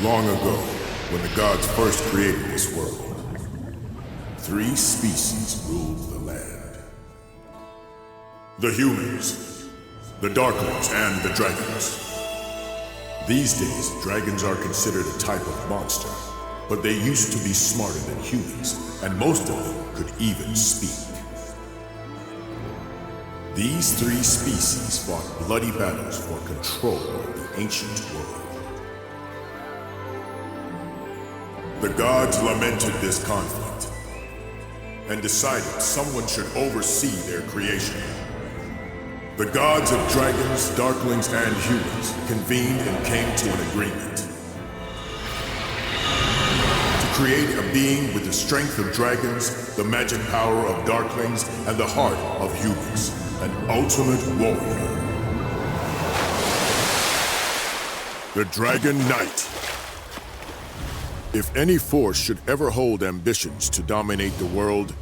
Long ago, when the gods first created this world, three species ruled the land. The humans, the darklings, and the dragons. These days, dragons are considered a type of monster, but they used to be smarter than humans, and most of them could even speak. These three species fought bloody battles for control of the ancient world. The gods lamented this conflict and decided someone should oversee their creation. The gods of dragons, darklings, and humans convened and came to an agreement to create a being with the strength of dragons, the magic power of darklings, and the heart of humans, an ultimate warrior. The Dragon Knight. If any force should ever hold ambitions to dominate the world,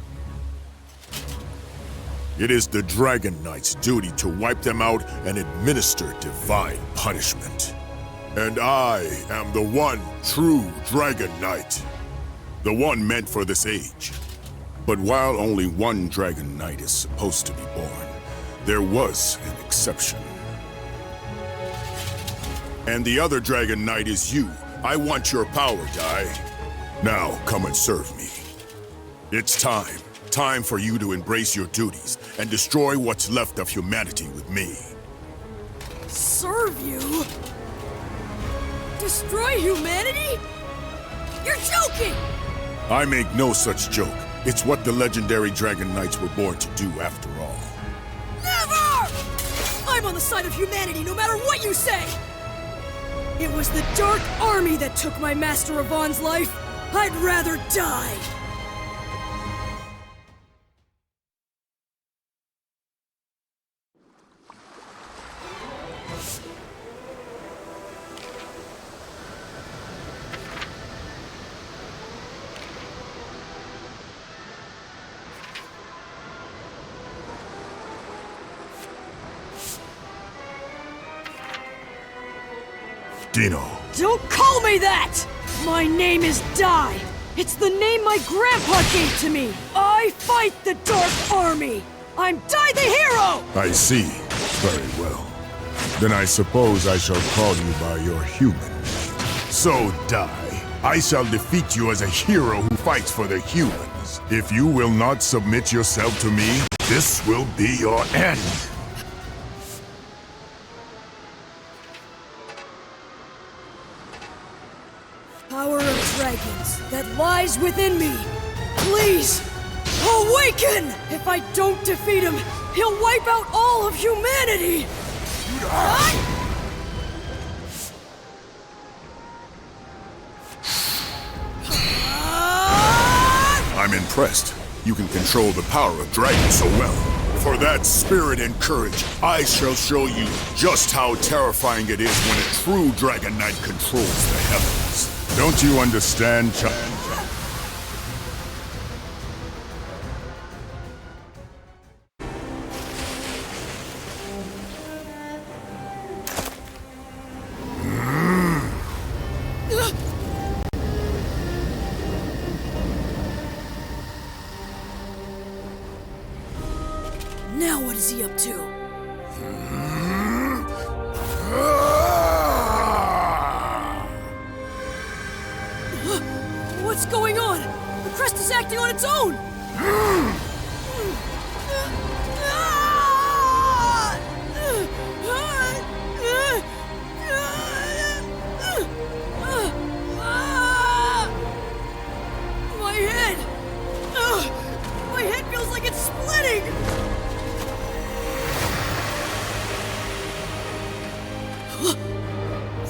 it is the Dragon Knight's duty to wipe them out and administer divine punishment. And I am the one true Dragon Knight, the one meant for this age. But while only one Dragon Knight is supposed to be born, there was an exception. And the other Dragon Knight is you. I want your power, Dai. Now, come and serve me. It's time. Time for you to embrace your duties and destroy what's left of humanity with me. Serve you? Destroy humanity? You're joking! I make no such joke. It's what the legendary Dragon Knights were born to do after all. Never! I'm on the side of humanity no matter what you say! It was the Dark Army that took my Master Avon's life. I'd rather die. Dino. Don't call me that! My name is Dai. It's the name my grandpa gave to me. I fight the Dark Army. I'm Dai the Hero! I see. Very well. Then I suppose I shall call you by your human name. So, Dai, I shall defeat you as a hero who fights for the humans. If you will not submit yourself to me, this will be your end. Power of dragons that lies within me. Please, awaken! If I don't defeat him, he'll wipe out all of humanity! I'm impressed. You can control the power of dragons so well. For that spirit and courage, I shall show you just how terrifying it is when a true Dragon Knight controls the heavens. Don't you understand, child? Now what is he up to? What's going on? The crest is acting on its own! My head! My head feels like it's splitting!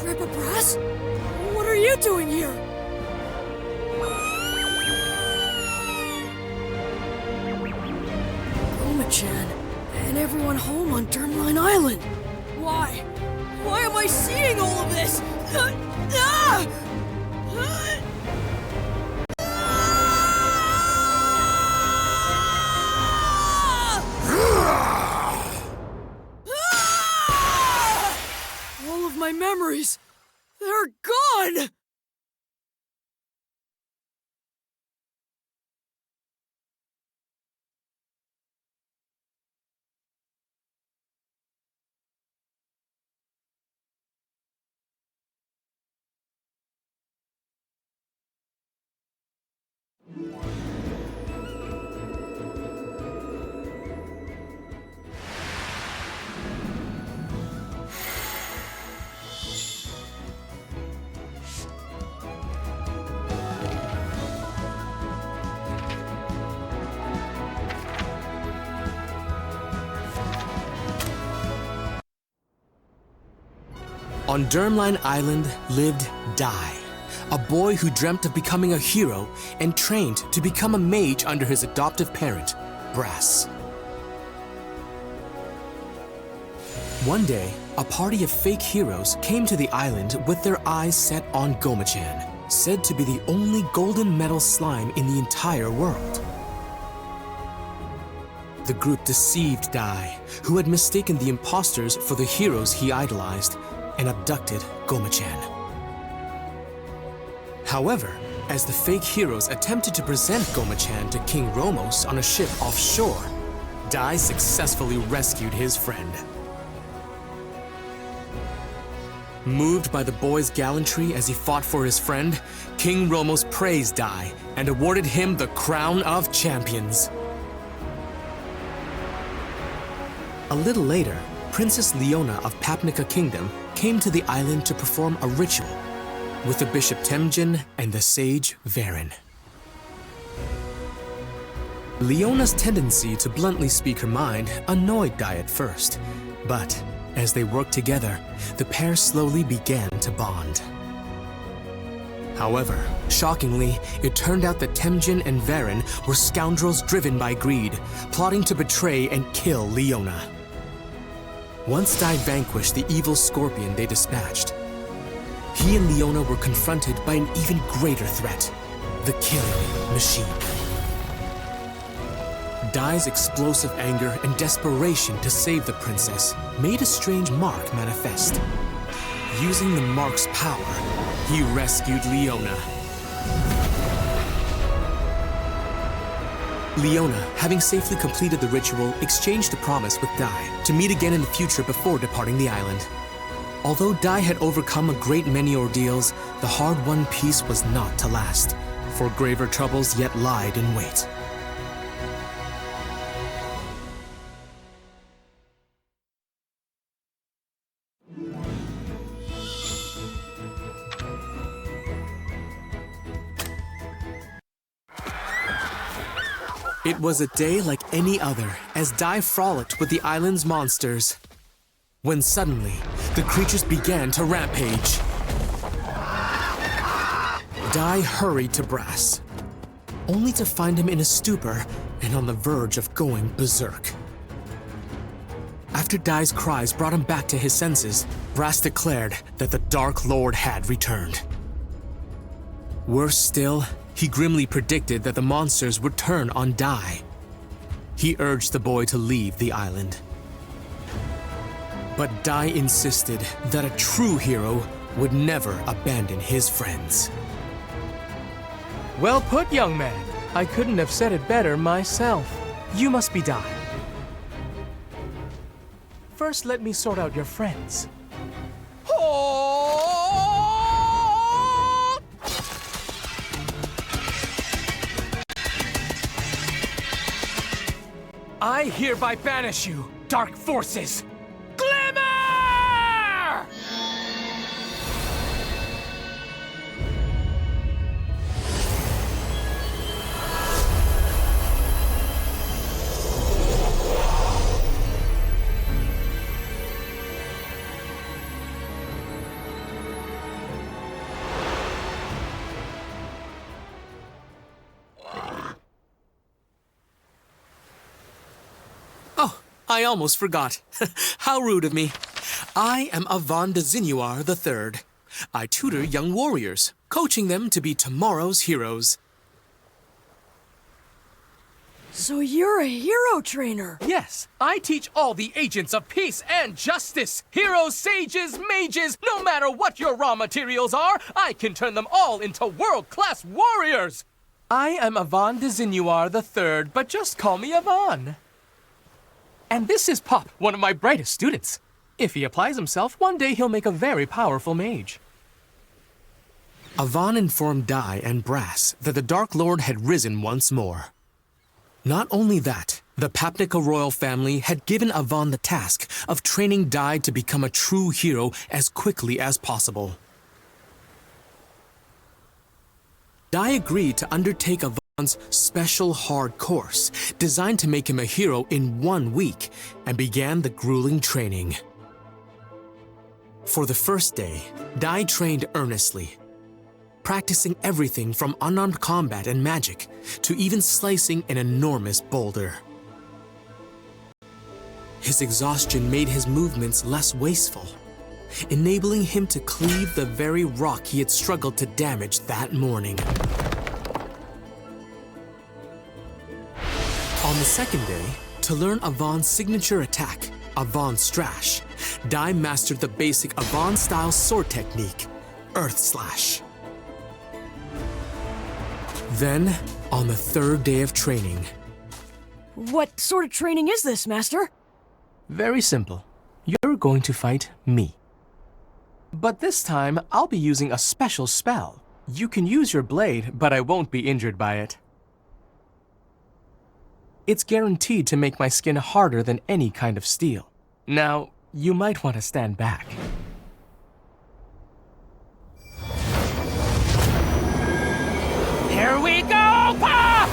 Grandpa Brass? What are you doing here? Chan and everyone home on Dermline Island. Why? Why am I seeing all of this? All of my memories, they're gone! On Dermline Island lived Dai, a boy who dreamt of becoming a hero and trained to become a mage under his adoptive parent, Brass. One day, a party of fake heroes came to the island with their eyes set on Goma-chan, said to be the only golden metal slime in the entire world. The group deceived Dai, who had mistaken the imposters for the heroes he idolized, and abducted Goma-chan. However, as the fake heroes attempted to present Goma-chan to King Romos on a ship offshore, Dai successfully rescued his friend. Moved by the boy's gallantry as he fought for his friend, King Romos praised Dai and awarded him the Crown of Champions. A little later, Princess Leona of Papnica Kingdom came to the island to perform a ritual with the Bishop Temjin and the sage Varen. Leona's tendency to bluntly speak her mind annoyed Dai at first, but as they worked together, the pair slowly began to bond. However, shockingly, it turned out that Temjin and Varen were scoundrels driven by greed, plotting to betray and kill Leona. Once Dai vanquished the evil scorpion they dispatched, he and Leona were confronted by an even greater threat, the killing machine. Dai's explosive anger and desperation to save the princess made a strange mark manifest. Using the mark's power, he rescued Leona. Leona, having safely completed the ritual, exchanged a promise with Dai to meet again in the future before departing the island. Although Dai had overcome a great many ordeals, the hard-won peace was not to last, for graver troubles yet lied in wait. It was a day like any other, as Dai frolicked with the island's monsters, when suddenly, the creatures began to rampage. Dai hurried to Brass, only to find him in a stupor and on the verge of going berserk. After Dai's cries brought him back to his senses, Brass declared that the Dark Lord had returned. Worse still, he grimly predicted that the monsters would turn on Dai. He urged the boy to leave the island. But Dai insisted that a true hero would never abandon his friends. Well put, young man. I couldn't have said it better myself. You must be Dai. First, let me sort out your friends. I hereby banish you, dark forces! Glimmer! I almost forgot. How rude of me. I am Avon de Zinuar III. I tutor young warriors, coaching them to be tomorrow's heroes. So you're a hero trainer? Yes, I teach all the agents of peace and justice. Heroes, sages, mages, no matter what your raw materials are, I can turn them all into world-class warriors. I am Avon de Zinuar III, but just call me Avon. And this is Pop, one of my brightest students. If he applies himself, one day he'll make a very powerful mage. Avon informed Dai and Brass that the Dark Lord had risen once more. Not only that, the Papnica royal family had given Avon the task of training Dai to become a true hero as quickly as possible. Dai agreed to undertake Avon's special hard course, designed to make him a hero in 1 week, and began the grueling training. For the first day, Dai trained earnestly, practicing everything from unarmed combat and magic to even slicing an enormous boulder. His exhaustion made his movements less wasteful, enabling him to cleave the very rock he had struggled to damage that morning. On the second day, to learn Avon's signature attack, Avon Strash, Dai mastered the basic Avon-style sword technique, Earth Slash. Then, on the third day of training... What sort of training is this, Master? Very simple. You're going to fight me. But this time, I'll be using a special spell. You can use your blade, but I won't be injured by it. It's guaranteed to make my skin harder than any kind of steel. Now, you might want to stand back. Here we go, Pop!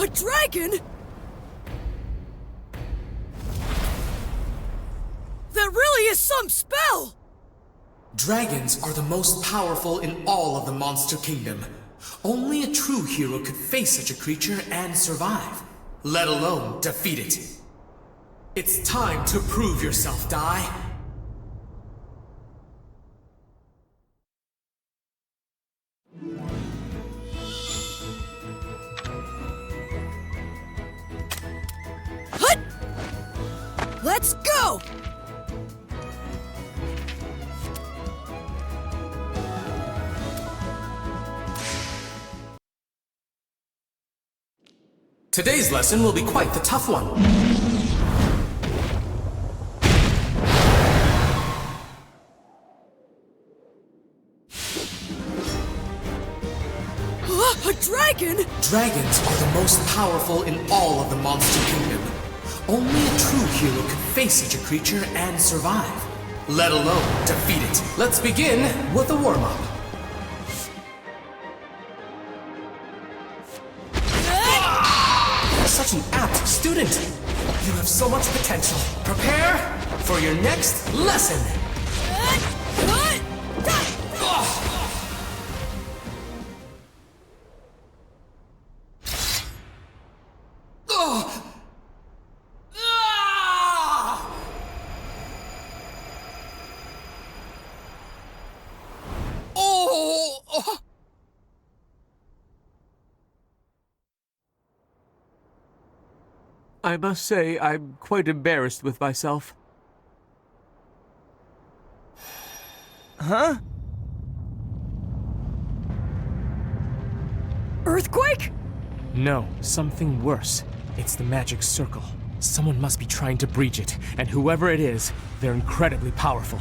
A dragon? That really is some spell! Dragons are the most powerful in all of the Monster Kingdom. Only a true hero could face such a creature and survive, let alone defeat it. It's time to prove yourself, Dai. Hut! Let's go! Today's lesson will be quite the tough one. A dragon? Dragons are the most powerful in all of the Monster Kingdom. Only a true hero could face such a creature and survive, let alone defeat it. Let's begin with a warm-up. Such an apt student! You have so much potential. Prepare for your next lesson! I must say, I'm quite embarrassed with myself. Huh? Earthquake? No, something worse. It's the magic circle. Someone must be trying to breach it, and whoever it is, they're incredibly powerful.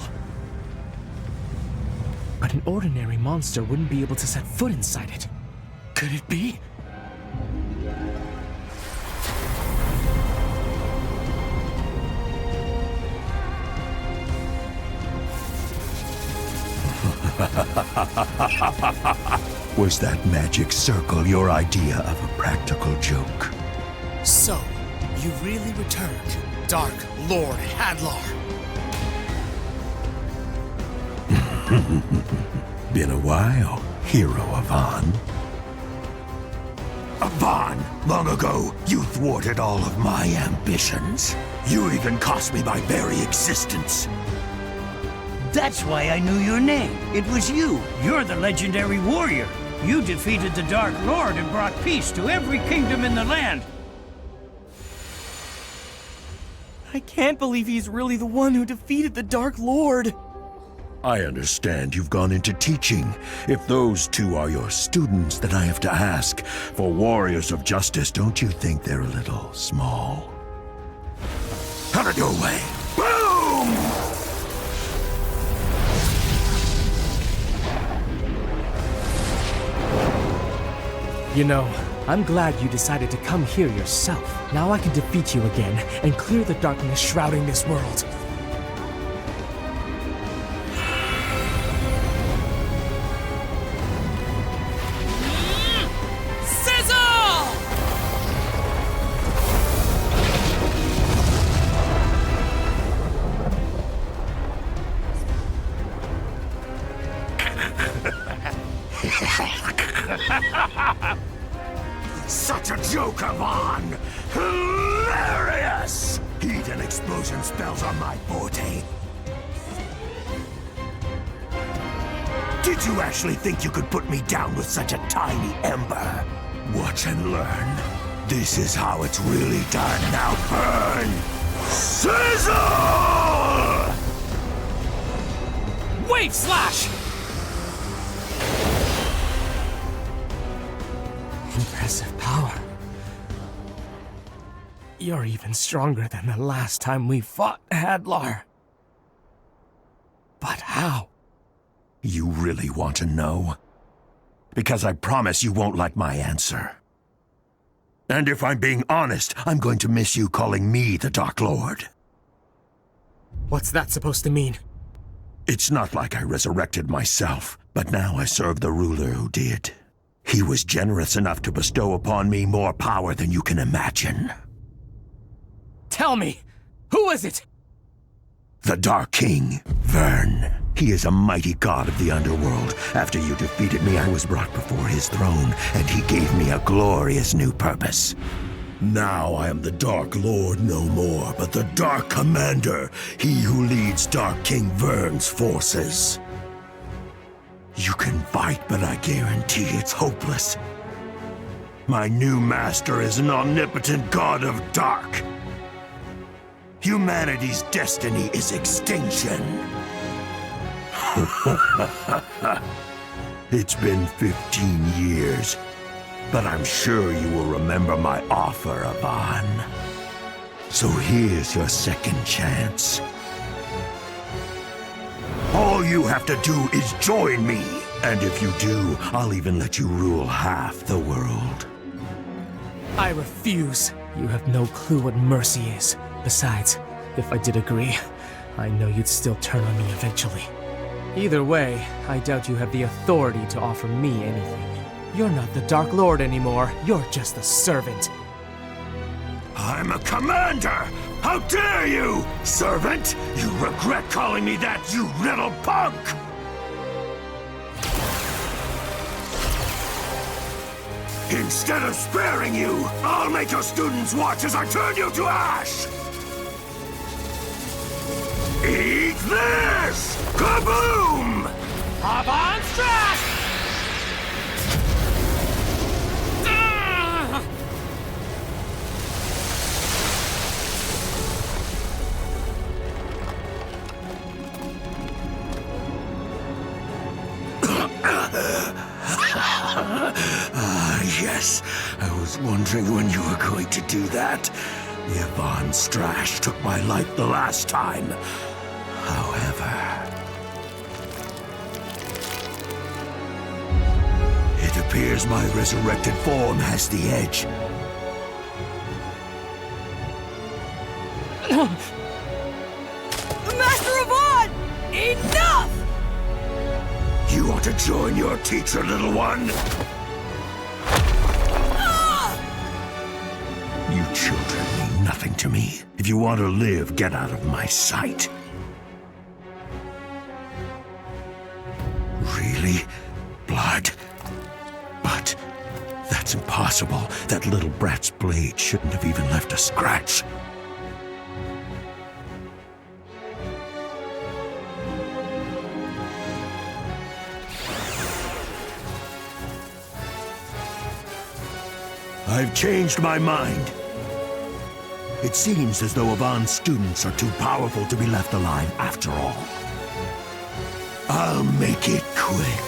But an ordinary monster wouldn't be able to set foot inside it. Could it be? Was that magic circle your idea of a practical joke? So, you really returned, Dark Lord Hadlar. Been a while, Hero Avon. Avon! Long ago, you thwarted all of my ambitions. You even cost me my very existence. That's why I knew your name. It was you. You're the legendary warrior. You defeated the Dark Lord and brought peace to every kingdom in the land. I can't believe he's really the one who defeated the Dark Lord. I understand you've gone into teaching. If those two are your students, then I have to ask, for warriors of justice, don't you think they're a little small? of doorway. Boom! You know, I'm glad you decided to come here yourself. Now I can defeat you again and clear the darkness shrouding this world. Such a joke, Yvonne! Hilarious! Heat and explosion spells are my forte. Did you actually think you could put me down with such a tiny ember? Watch and learn. This is how it's really done. Now burn! Sizzle! Wave Slash! Impressive power. You're even stronger than the last time we fought, Hadlar. But how? You really want to know? Because I promise you won't like my answer. And if I'm being honest, I'm going to miss you calling me the Dark Lord. What's that supposed to mean? It's not like I resurrected myself, but now I serve the ruler who did. He was generous enough to bestow upon me more power than you can imagine. Tell me, who is it? The Dark King, Vern. He is a mighty god of the underworld. After you defeated me, I was brought before his throne, and he gave me a glorious new purpose. Now I am the Dark Lord no more, but the Dark Commander, he who leads Dark King Vern's forces. You can fight, but I guarantee it's hopeless. My new master is an omnipotent god of dark. Humanity's destiny is extinction. It's been 15 years, but I'm sure you will remember my offer, Yvonne. So here's your second chance. All you have to do is join me. And if you do, I'll even let you rule half the world. I refuse. You have no clue what mercy is. Besides, if I did agree, I know you'd still turn on me eventually. Either way, I doubt you have the authority to offer me anything. You're not the Dark Lord anymore. You're just a servant. I'm a commander! How dare you! Servant! You regret calling me that, you little punk! Instead of sparing you, I'll make your students watch as I turn you to ash! Eat this! Kaboom! Avant Strash! Yes. I was wondering when you were going to do that. Yvonne Strash took my life the last time. However, it appears my resurrected form has the edge. Master Yvonne! Enough! You want to join your teacher, little one? You children mean nothing to me. If you want to live, get out of my sight. Really? Blood? But that's impossible. That little brat's blade shouldn't have even left a scratch. I've changed my mind. It seems as though Yvonne's students are too powerful to be left alive after all. I'll make it quick.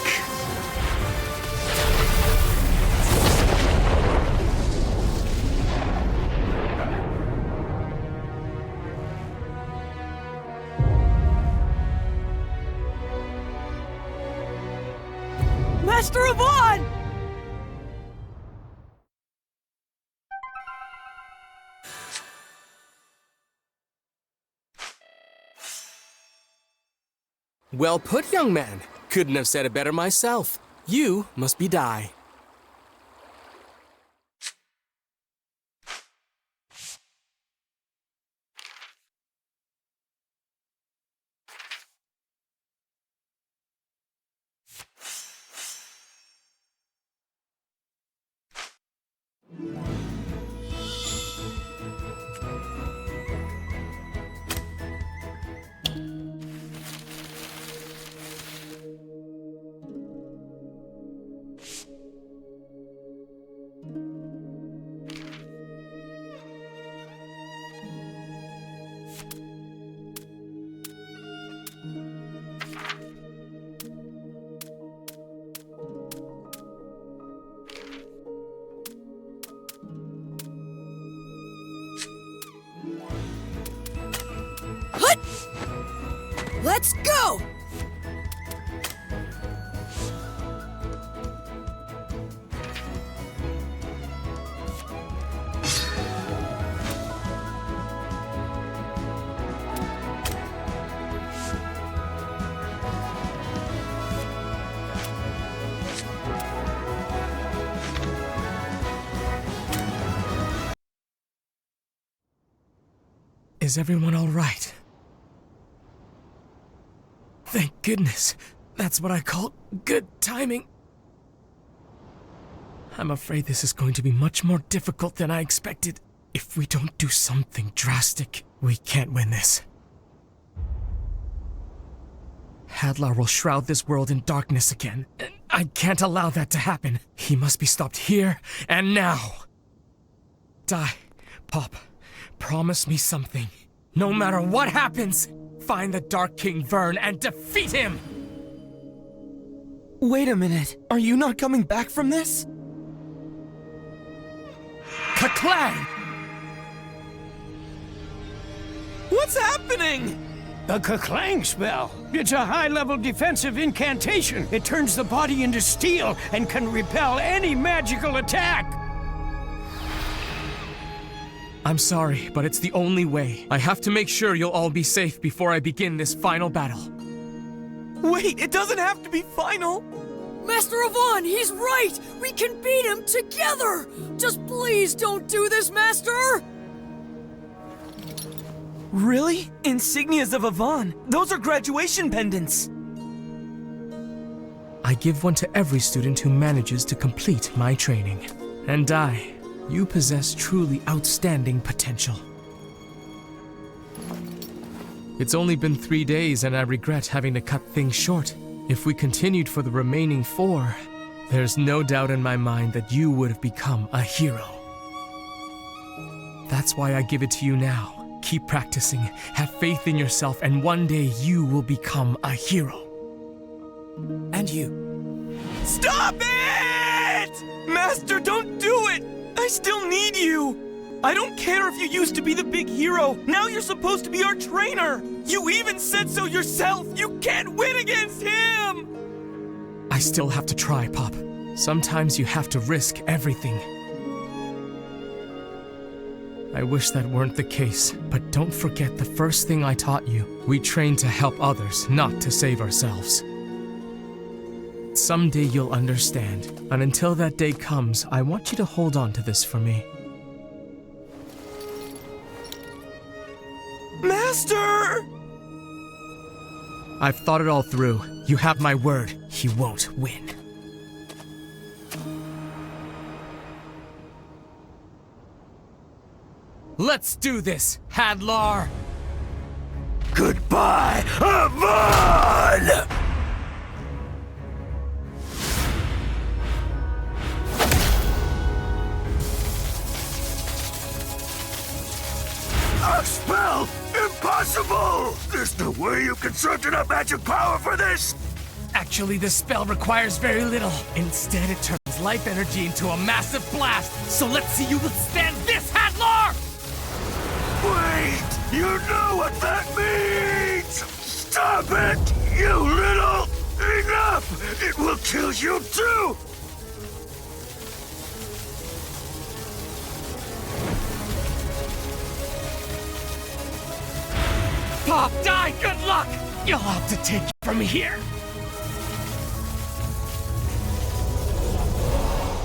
Well put, young man. Couldn't have said it better myself. You must be Dai. Hut! Let's go! Is everyone all right? Thank goodness. That's what I call good timing. I'm afraid this is going to be much more difficult than I expected. If we don't do something drastic, we can't win this. Hadlar will shroud this world in darkness again. I can't allow that to happen. He must be stopped here and now. Dai, Pop, promise me something. No matter what happens, find the Dark King Vern and defeat him! Wait a minute. Are you not coming back from this? Ka-clang! What's happening? The Ka-clang spell. It's a high-level defensive incantation. It turns the body into steel and can repel any magical attack. I'm sorry, but it's the only way. I have to make sure you'll all be safe before I begin this final battle. Wait, it doesn't have to be final. Master Avon, he's right! We can beat him together! Just please don't do this, Master! Really? Insignias of Avon. Those are graduation pendants. I give one to every student who manages to complete my training. And Dai, you possess truly outstanding potential. It's only been 3 days and I regret having to cut things short. If we continued for the remaining 4, there's no doubt in my mind that you would have become a hero. That's why I give it to you now. Keep practicing, have faith in yourself, and one day you will become a hero. And you. Stop it! Master, don't do it! I still need you! I don't care if you used to be the big hero. Now you're supposed to be our trainer! You even said so yourself! You can't win against him! I still have to try, Pop. Sometimes you have to risk everything. I wish that weren't the case, but don't forget the first thing I taught you. We train to help others, not to save ourselves. Someday you'll understand, and until that day comes, I want you to hold on to this for me. Master! I've thought it all through. You have my word. He won't win. Let's do this, Hadlar! Goodbye, Avon! A spell? Impossible! There's no way you conserved enough magic power for this! Actually, this spell requires very little. Instead, it turns life energy into a massive blast. So let's see you withstand this, Hadlar! Wait! You know what that means! Stop it! You little... Enough! It will kill you too! Pop, die! Good luck! You'll have to take it from here.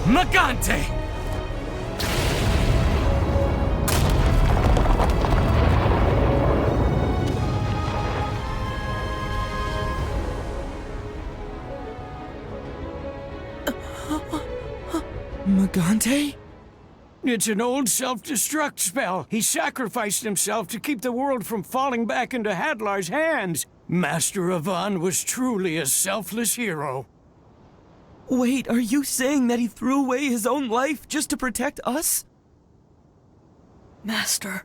Magante! Magante? It's an old self-destruct spell. He sacrificed himself to keep the world from falling back into Hadlar's hands. Master Avon was truly a selfless hero. Wait, are you saying that he threw away his own life just to protect us? Master.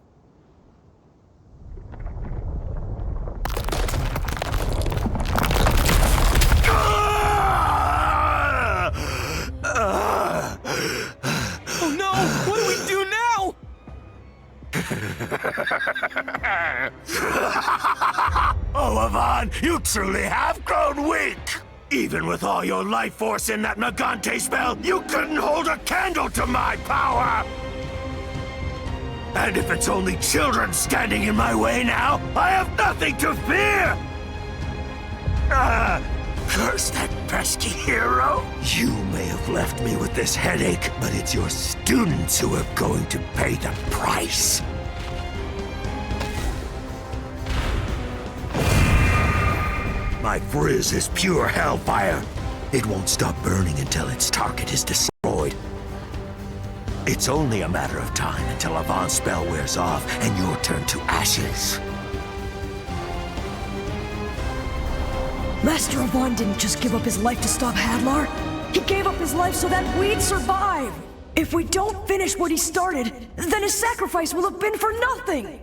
Oh no! What do we do now? Oh, Avon, you truly have grown weak! Even with all your life force in that Magante spell, you couldn't hold a candle to my power! And if it's only children standing in my way now, I have nothing to fear! Curse that pesky hero! You may have left me with this headache, but it's your students who are going to pay the price. My frizz is pure hellfire. It won't stop burning until its target is destroyed. It's only a matter of time until Avon's spell wears off and you'll turn to ashes. Master Avon didn't just give up his life to stop Hadlar. He gave up his life so that we'd survive. If we don't finish what he started, then his sacrifice will have been for nothing.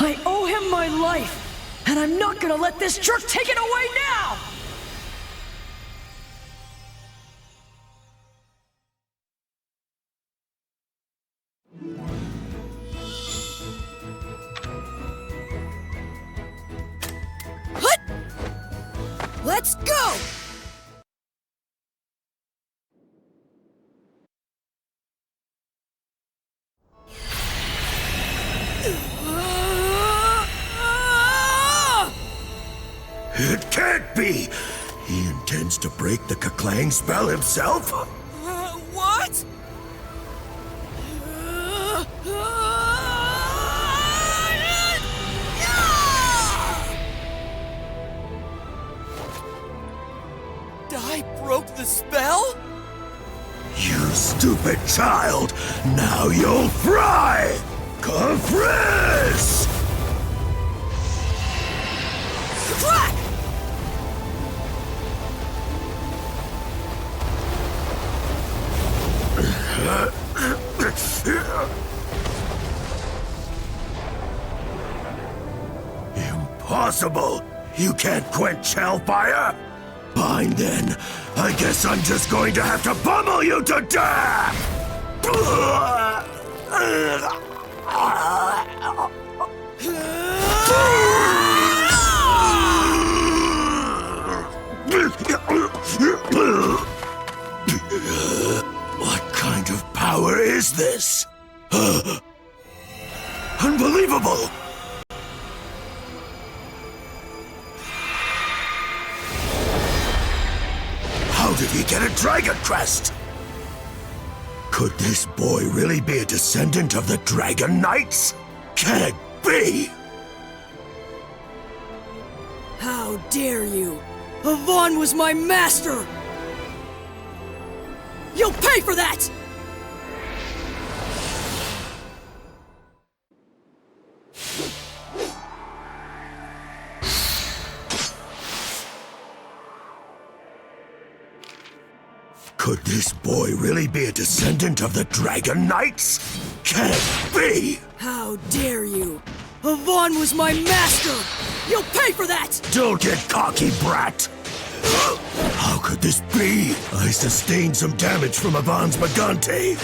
I owe him my life. And I'm not gonna let this jerk take it away now! Hut! Let's go! It can't be! He intends to break the Kaklang spell himself? What? I broke the spell? You stupid child! Now you'll fry! Confrizz! Crack! Impossible! You can't quench hellfire? Fine then. I guess I'm just going to have to pummel you to death! What kind of power is this? Unbelievable! How did he get a dragon crest? Could this boy really be a descendant of the Dragon Knights? Can it be? How dare you! Avon was my master! You'll pay for that! Could this boy really be a descendant of the Dragon Knights? Can it be? How dare you! Avon was my master! You'll pay for that! Don't get cocky, brat! How could this be? I sustained some damage from Avon's Magante,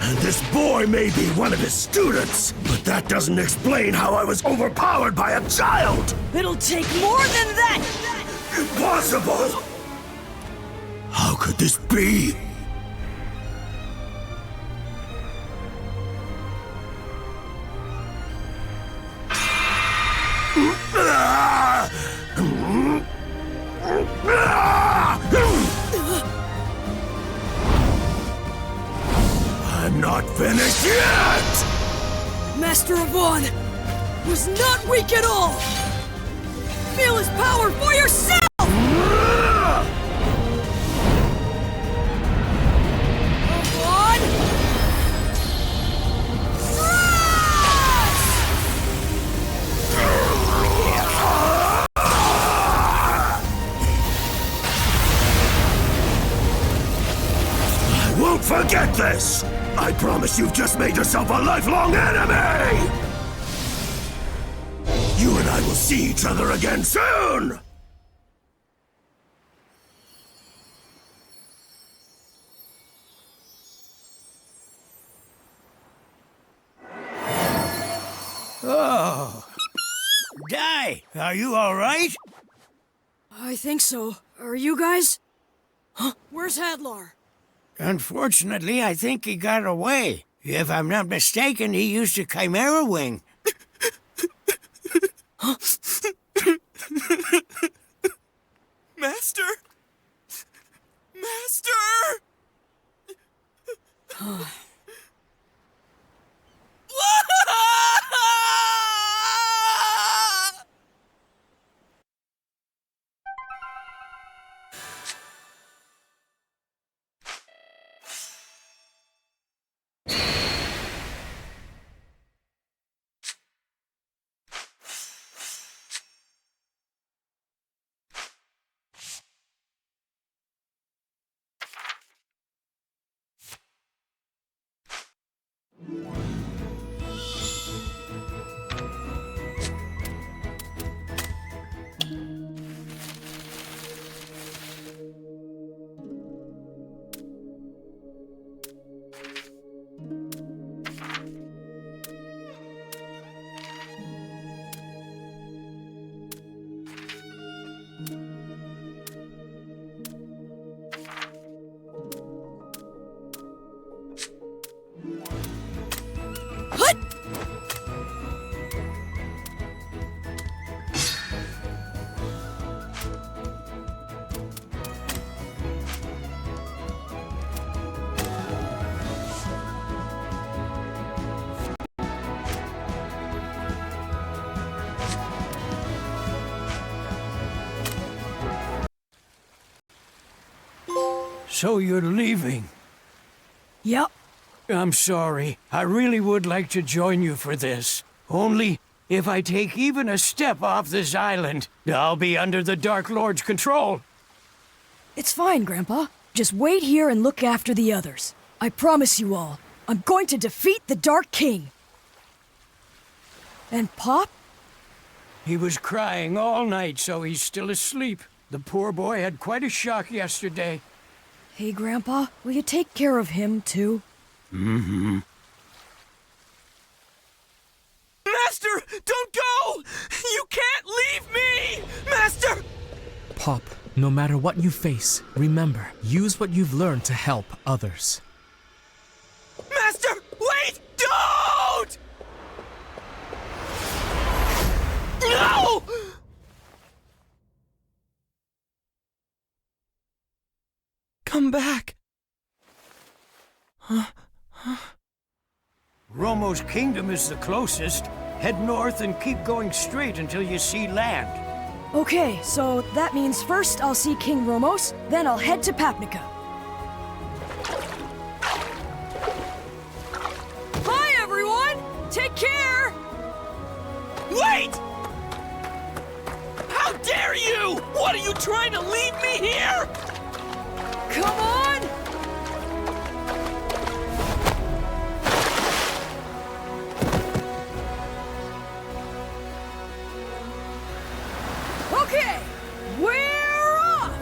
and this boy may be one of his students, but that doesn't explain how I was overpowered by a child! It'll take more than that! Impossible! How could this be? not finished yet! Master Avon was not weak at all! Feel his power for yourself! Avon! Strash! I won't forget this! I promise you've just made yourself a lifelong enemy! You and I will see each other again soon! Oh. Di, are you all right? I think so. Are you guys? Huh? Where's Hadlar? Unfortunately, I think he got away. If I'm not mistaken, he used a chimera wing. Master! Master! Hut! So you're leaving? Yep. I'm sorry. I really would like to join you for this. Only, if I take even a step off this island, I'll be under the Dark Lord's control. It's fine, Grandpa. Just wait here and look after the others. I promise you all, I'm going to defeat the Dark King. And Pop? He was crying all night, so he's still asleep. The poor boy had quite a shock yesterday. Hey, Grandpa, will you take care of him, too? Mm-hmm. Master, don't go! You can't leave me! Master! Pop, no matter what you face, remember, use what you've learned to help others. Master, wait! Don't! No! Come back. Romo's kingdom is the closest. Head north and keep going straight until you see land. Okay, so that means first I'll see King Romos, then I'll head to Papnica. Bye, everyone! Take care! Wait! How dare you! What are you trying to leave me here? Come on! Okay, we're off!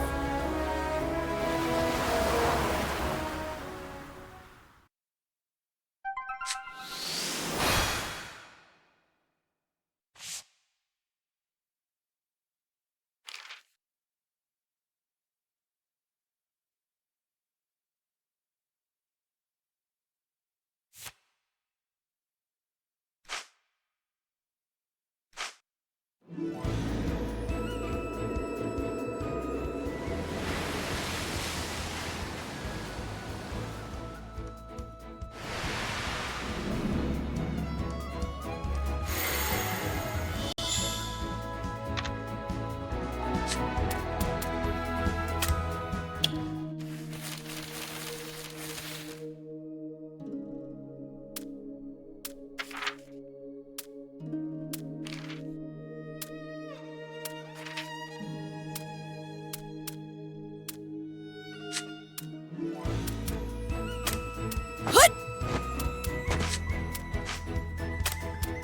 Hut!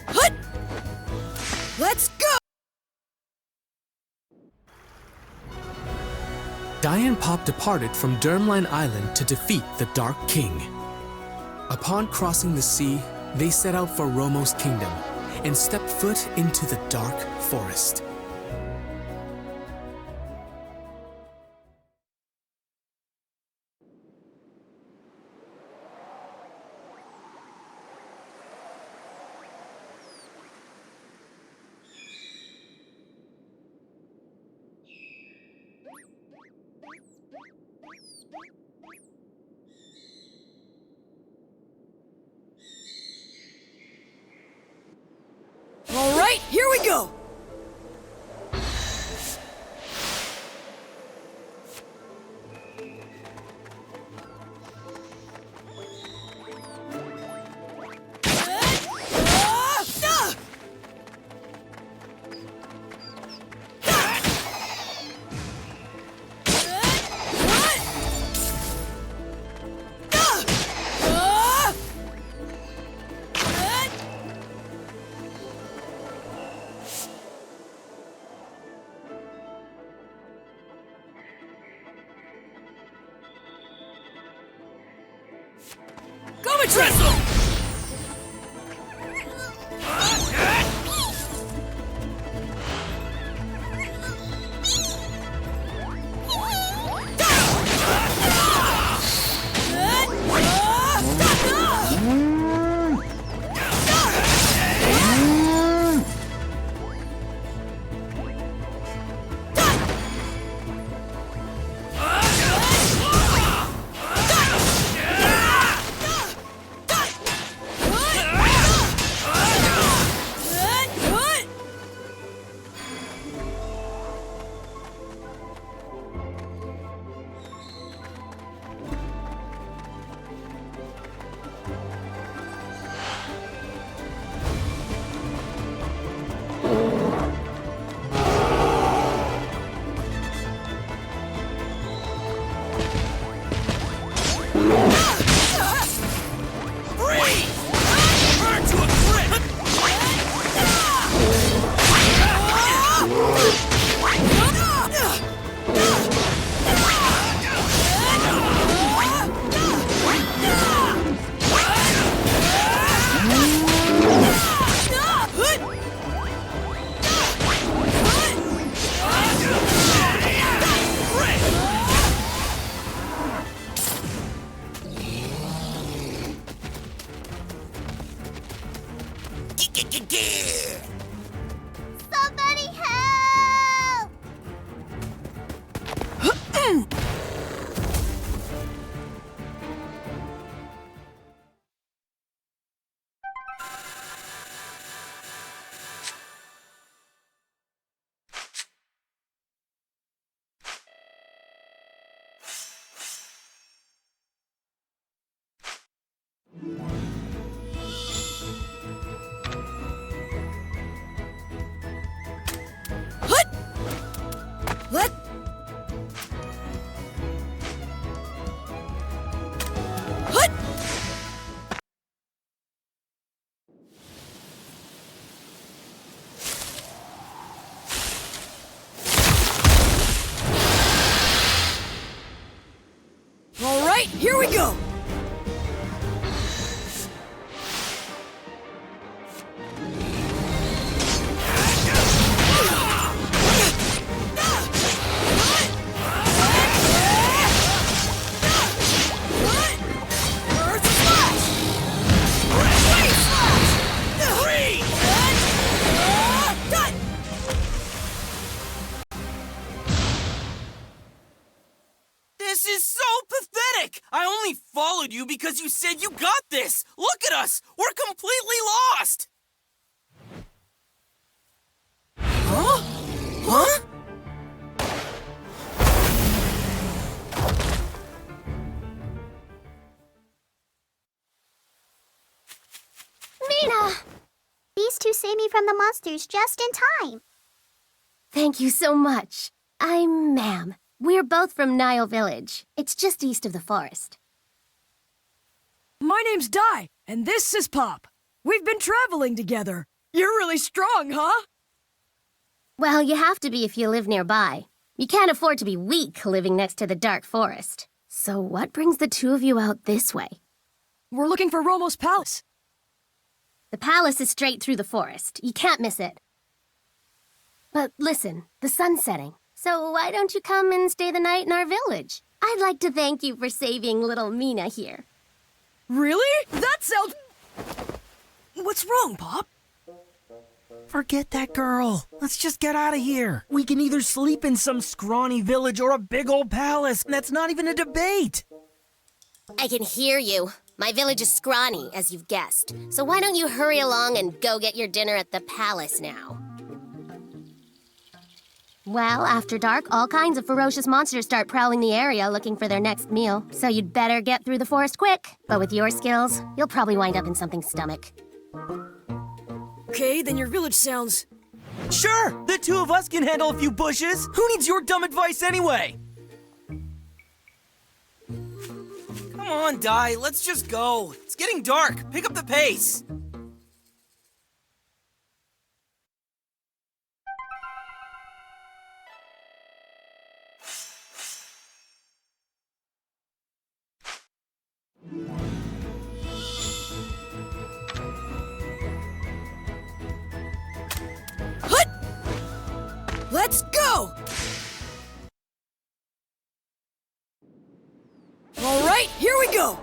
Hut! Let's go! Diane Pop departed from Dermline Island to defeat the Dark King. Upon crossing the sea, they set out for Romo's kingdom and stepped foot into the dark forest. All right, here we go! Go and drizzle! Somebody help! Let... Hut! All right, here we go! This is so pathetic! I only followed you because you said you got this! Look at us! We're completely lost! Huh? Huh? Mina! These two saved me from the monsters just in time. Thank you so much. I'm Ma'am. We're both from Nile Village. It's just east of the forest. my name's Di, and this is Pop. We've been traveling together. You're really strong, huh? Well, you have to be if you live nearby. You can't afford to be weak living next to the dark forest. So what brings the two of you out this way? We're looking for Romo's palace. The palace is straight through the forest. You can't miss it. But listen, the sun's setting. So why don't you come and stay the night in our village? I'd like to thank you for saving little Mina here. Really? That sounds... What's wrong, Pop? Forget that girl. Let's just get out of here. We can either sleep in some scrawny village or a big old palace. That's not even a debate. I can hear you. My village is scrawny, as you've guessed. So why don't you hurry along and go get your dinner at the palace now? Well, after dark, all kinds of ferocious monsters start prowling the area looking for their next meal. So you'd better get through the forest quick. But with your skills, you'll probably wind up in something's stomach. Okay, then your village sounds... Sure, the two of us can handle a few bushes. Who needs your dumb advice anyway? Come on, Di, let's just go. It's getting dark. Pick up the pace. Let's go! All right, here we go!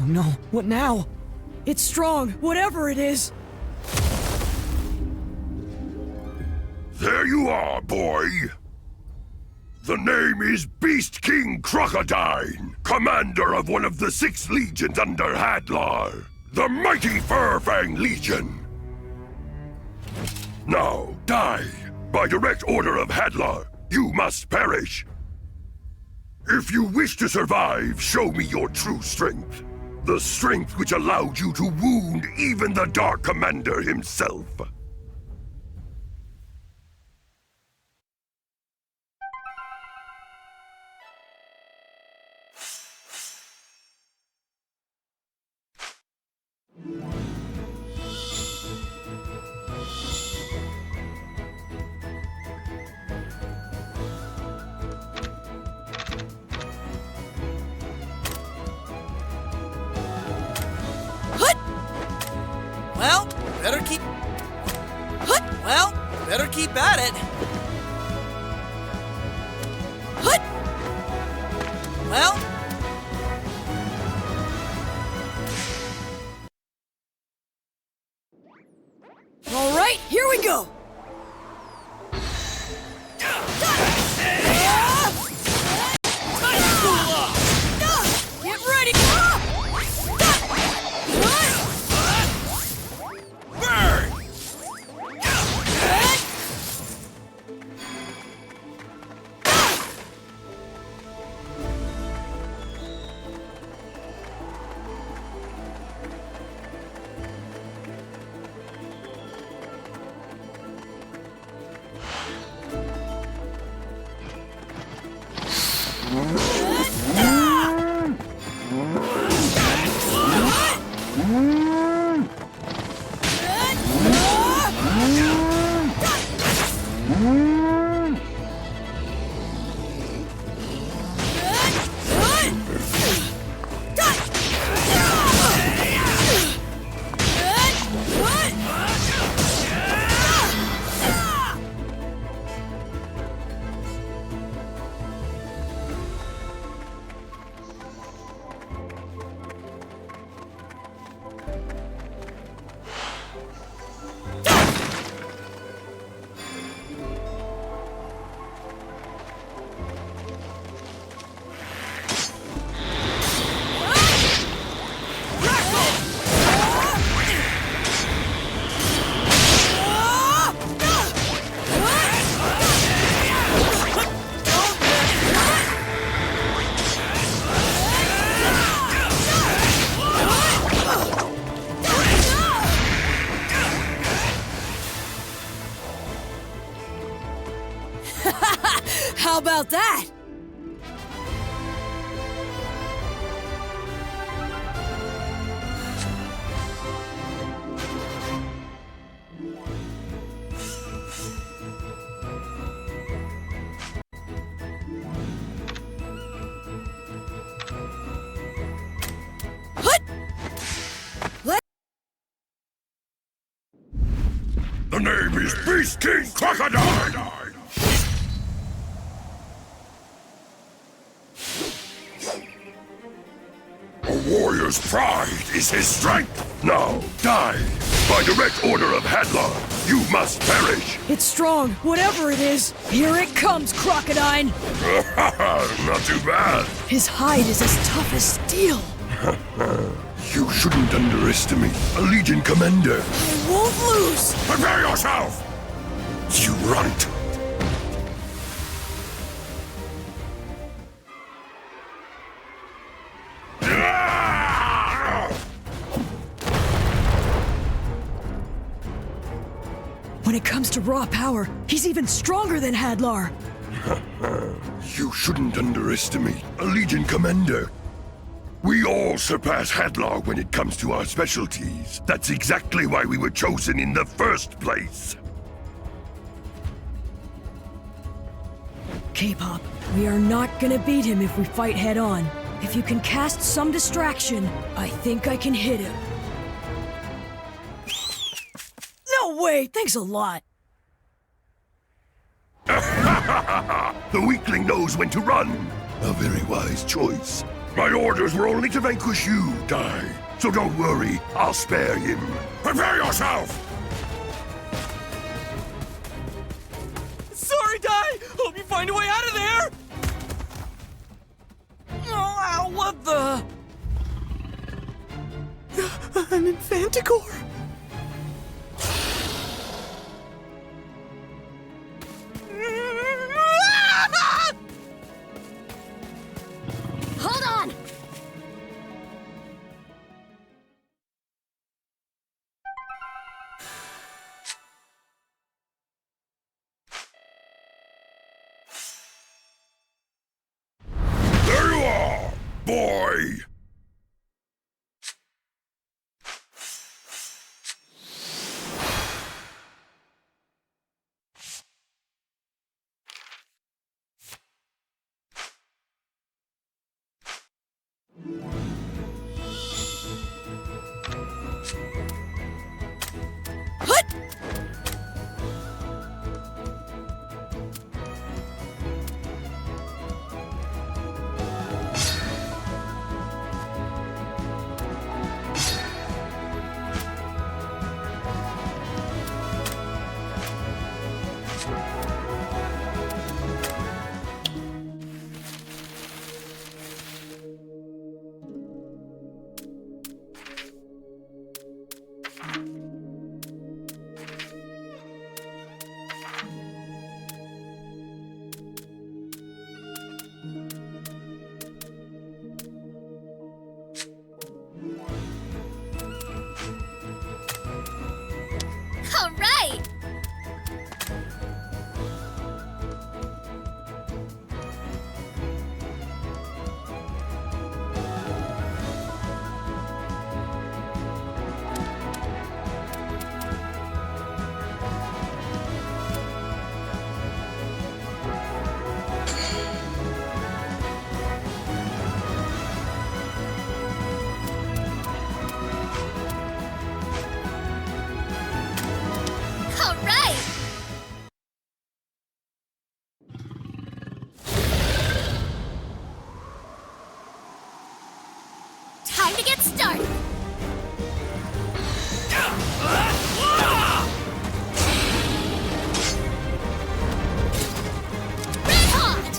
No, what now? It's strong, whatever it is. There you are, boy. The name is Beast King Crocodile, commander of one of the 6 legions under Hadlar, the mighty Furfang Legion. Now, die. By direct order of Hadlar, you must perish. If you wish to survive, show me your true strength. The strength which allowed you to wound even the Dark Commander himself. Hut! Well, better keep... Well, better keep at it. Well... All right, here we go! Get ready! Burn! How about that? The name is Beast King Crocodile! A warrior's pride is his strength! Now, die! By direct order of Hadlar, you must perish! It's strong, whatever it is. Here it comes, Crocodile! Not too bad! His hide is as tough as steel. You shouldn't underestimate a Legion commander. I won't lose! Prepare yourself! You runt! When it comes to raw power, he's even stronger than Hadlar. You shouldn't underestimate a Legion commander. We all surpass Hadlar when it comes to our specialties. That's exactly why we were chosen in the first place. K-Pop, we are not gonna beat him if we fight head-on. If you can cast some distraction, I think I can hit him. No way! Thanks a lot! The weakling knows when to run. A very wise choice. My orders were only to vanquish you, Dai. So don't worry, I'll spare him. Prepare yourself! Sorry, Dai! Hope you find a way out of there! Oh, ow, what the? An Infanticore? Hold on! There you are, boy! started! Red hot!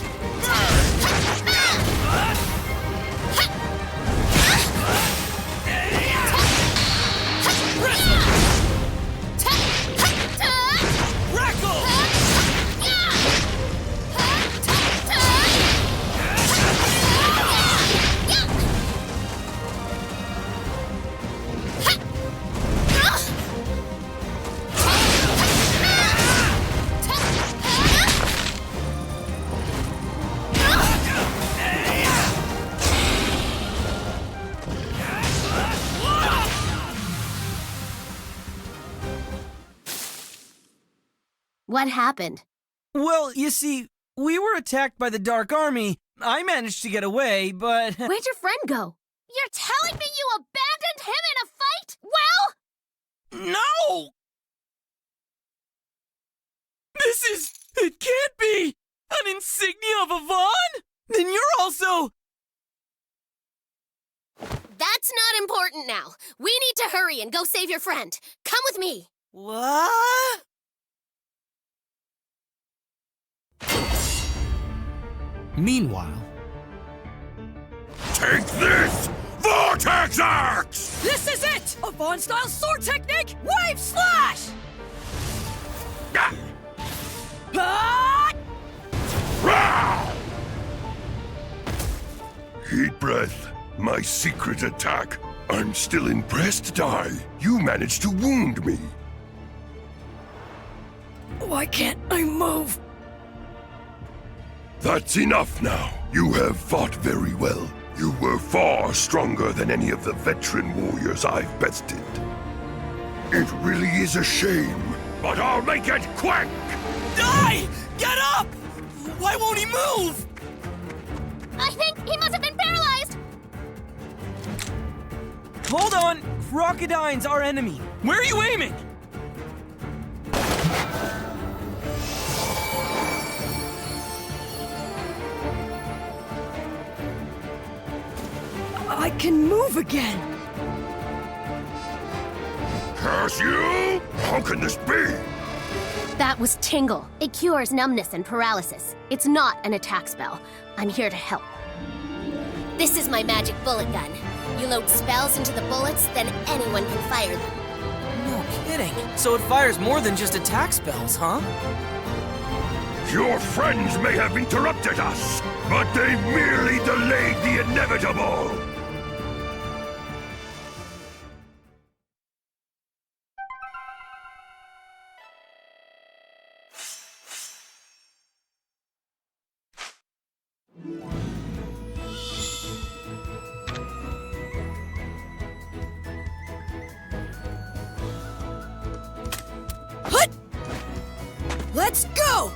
What happened? Well, you see, we were attacked by the Dark Army. I managed to get away, but... Where'd your friend go? You're telling me you abandoned him in a fight? Well... No! It can't be! An insignia of Avon? Then you're also... That's not important now. We need to hurry and go save your friend. Come with me. What? Meanwhile, Take this! Vortex Axe! This is it! Avon-style sword technique! Wave slash! Ah! Rah! Heat breath, my secret attack. I'm still impressed, Dai. You managed to wound me. Why can't I move? That's enough now. You have fought very well. You were far stronger than any of the veteran warriors I've bested. It really is a shame, but I'll make it quick! Die! Get up! Why won't he move? I think he must have been paralyzed. Hold on! Crocodine's our enemy. Where are you aiming? I can move again! Curse you? How can this be? That was Tingle. It cures numbness and paralysis. It's not an attack spell. I'm here to help. This is my magic bullet gun. You load spells into the bullets, then anyone can fire them. No kidding. So it fires more than just attack spells, huh? Your friends may have interrupted us, but they merely delayed the inevitable! Hut! Let's go!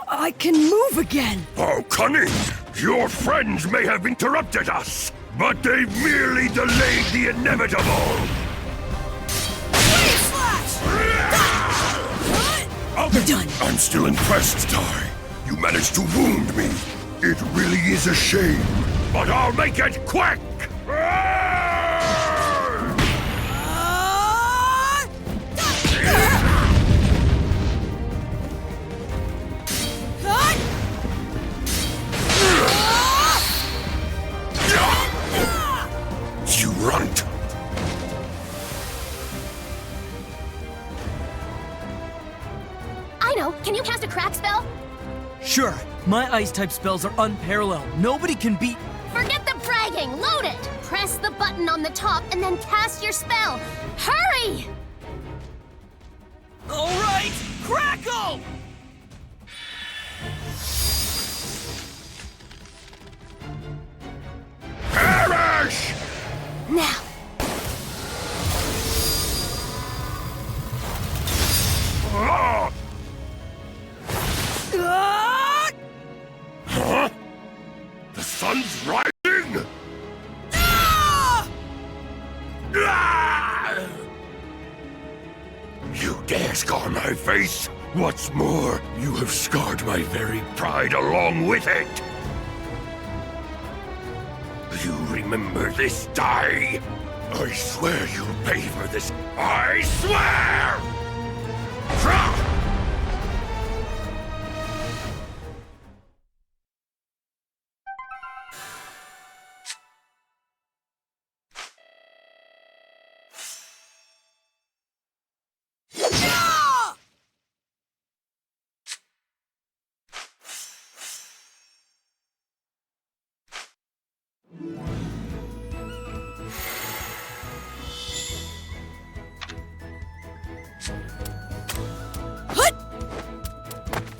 I can move again! How cunning! Your friends may have interrupted us, but they merely delayed the inevitable! Wave slash! Done! I'm still impressed, Ty. You managed to wound me. It really is a shame, but I'll make it quick! You runt! I know. Can you cast a crack spell? Sure. My ice-type spells are unparalleled. Nobody can beat... Forget the bragging. Load it. Press the button on the top and then cast your spell. Hurry! All right, crackle! Perish! Now. Ah! Huh? The sun's rising? Ah! You dare scar my face. What's more, you have scarred my very pride along with it. You remember this die? I swear you'll pay for this. I swear!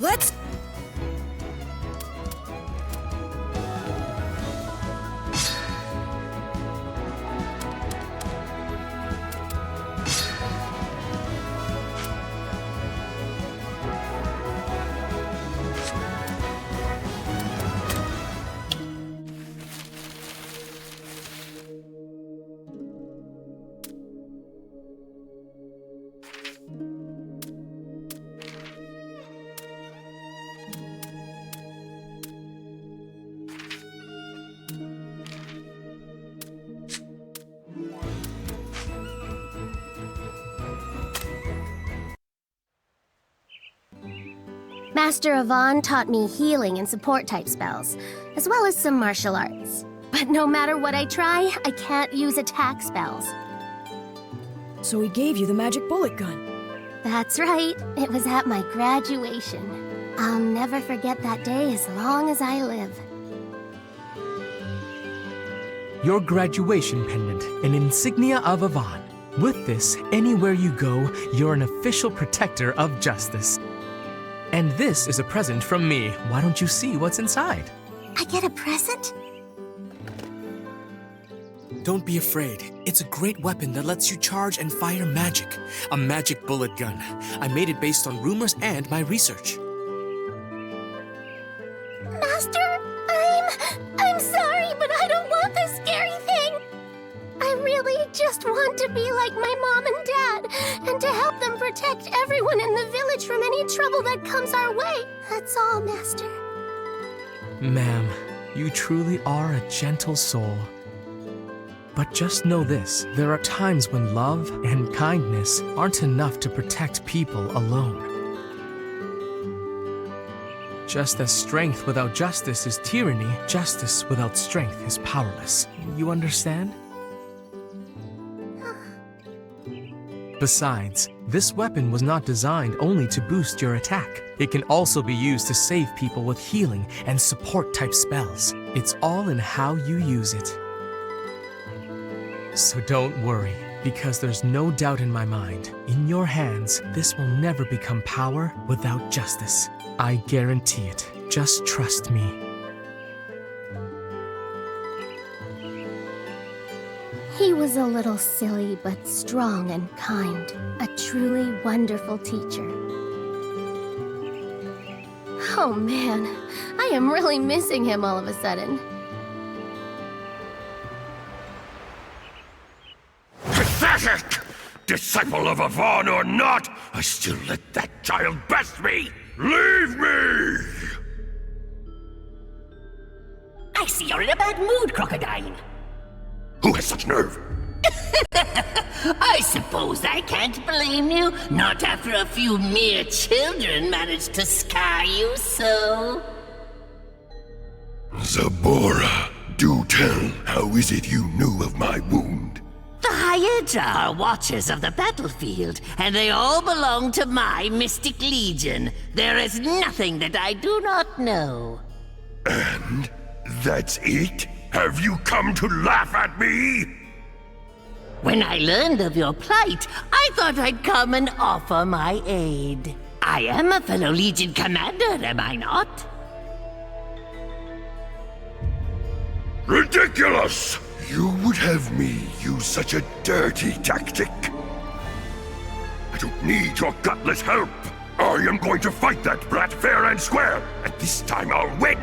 Let's... Master Yvonne taught me healing and support type spells, as well as some martial arts. But no matter what I try, I can't use attack spells. So he gave you the magic bullet gun. That's right. It was at my graduation. I'll never forget that day as long as I live. Your graduation pendant, an insignia of Yvonne. With this, anywhere you go, you're an official protector of justice. And this is a present from me. Why don't you see what's inside? I get a present? Don't be afraid. It's a great weapon that lets you charge and fire magic. A magic bullet gun. I made it based on rumors and my research. Master, I'm sorry, but I don't want this scary thing. I really just want to be like my mom and dad, and to help them protect everyone in the village from any trouble that comes our way. That's all, Master. Ma'am, you truly are a gentle soul. But just know this, there are times when love and kindness aren't enough to protect people alone. Just as strength without justice is tyranny, justice without strength is powerless. You understand? Besides, this weapon was not designed only to boost your attack. It can also be used to save people with healing and support type spells. It's all in how you use it. So don't worry, because there's no doubt in my mind. In your hands, this will never become power without justice. I guarantee it. Just trust me. He was a little silly, but strong and kind. A truly wonderful teacher. Oh man, I am really missing him all of a sudden. Pathetic! Disciple of Yvonne or not, I still let that child best me! Leave me! I see you're in a bad mood, Crocodile. Who has such nerve? I suppose I can't blame you, not after a few mere children managed to scar you so. Zabora, do tell, how is it you knew of my wound? The Hyedra are watchers of the battlefield, and they all belong to my Mystic Legion. There is nothing that I do not know. And that's it? Have you come to laugh at me? When I learned of your plight, I thought I'd come and offer my aid. I am a fellow Legion commander, am I not? Ridiculous! You would have me use such a dirty tactic? I don't need your gutless help! I am going to fight that brat fair and square, and this time I'll win!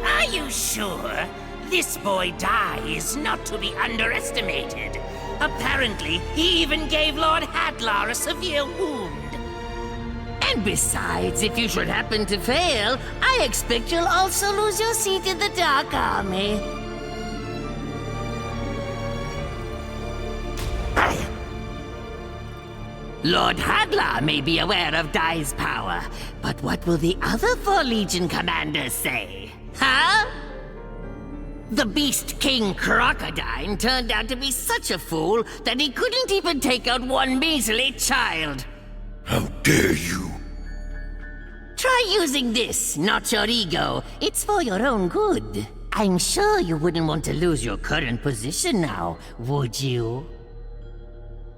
Are you sure? This boy Dai is not to be underestimated. Apparently, he even gave Lord Hadlar a severe wound. And besides, if you should happen to fail, I expect you'll also lose your seat in the Dark Army. Lord Hadlar may be aware of Dai's power, but what will the other 4 Legion commanders say? Huh? The Beast King Crocodile turned out to be such a fool that he couldn't even take out one measly child. How dare you! Try using this, not your ego. It's for your own good. I'm sure you wouldn't want to lose your current position now, would you?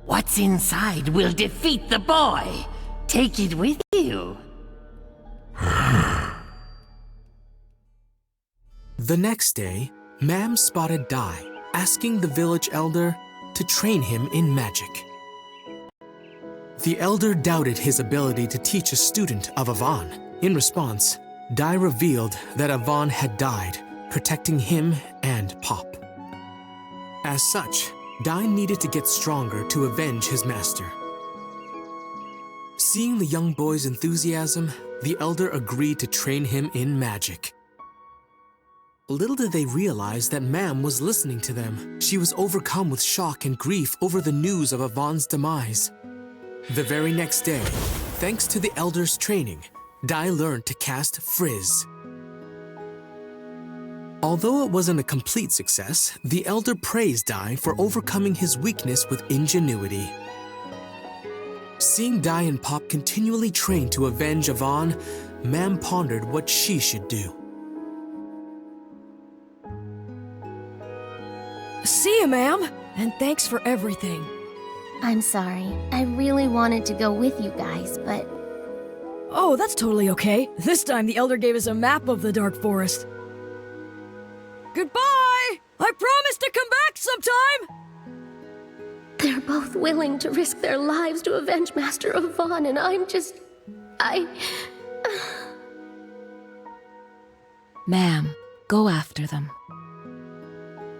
What's inside will defeat the boy. Take it with you. The next day, Mam spotted Dai, asking the village elder to train him in magic. The elder doubted his ability to teach a student of Avon. In response, Dai revealed that Avon had died, protecting him and Pop. As such, Dai needed to get stronger to avenge his master. Seeing the young boy's enthusiasm, the elder agreed to train him in magic. Little did they realize that Mam was listening to them. She was overcome with shock and grief over the news of Avon's demise. The very next day, thanks to the elder's training, Dai learned to cast Frizz. Although it wasn't a complete success, the elder praised Dai for overcoming his weakness with ingenuity. Seeing Dai and Pop continually train to avenge Avon, Mam pondered what she should do. See you, ma'am, and thanks for everything. I'm sorry. I really wanted to go with you guys, but... Oh, that's totally okay. This time the Elder gave us a map of the Dark Forest. Goodbye! I promise to come back sometime! They're both willing to risk their lives to avenge Master Avon, and I'm just... Ma'am, go after them.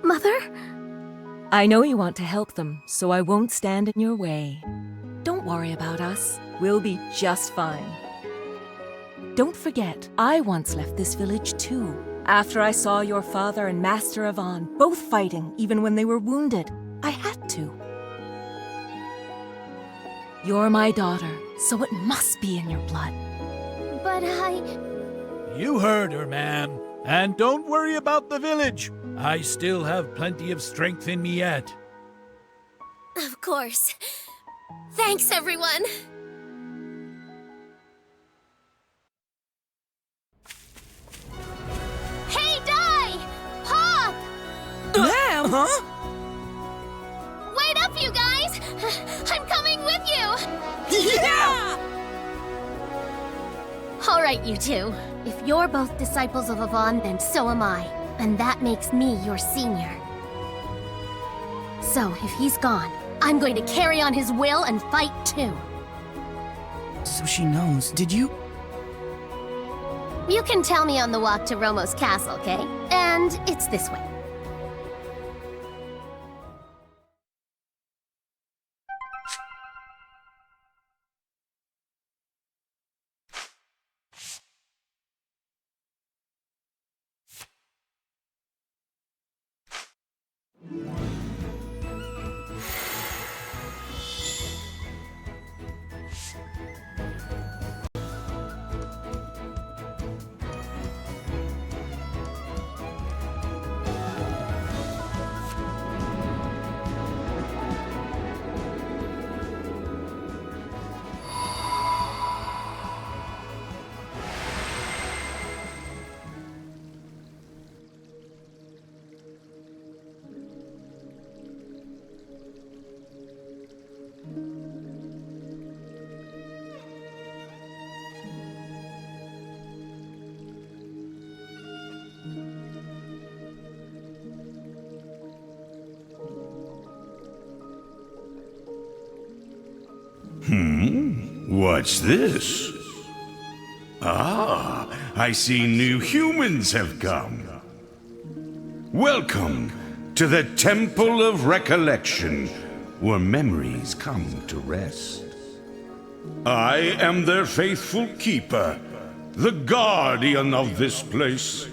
Mother? I know you want to help them, so I won't stand in your way. Don't worry about us. We'll be just fine. Don't forget, I once left this village too, after I saw your father and Master Avon both fighting even when they were wounded. I had to. You're my daughter, so it must be in your blood. But You heard her, ma'am. And don't worry about the village. I still have plenty of strength in me yet. Of course. Thanks, everyone. Hey, Dai! Pop! Ma'am! Huh? Wait up, you guys! I'm coming with you! Yeah! All right, you two. If you're both disciples of Avon, then so am I. And that makes me your senior. So, if he's gone, I'm going to carry on his will and fight too. So she knows. Did you? You can tell me on the walk to Romo's castle, okay? And it's this way. What's this? Ah, I see new humans have come. Welcome to the Temple of Recollection, where memories come to rest. I am their faithful keeper, the guardian of this place.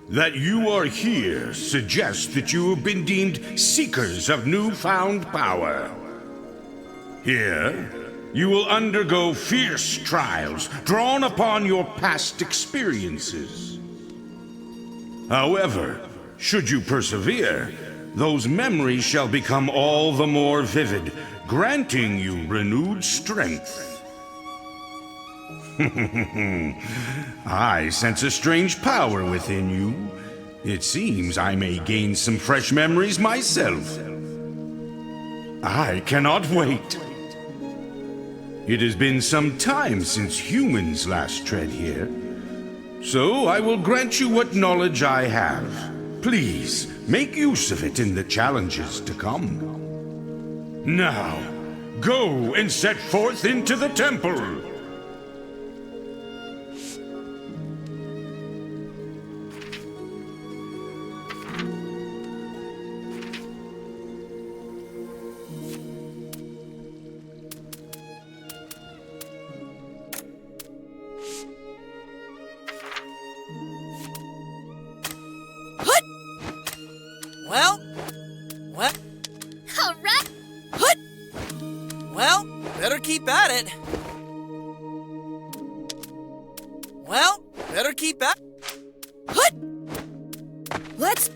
That you are here suggests that you have been deemed seekers of newfound power. Here, you will undergo fierce trials drawn upon your past experiences. However, should you persevere, those memories shall become all the more vivid, granting you renewed strength. I sense a strange power within you. It seems I may gain some fresh memories myself. I cannot wait. It has been some time since humans last tread here, so I will grant you what knowledge I have. Please, make use of it in the challenges to come. Now, go and set forth into the temple. Well? What? All right. Hut! Well, better keep at it. Well, better keep at... Hut! Let's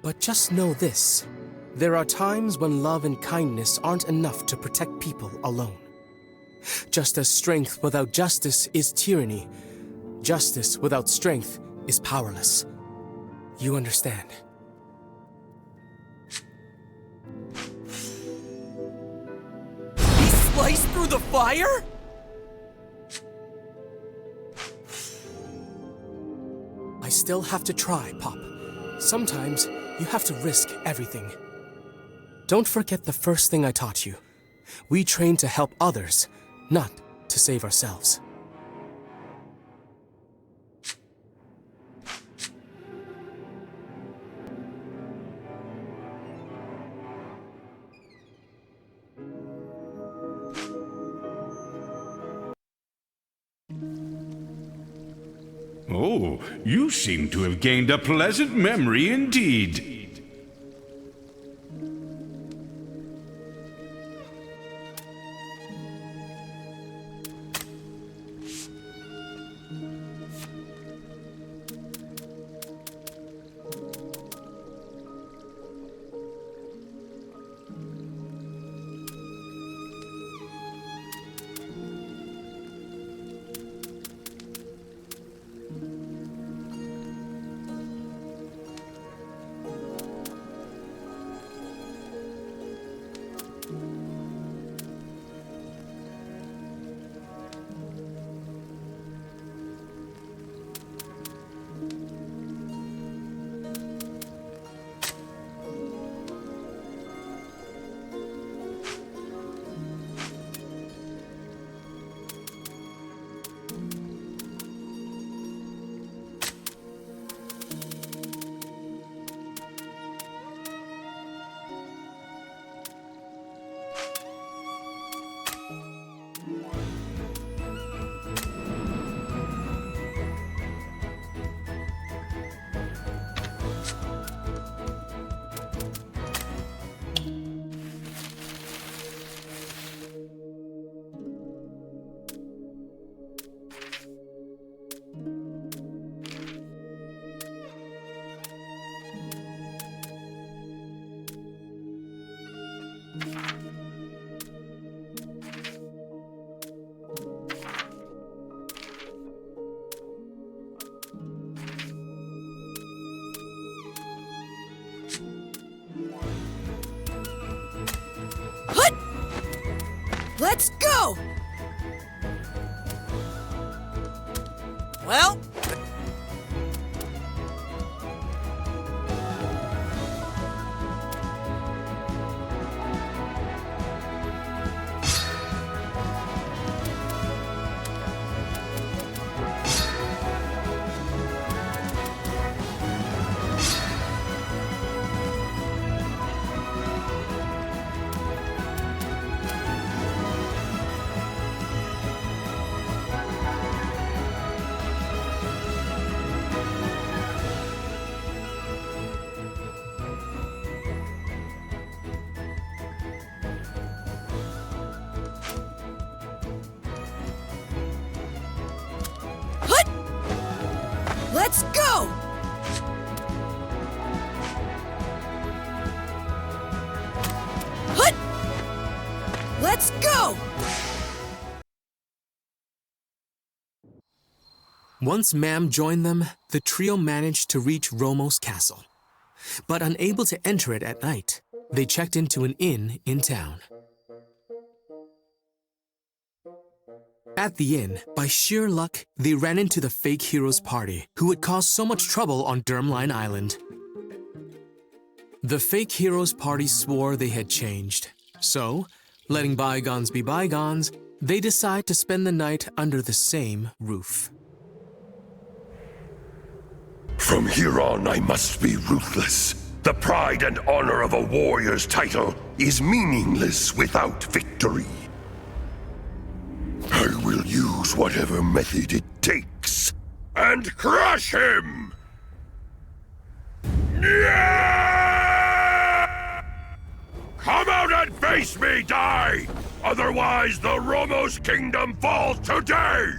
But just know this. There are times when love and kindness aren't enough to protect people alone. Just as strength without justice is tyranny, justice without strength is powerless. You understand? He sliced through the fire? I still have to try, Pop. Sometimes you have to risk everything. Don't forget the first thing I taught you. We train to help others, not to save ourselves. Oh, you seem to have gained a pleasant memory indeed. Let's go! Well, Let's go! Hut! Let's go! Once Mam joined them, the trio managed to reach Romo's castle. But unable to enter it at night, they checked into an inn in town. At the inn, by sheer luck, they ran into the fake heroes party, who had caused so much trouble on Dermline Island. The fake heroes party swore they had changed. So, letting bygones be bygones, they decide to spend the night under the same roof. From here on, I must be ruthless. The pride and honor of a warrior's title is meaningless without victory. I will use whatever method it takes and crush him! Yeah! Come out and face me, die! Otherwise, the Romo's kingdom falls today!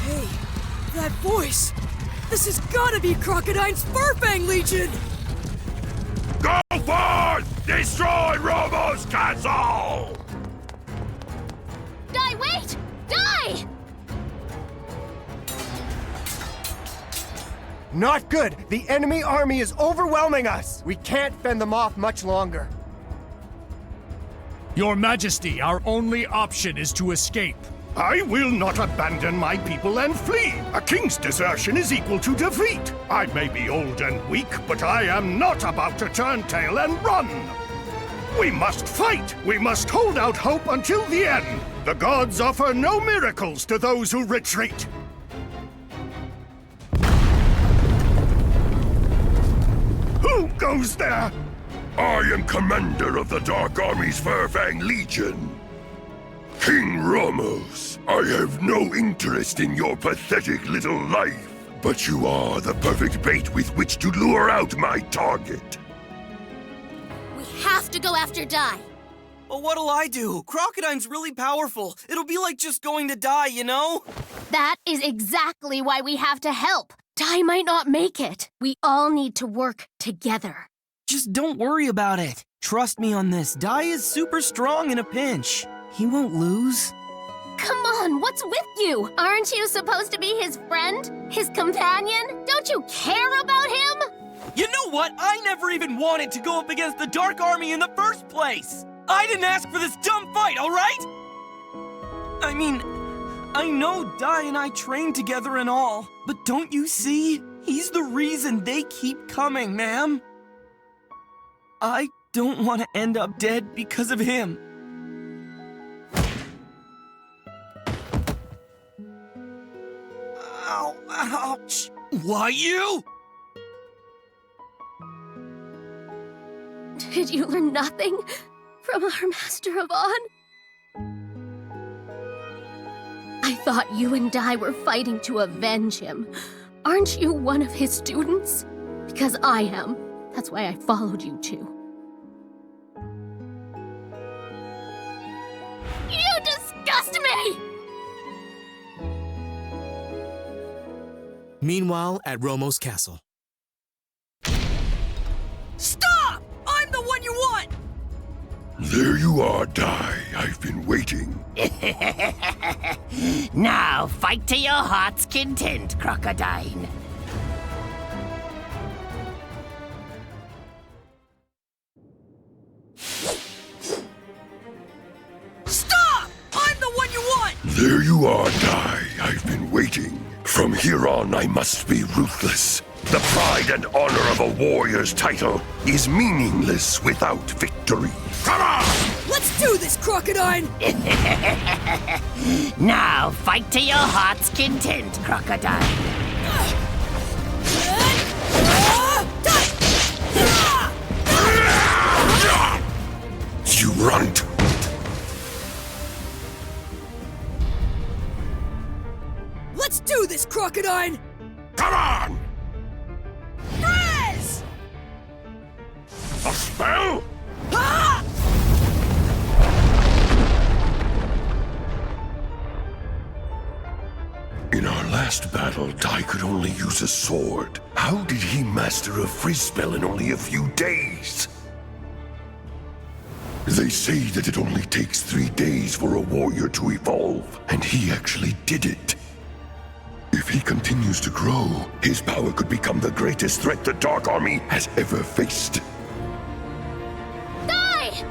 Hey, That voice! This has gotta be Crocodine's Furfang Legion! Go forth! Destroy Romo's castle! Die, wait! Die! Not good! The enemy army is overwhelming us! We can't fend them off much longer. Your Majesty, our only option is to escape. I will not abandon my people and flee. A king's desertion is equal to defeat. I may be old and weak, but I am not about to turn tail and run. We must fight. We must hold out hope until the end. The gods offer no miracles to those who retreat. Who goes there? I am commander of the Dark Army's Furfang Legion. King Ramos, I have no interest in your pathetic little life, but you are the perfect bait with which to lure out my target. We have to go after Die. Well, what'll I do? Crocodine's really powerful. It'll be like just going to die, you know? That is exactly why we have to help. Die might not make it. We all need to work together. Just don't worry about it. Trust me on this. Die is super strong in a pinch. He won't lose. Come on, what's with you? Aren't you supposed to be his friend? His companion? Don't you care about him? You know what? I never even wanted to go up against the Dark Army in the first place! I didn't ask for this dumb fight, alright? I mean, I know Dai and I trained together and all, but don't you see? He's the reason they keep coming, ma'am. I don't want to end up dead because of him. Ow, ouch. Why you? Did you learn nothing from our Master Avon? I thought you and Dai were fighting to avenge him. Aren't you one of his students? Because I am. That's why I followed you too. You disgust me! Meanwhile, at Romo's castle. Stop! I'm the one you want! There you are, Dai. I've been waiting. Now, fight to your heart's content, Crocodile. Stop! I'm the one you want! There you are, Dai. I've been waiting. From here on, I must be ruthless. The pride and honor of a warrior's title is meaningless without victory. Come on! Let's do this, Crocodile! Now, fight to your heart's content, Crocodile. You runt! Let's do this, Crocodile! Come on! Freeze! A spell? Ah! In our last battle, Dai could only use a sword. How did he master a freeze spell in only a few days? They say that it only takes 3 days for a warrior to evolve, and he actually did it. If he continues to grow, his power could become the greatest threat the Dark Army has ever faced. Die!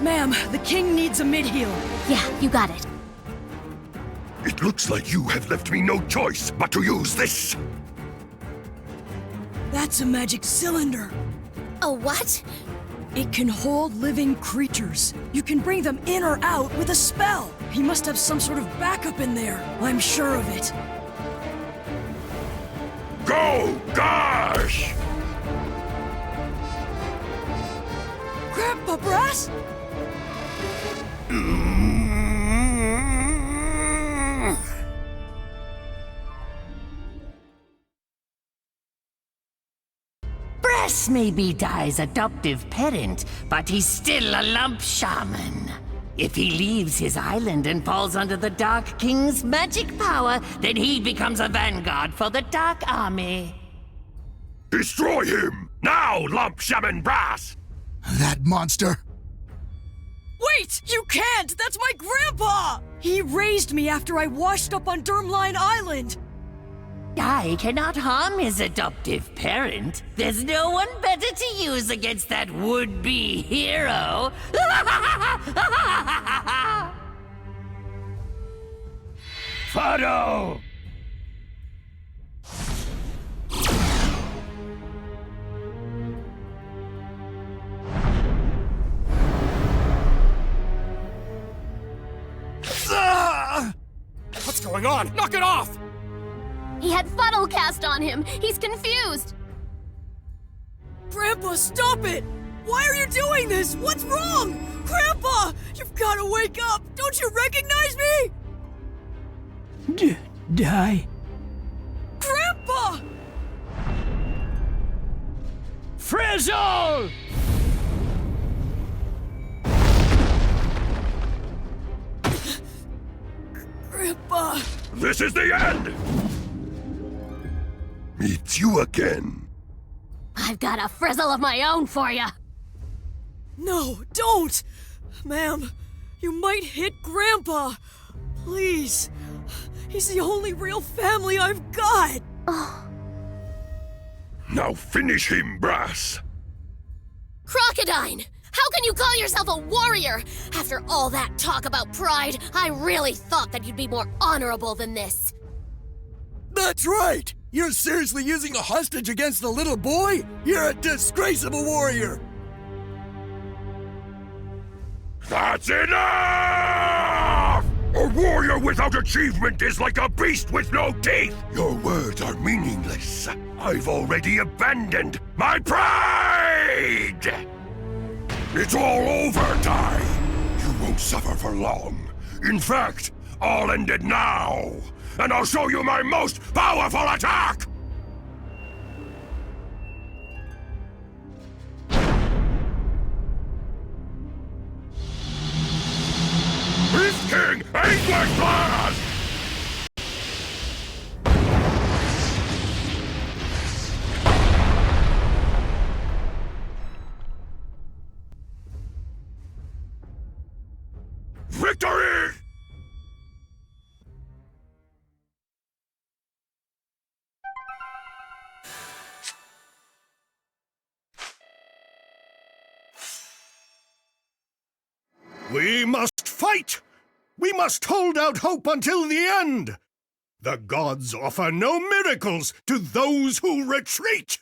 Ma'am, the king needs a mid-heal. Yeah, you got it. It looks like you have left me no choice but to use this. That's a magic cylinder. A what? It can hold living creatures. You can bring them in or out with a spell. He must have some sort of backup in there. I'm sure of it. Go, Gosh! Grandpa Brass? Brass may be Dai's adoptive parent, but he's still a lump shaman. If he leaves his island and falls under the Dark King's magic power, then he becomes a vanguard for the Dark Army. Destroy him! Now, Lump Shaman Brass! That monster! Wait! You can't! That's my grandpa! He raised me after I washed up on Durmline Island! I cannot harm his adoptive parent. There's no one better to use against that would-be hero. Fado! What's going on? Knock it off! He had funnel cast on him. He's confused. Grandpa, stop it! Why are you doing this? What's wrong? Grandpa! You've got to wake up! Don't you recognize me? Die. Grandpa! Frizzle! Grandpa! This is the end! Meet you again. I've got a frizzle of my own for you. No, don't! Ma'am, you might hit Grandpa. Please. He's the only real family I've got. Now finish him, Brass. Crocodine! How can you call yourself a warrior? After all that talk about pride, I really thought that you'd be more honorable than this. That's right! You're seriously using a hostage against the little boy? You're a disgrace of a warrior! That's enough! A warrior without achievement is like a beast with no teeth! Your words are meaningless. I've already abandoned my pride! It's all over, Dai! You won't suffer for long. In fact, I'll end it now! And I'll show you my most powerful attack! Beast King English Blast! Victory! We must fight! We must hold out hope until the end! The gods offer no miracles to those who retreat!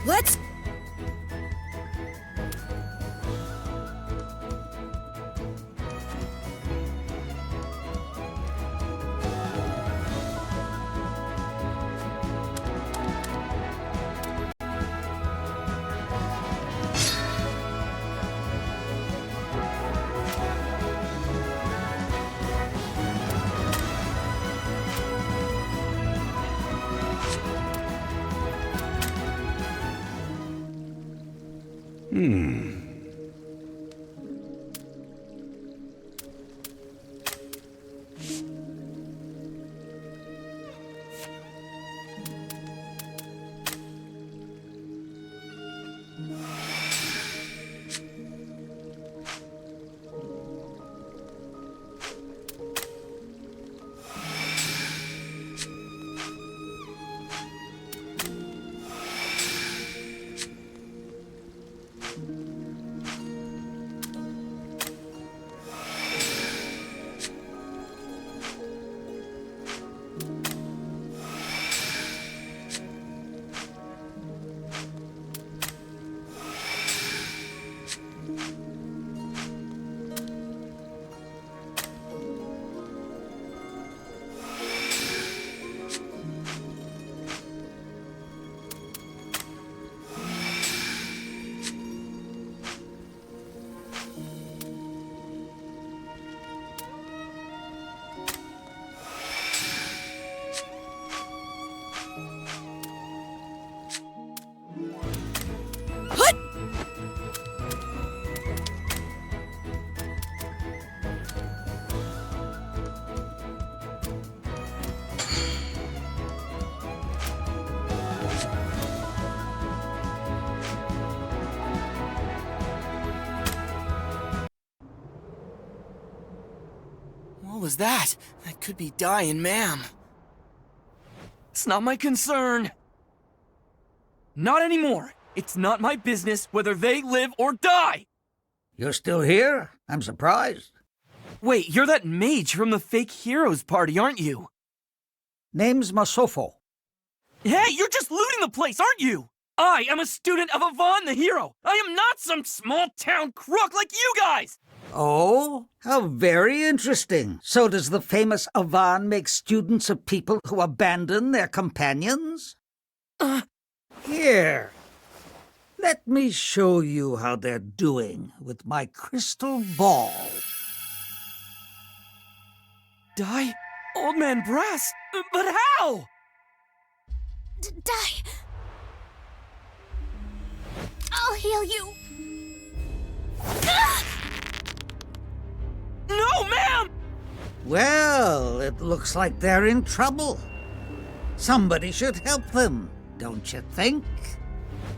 Let's... was that? That could be Dai and Ma'am. It's not my concern. Not anymore. It's not my business whether they live or die. You're still here? I'm surprised. Wait, you're that mage from the fake heroes party, aren't you? Name's Masofo. Hey, you're just looting the place, aren't you? I am a student of Avon the hero. I am not some small-town crook like you guys. Oh, how very interesting. So does the famous Avon make students of people who abandon their companions? Here. Let me show you how they're doing with my crystal ball. Dai? Old Man Brass? But how? Dai. I'll heal you. No, ma'am! Well, it looks like they're in trouble. Somebody should help them, don't you think?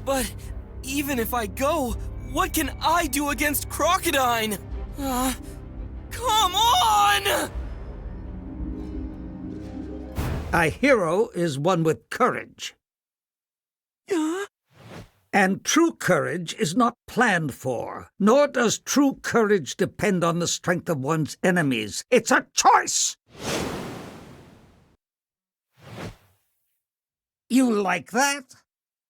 But even if I go, what can I do against Crocodine? Come on! A hero is one with courage. And true courage is not planned for, nor does true courage depend on the strength of one's enemies. It's a choice! You like that?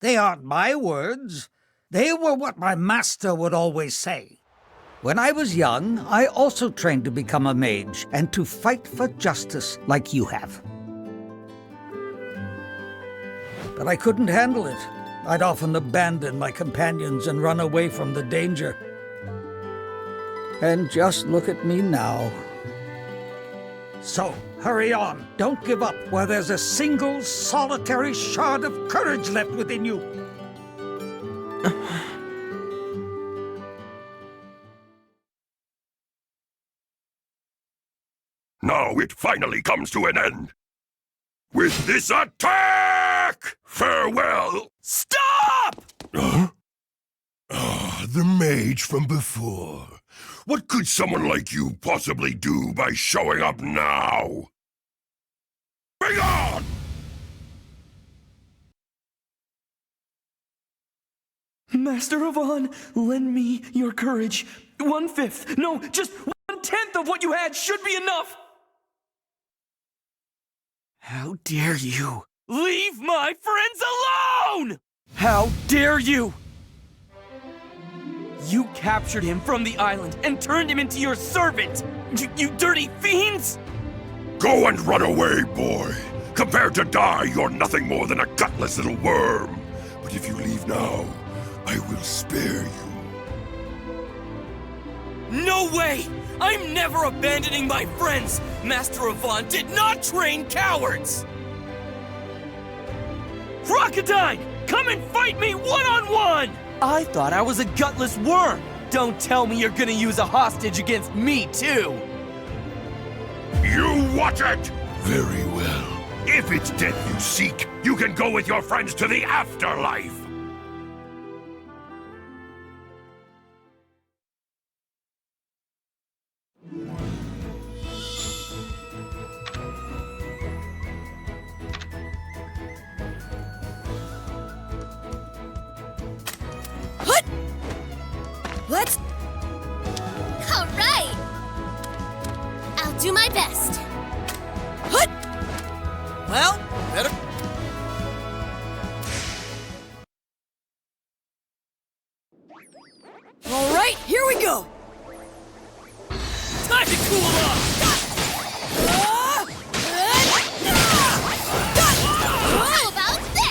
They aren't my words. They were what my master would always say. When I was young, I also trained to become a mage and to fight for justice like you have. But I couldn't handle it. I'd often abandon my companions and run away from the danger. And just look at me now. So, hurry on. Don't give up where there's a single, solitary shard of courage left within you. Now it finally comes to an end. With this attack! Farewell! Stop! The mage from before. What could someone like you possibly do by showing up now? Bring on! Master Avon, lend me your courage. 1/5, no, just 1/10 of what you had should be enough! How dare you! Leave my friends alone! How dare you! You captured him from the island and turned him into your servant! You dirty fiends! Go and run away, boy. Compared to Dai, you're nothing more than a gutless little worm. But if you leave now, I will spare you. No way! I'm never abandoning my friends! Master Avon did not train cowards! Crocodine! Come and fight me one-on-one! I thought I was a gutless worm! Don't tell me you're gonna use a hostage against me, too! You watch it! Very well. If it's death you seek, you can go with your friends to the afterlife! Let's... All right! I'll do my best. Hut! Well, better... All right, here we go! Time to cool off! How about this?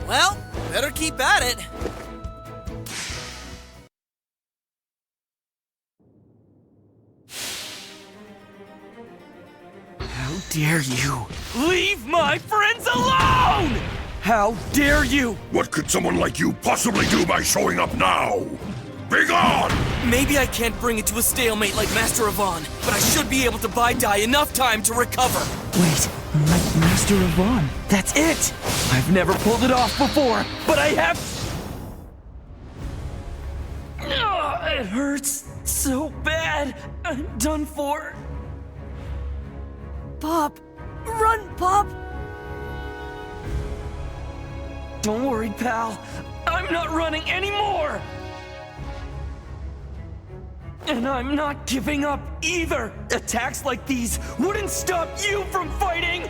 Well, better keep at it. How dare you? Leave my friends alone! How dare you? What could someone like you possibly do by showing up now? Be gone! Maybe I can't bring it to a stalemate like Master Avon, but I should be able to buy Dai enough time to recover. Wait, like Master Avon. That's it! I've never pulled it off before, but I have... It hurts so bad. I'm done for. Pop! Run, Pop! Don't worry, pal. I'm not running anymore! And I'm not giving up either! Attacks like these wouldn't stop you from fighting!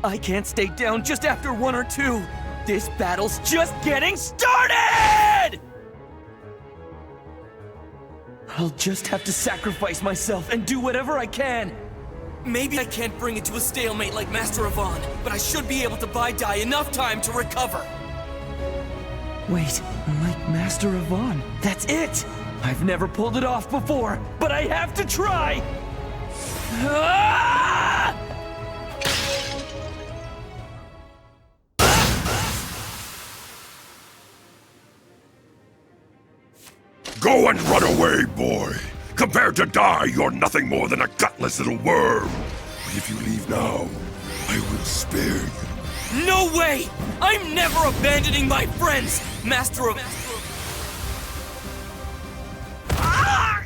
I can't stay down just after 1 or 2. This battle's just getting started! I'll just have to sacrifice myself and do whatever I can. Maybe I can't bring it to a stalemate like Master Avon, but I should be able to buy Dai enough time to recover. Wait, like Master Avon. That's it! I've never pulled it off before, but I have to try! Ah! Go and run away, boy! Compared to Dai, you're nothing more than a gutless little worm! But if you leave now, I will spare you. No way! I'm never abandoning my friends! Master of... Ah!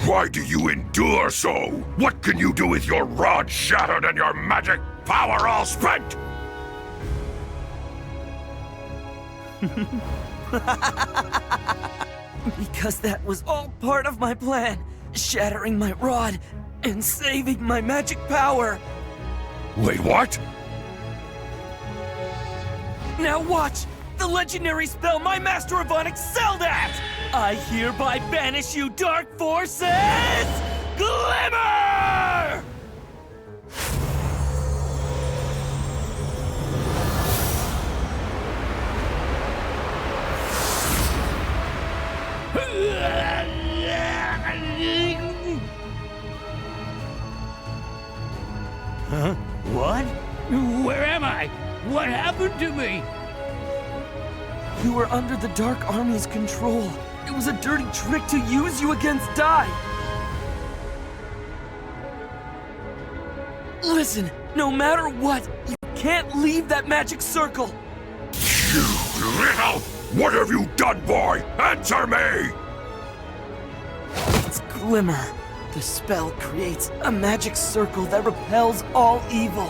Why do you endure so? What can you do with your rod shattered and your magic power all spent? Because that was all part of my plan. Shattering my rod and saving my magic power. Wait, what? Now watch! The legendary spell my Master Avon excelled at! I hereby banish you, dark forces! Glimmer! Huh? What? Where am I? What happened to me? You were under the Dark Army's control. It was a dirty trick to use you against Dai. Listen, no matter what, you can't leave that magic circle. You little... What have you done, boy? Answer me! It's Glimmer. The spell creates a magic circle that repels all evil.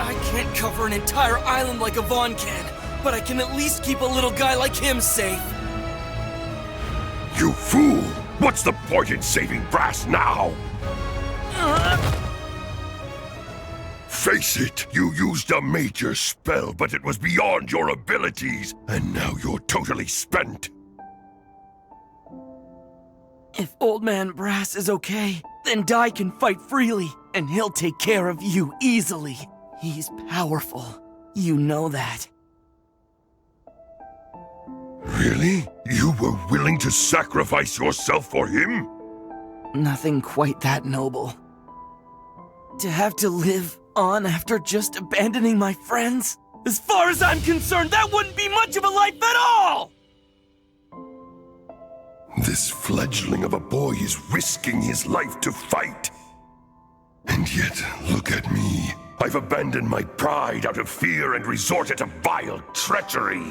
I can't cover an entire island like Avon can, but I can at least keep a little guy like him safe. You fool! What's the point in saving Brass now? Face it, you used a major spell, but it was beyond your abilities, and now you're totally spent. If Old Man Brass is okay, then Dai can fight freely, and he'll take care of you easily. He's powerful. You know that. Really? You were willing to sacrifice yourself for him? Nothing quite that noble. To have to live on after just abandoning my friends? As far as I'm concerned, that wouldn't be much of a life at all! This fledgling of a boy is risking his life to fight. And yet, look at me. I've abandoned my pride out of fear and resorted to vile treachery.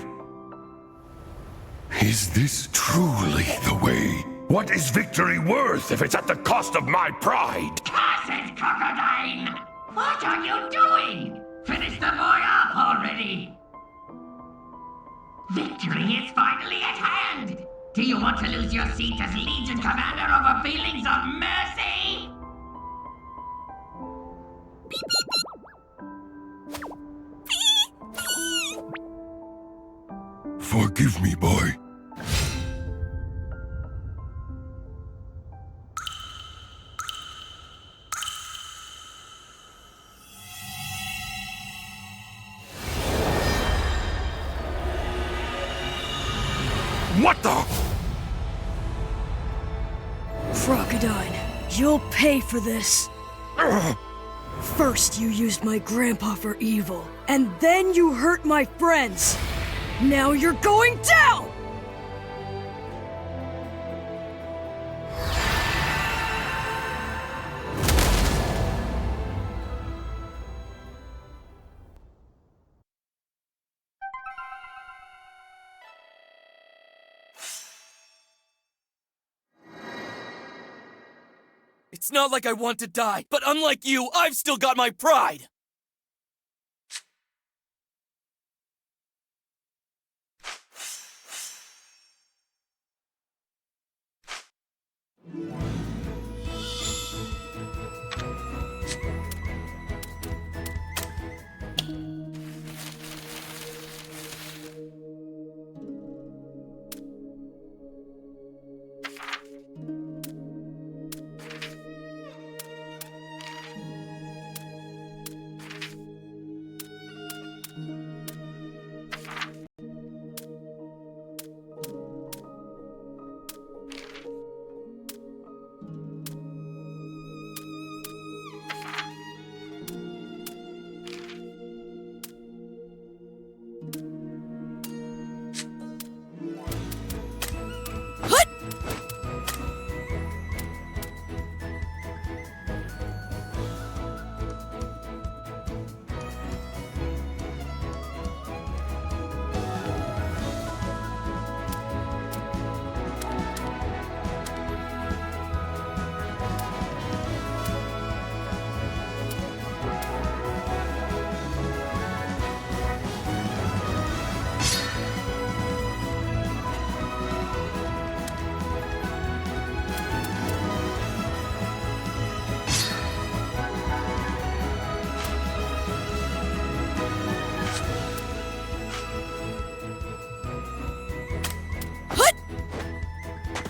Is this truly the way? What is victory worth if it's at the cost of my pride? Cursed crocodile! What are you doing? Finish the boy up already! Victory is finally at hand! Do you want to lose your seat as Legion Commander over feelings of mercy? Forgive me, boy. What the? Crocodile, you'll pay for this. First you used my grandpa for evil, and then you hurt my friends. Now you're going down! It's not like I want to die, but unlike you, I've still got my pride!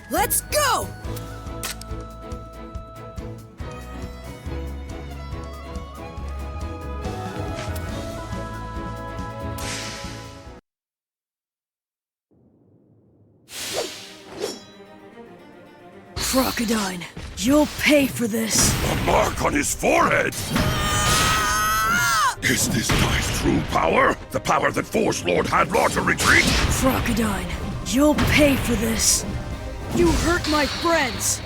Let's go! Crocodile, you'll pay for this. A mark on his forehead! Is this Dai's true power? The power that forced Lord Hadlar to retreat? Crocodile, you'll pay for this. You hurt my friends.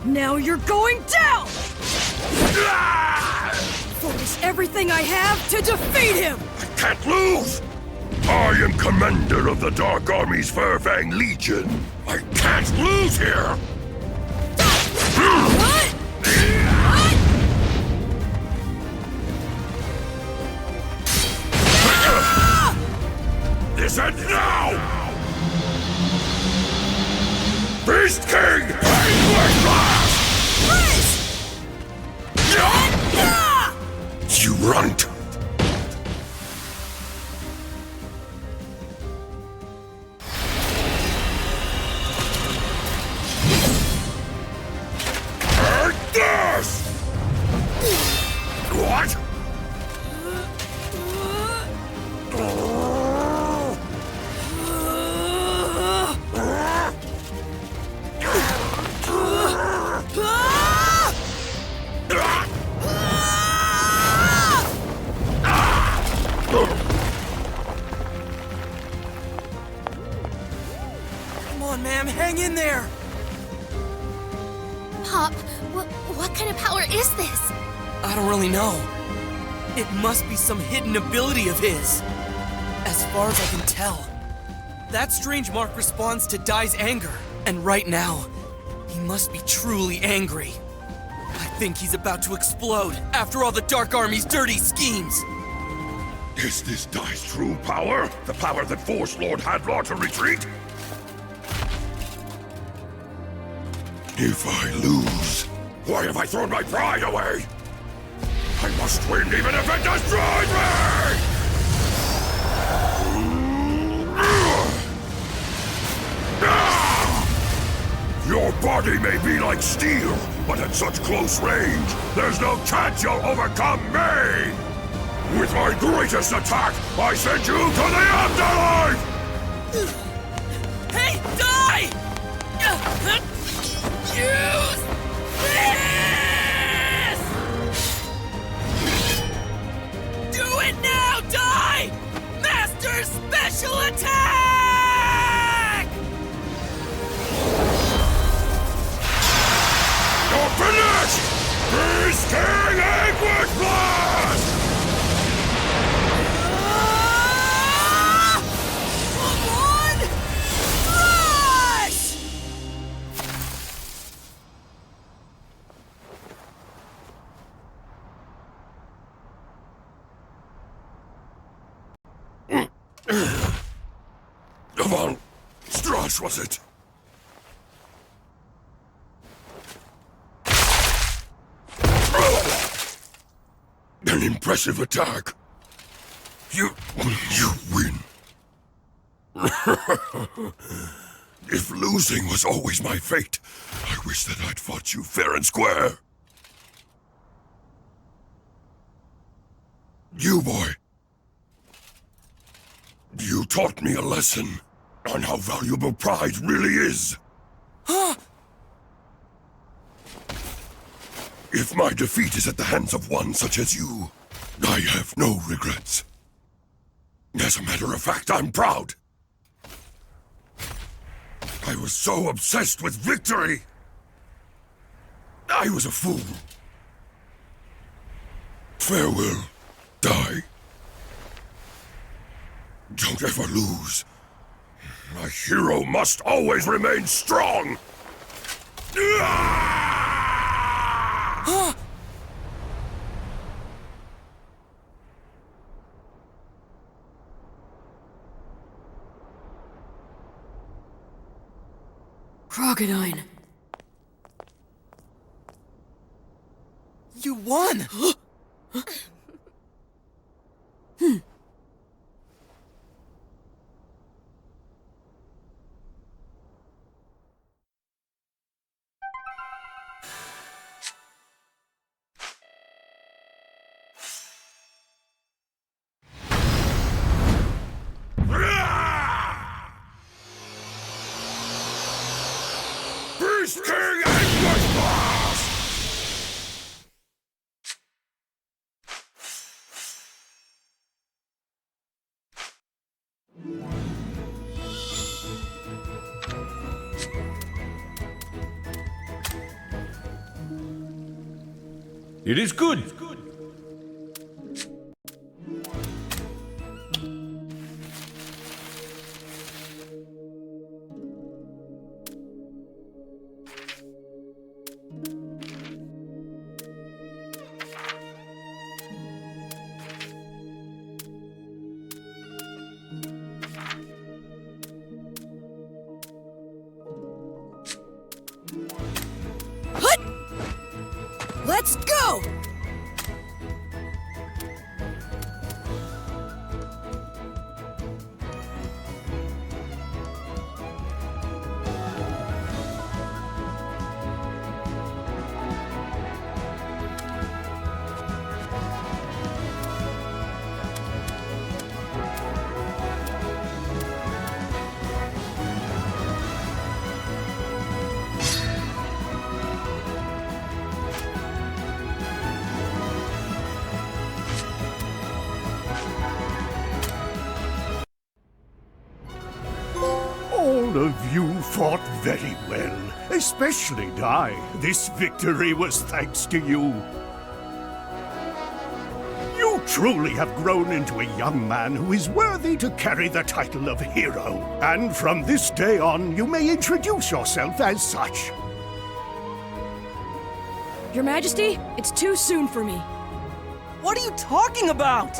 Now you're going down! Focus everything I have to defeat him! I can't lose! I am commander of the Dark Army's Furfang Legion. I can't lose here! What? This ends now! Beast King! Endless Blast! You runt! Take this! What? Come on, ma'am, hang in there! Pop, what kind of power is this? I don't really know. It must be some hidden ability of his. As far as I can tell, that strange mark responds to Dai's anger. And right now, he must be truly angry. I think he's about to explode after all the Dark Army's dirty schemes. Is this Dai's true power? The power that forced Lord Hadlar to retreat? If I lose, why have I thrown my pride away? I must win even if it destroys me! Your body may be like steel, but at such close range, there's no chance you'll overcome me! With my greatest attack, I send you to the afterlife! Hey, die! Use this! Do it now, die! Master Special Attack! You're finished! Beast King Anguish Blast! Come on! Rush! Come on! Strash, was it? An impressive attack. You win. If losing was always my fate, I wish that I'd fought you fair and square. You, boy. You taught me a lesson on how valuable pride really is. If my defeat is at the hands of one such as you, I have no regrets. As a matter of fact, I'm proud. I was so obsessed with victory. I was a fool. Farewell, die. Don't ever lose. A hero must always remain strong. Crocodile. You won! Beast King Anguish Blast! It is good. Let's go! All of you fought very well, especially Dai. This victory was thanks to you. You truly have grown into a young man who is worthy to carry the title of hero. And from this day on, you may introduce yourself as such. Your Majesty, it's too soon for me. What are you talking about?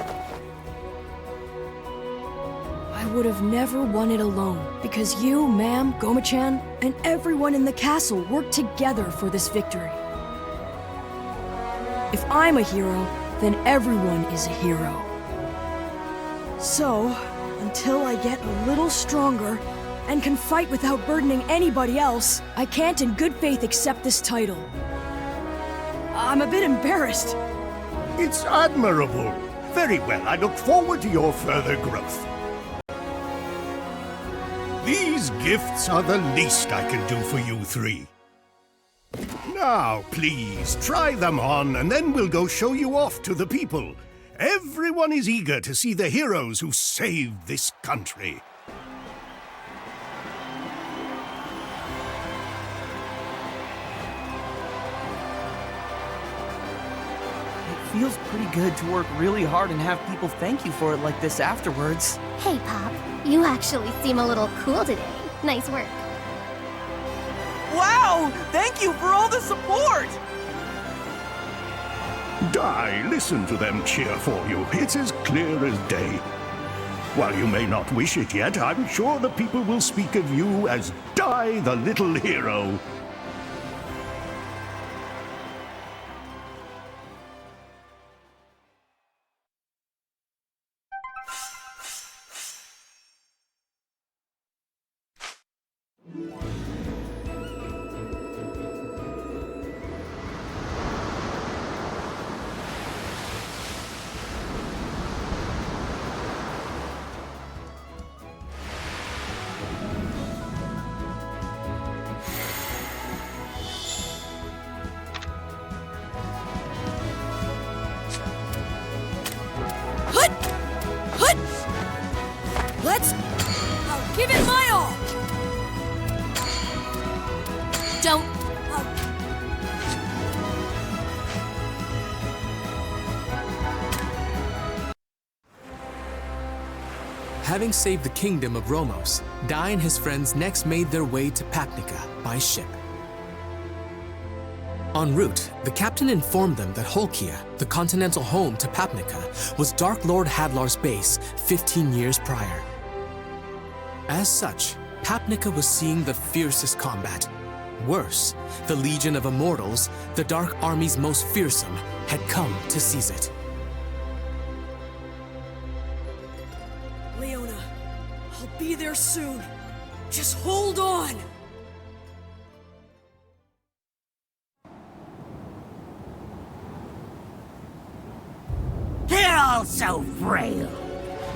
I would have never won it alone, because you, ma'am, Goma-chan, and everyone in the castle worked together for this victory. If I'm a hero, then everyone is a hero. So, until I get a little stronger and can fight without burdening anybody else, I can't in good faith accept this title. I'm a bit embarrassed. It's admirable. Very well, I look forward to your further growth. These gifts are the least I can do for you three. Now, please, try them on, and then we'll go show you off to the people. Everyone is eager to see the heroes who saved this country. It feels pretty good to work really hard and have people thank you for it like this afterwards. Hey, Pop. You actually seem a little cool today. Nice work. Wow! Thank you for all the support! Di, listen to them cheer for you. It's as clear as day. While you may not wish it yet, I'm sure the people will speak of you as Di the Little Hero. I'll give it my all! Don't... Having saved the kingdom of Romos, Dai and his friends next made their way to Papnica by ship. En route, the captain informed them that Holkia, the continental home to Papnica, was Dark Lord Hadlar's base 15 years prior. As such, Papnica was seeing the fiercest combat. Worse, the Legion of Immortals, the Dark Army's most fearsome, had come to seize it. Leona, I'll be there soon. Just hold on! They're all so frail.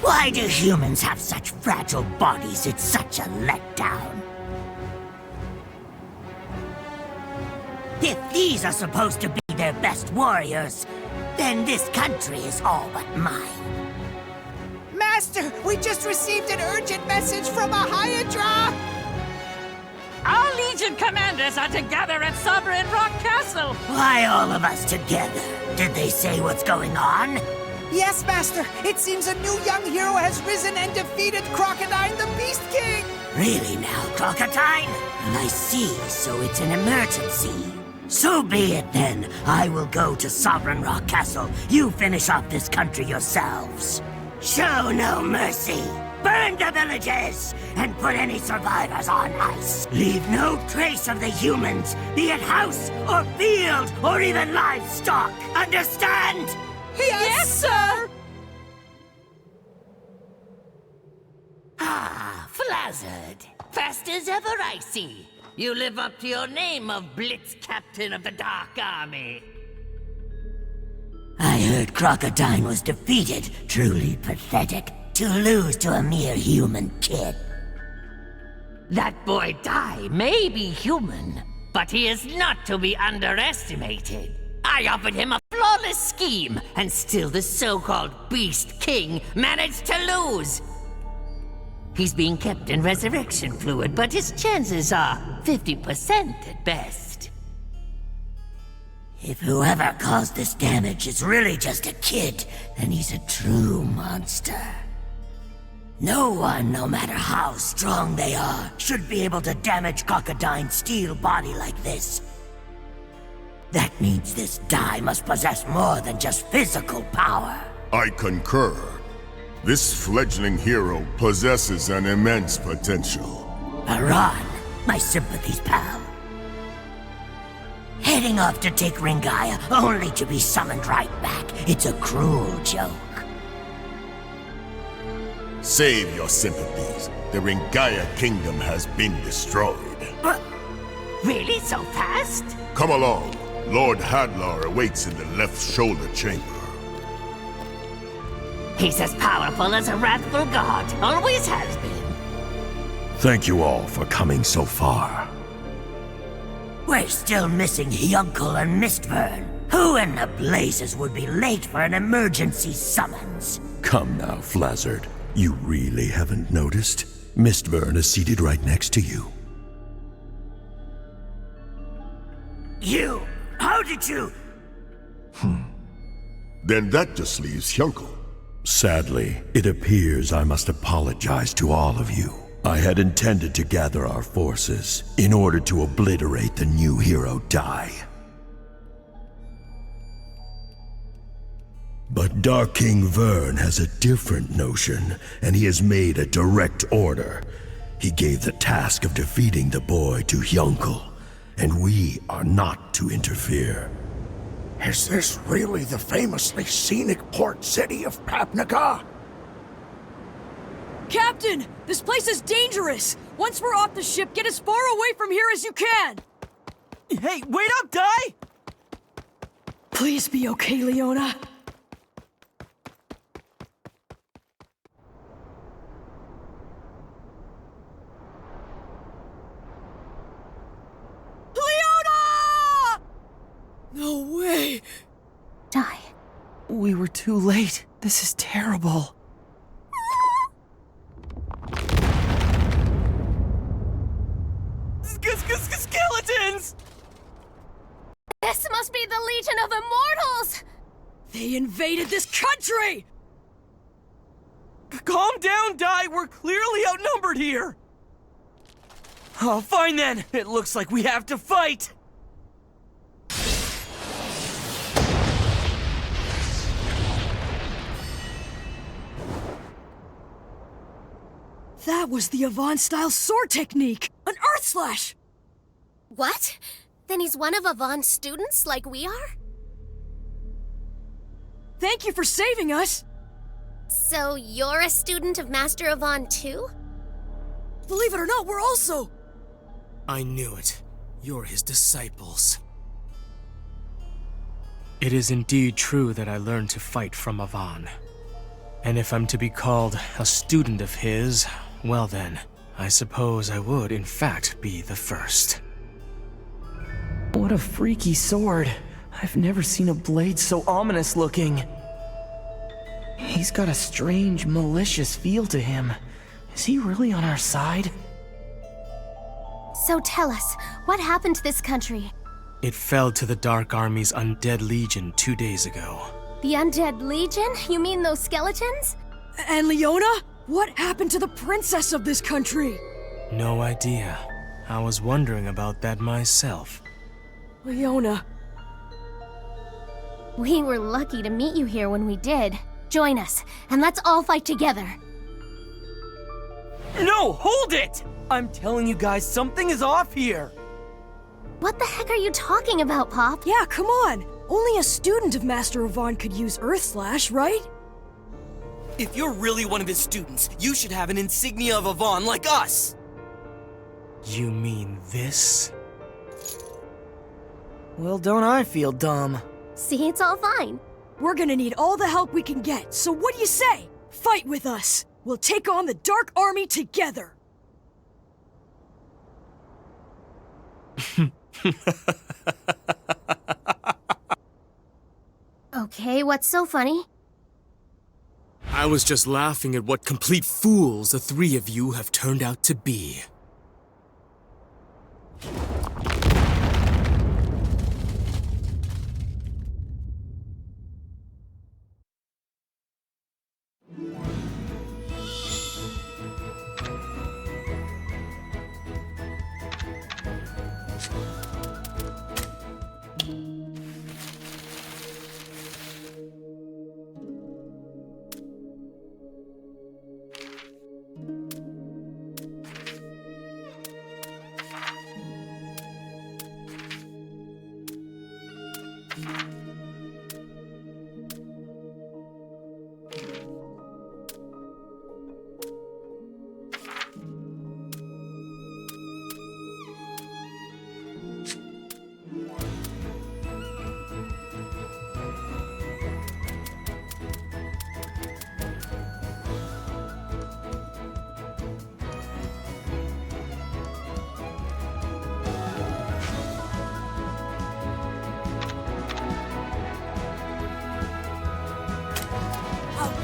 Why do humans have such fragile bodies? It's such a letdown. If these are supposed to be their best warriors, then this country is all but mine. Master, we just received an urgent message from a Hydra! Our Legion commanders are together at Sovereign Rock Castle! Why all of us together? Did they say what's going on? Yes, Master. It seems a new young hero has risen and defeated Crocodile the Beast King! Really now, Crocodile? I see, so it's an emergency. So be it then. I will go to Sovereign Rock Castle. You finish off this country yourselves. Show no mercy. Burn the villages and put any survivors on ice. Leave no trace of the humans, be it house or field or even livestock. Understand? Yes, sir! Ah, Flazzard. Fast as ever, I see. You live up to your name of Blitz Captain of the Dark Army. I heard Crocodile was defeated. Truly pathetic to lose to a mere human kid. That boy Dai may be human, but he is not to be underestimated. I offered him a flawless scheme, and still the so-called Beast King managed to lose. He's being kept in resurrection fluid, but his chances are 50% at best. If whoever caused this damage is really just a kid, then he's a true monster. No one, no matter how strong they are, should be able to damage Crocodile's steel body like this. That means this Dai must possess more than just physical power. I concur. This fledgling hero possesses an immense potential. Aran, my sympathies, pal. Heading off to take Ringaya, only to be summoned right back. It's a cruel joke. Save your sympathies. The Ringaya kingdom has been destroyed. But really so fast? Come along. Lord Hadlar awaits in the left shoulder chamber. He's as powerful as a wrathful god, always has been. Thank you all for coming so far. We're still missing Hyuncle and Mistburn. Who in the blazes would be late for an emergency summons? Come now, Flazzard. You really haven't noticed? Mistburn is seated right next to you. You? How did you? Then that just leaves Hyuncle. Sadly, it appears I must apologize to all of you. I had intended to gather our forces in order to obliterate the new hero Dai. But Dark King Vern has a different notion, and he has made a direct order. He gave the task of defeating the boy to Hyuncle, and we are not to interfere. Is this really the famously scenic port city of Papnaga? Captain! This place is dangerous! Once we're off the ship, get as far away from here as you can! Hey, wait up, Dai! Please be okay, Leona. Leona! No way! Dai. We were too late. This is terrible. Skeletons! This must be the Legion of Immortals! They invaded this country! Calm down, Dai. We're clearly outnumbered here. Oh, fine then. It looks like we have to fight. That was the Avant-style sword technique! An Earth Slash! What? Then he's one of Avon's students like we are? Thank you for saving us! So you're a student of Master Avon too? Believe it or not, we're also... I knew it. You're his disciples. It is indeed true that I learned to fight from Avon. And if I'm to be called a student of his, well then, I suppose I would in fact be the first. What a freaky sword. I've never seen a blade so ominous looking. He's got a strange, malicious feel to him. Is he really on our side? So tell us, what happened to this country? It fell to the Dark Army's Undead Legion 2 days ago. The Undead Legion? You mean those skeletons? And Leona? What happened to the princess of this country? No idea. I was wondering about that myself. Leona. We were lucky to meet you here when we did. Join us, and let's all fight together. No, hold it! I'm telling you guys, something is off here. What the heck are you talking about, Pop? Yeah, come on. Only a student of Master Avon could use Earth Slash, right? If you're really one of his students, you should have an insignia of Avon like us. You mean this? Well, don't I feel dumb? See, it's all fine. We're gonna need all the help we can get, so what do you say? Fight with us! We'll take on the Dark Army together! Okay, what's so funny? I was just laughing at what complete fools the three of you have turned out to be.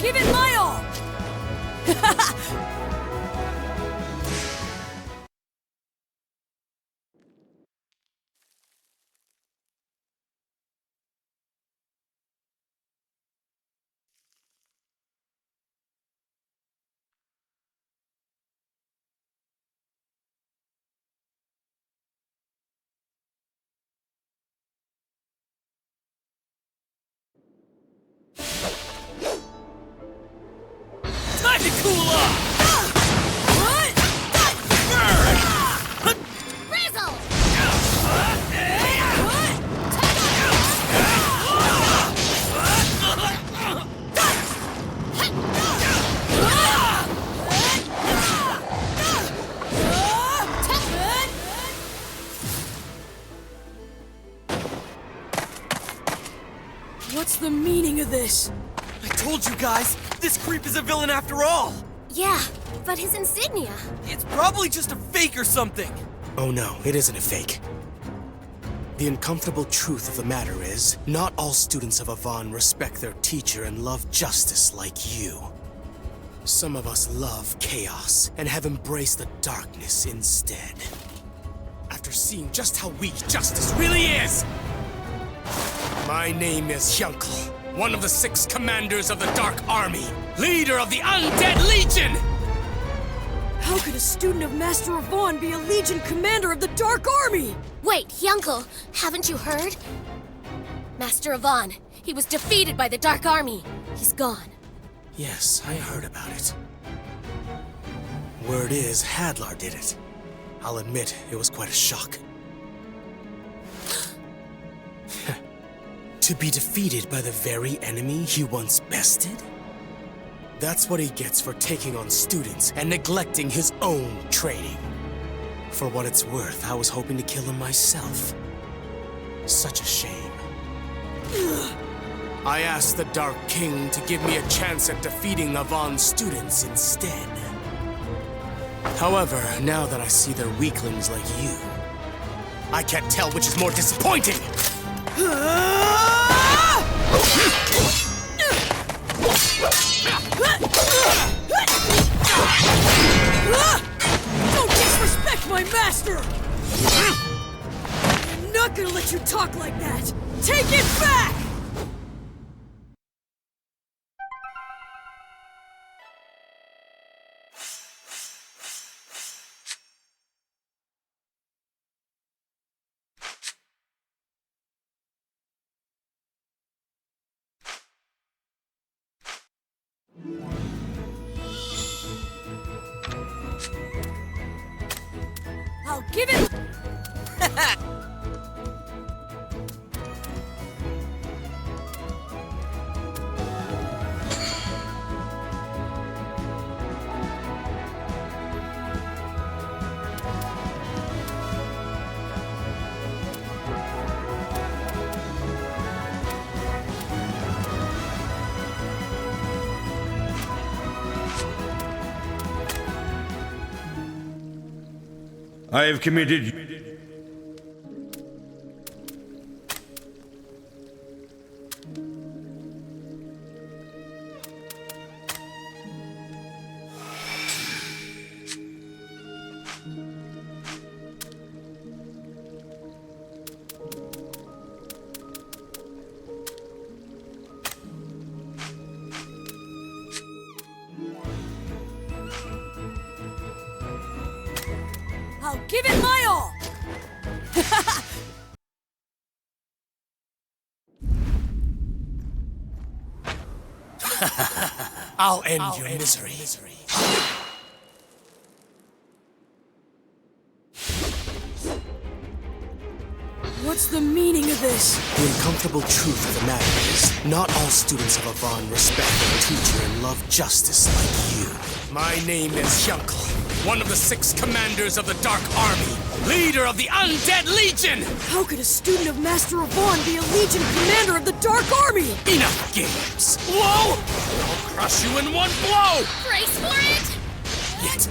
give it my all! Time to cool off! What's the meaning of this? I told you guys, this creep is a villain after all! Yeah, but his insignia. It's probably just a fake or something! Oh no, it isn't a fake. The uncomfortable truth of the matter is, not all students of Avon respect their teacher and love justice like you. Some of us love chaos and have embraced the darkness instead. After seeing just how weak justice really is! My name is Hyunkel, one of the 6 commanders of the Dark Army, leader of the Undead Legion! How could a student of Master Avon be a Legion commander of the Dark Army? Wait, Hyunkel, haven't you heard? Master Avon, he was defeated by the Dark Army. He's gone. Yes, I heard about it. Word is, Hadlar did it. I'll admit, it was quite a shock. To be defeated by the very enemy he once bested? That's what he gets for taking on students and neglecting his own training. For what it's worth, I was hoping to kill him myself. Such a shame. I asked the Dark King to give me a chance at defeating Avon's students instead. However, now that I see they're weaklings like you, I can't tell which is more disappointing! Don't disrespect my master! I'm not gonna let you talk like that! Take it back! I'll give it... I have committed... I'll give it my all! I'll end your misery. What's the meaning of this? The uncomfortable truth of the matter is, not all students of Avon respect their teacher and love justice like you. My name is Hyunkel, one of the 6 commanders of the Dark Army, leader of the Undead Legion! How could a student of Master Avon be a Legion commander of the Dark Army? Enough games! Whoa! I'll crush you in one blow! Brace for it! Yet...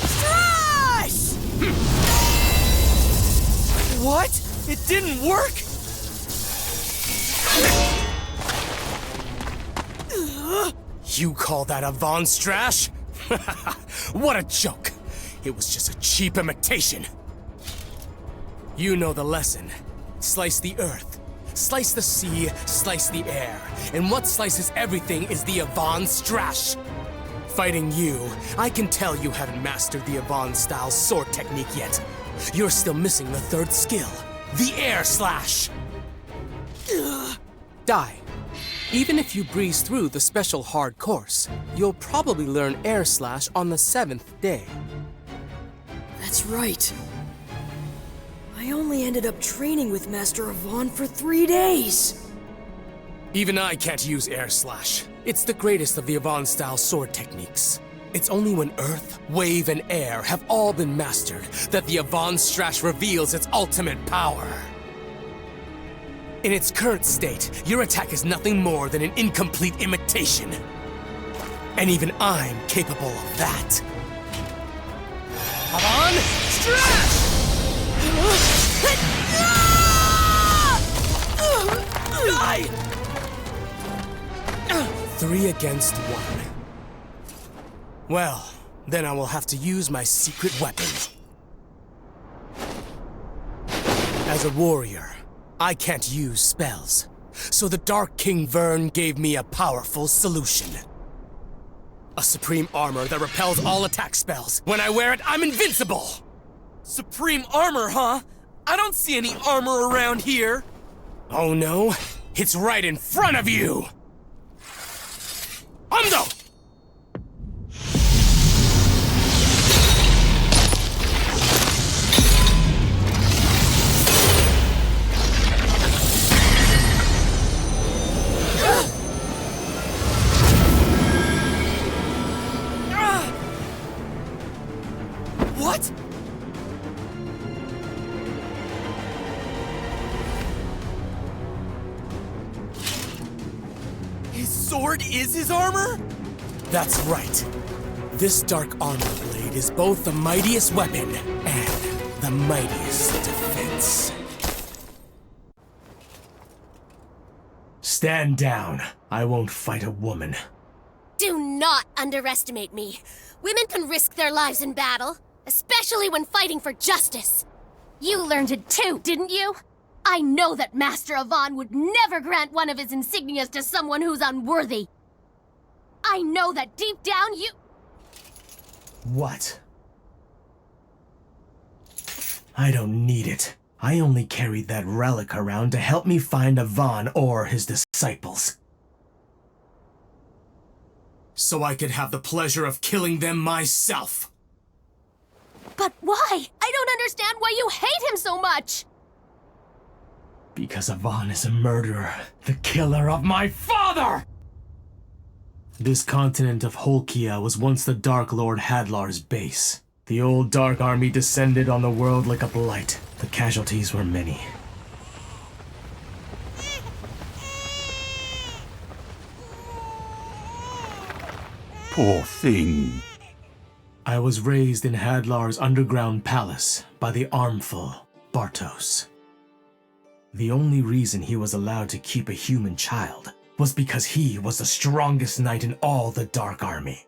Strash! It didn't work? You call that a Von Strash? What a joke! It was just a cheap imitation. You know the lesson. Slice the earth, slice the sea, slice the air. And what slices everything is the Von Strash. Fighting you, I can tell you haven't mastered the Avon-style sword technique yet. You're still missing the third skill, the air slash. Die. Even if you breeze through the special hard course, you'll probably learn air slash on the 7th day. That's right. I only ended up training with Master Avon for 3 days. Even I can't use air slash. It's the greatest of the Avon-style sword techniques. It's only when earth, wave, and air have all been mastered that the Avon Strash reveals its ultimate power. In its current state, your attack is nothing more than an incomplete imitation. And even I'm capable of that. Avon Strash! Die! 3 against 1. Well, then I will have to use my secret weapon. As a warrior, I can't use spells. So the Dark King Vern gave me a powerful solution. A supreme armor that repels all attack spells. When I wear it, I'm invincible! Supreme armor, huh? I don't see any armor around here. Oh no? It's right in front of you! Ando! What? His sword is his armor? That's right. This dark armor blade is both the mightiest weapon and the mightiest defense. Stand down. I won't fight a woman. Do not underestimate me. Women can risk their lives in battle, especially when fighting for justice. You learned it too, didn't you? I know that Master Avon would never grant one of his insignias to someone who's unworthy. I know that deep down you... What? I don't need it. I only carried that relic around to help me find Avon or his disciples. So I could have the pleasure of killing them myself. But why? I don't understand why you hate him so much! Because Avon is a murderer, the killer of my father! This continent of Holkia was once the Dark Lord Hadlar's base. The old Dark Army descended on the world like a blight. The casualties were many. Poor thing. I was raised in Hadlar's underground palace by the armful Bartos. The only reason he was allowed to keep a human child was because he was the strongest knight in all the Dark Army.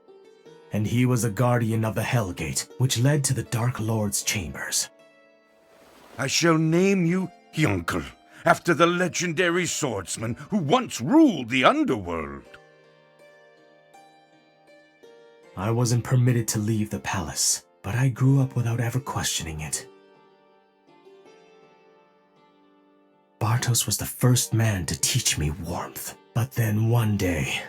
And he was a guardian of the Hellgate, which led to the Dark Lord's chambers. I shall name you Yunkel, after the legendary swordsman who once ruled the underworld. I wasn't permitted to leave the palace, but I grew up without ever questioning it. Bartos was the first man to teach me warmth. But then one day...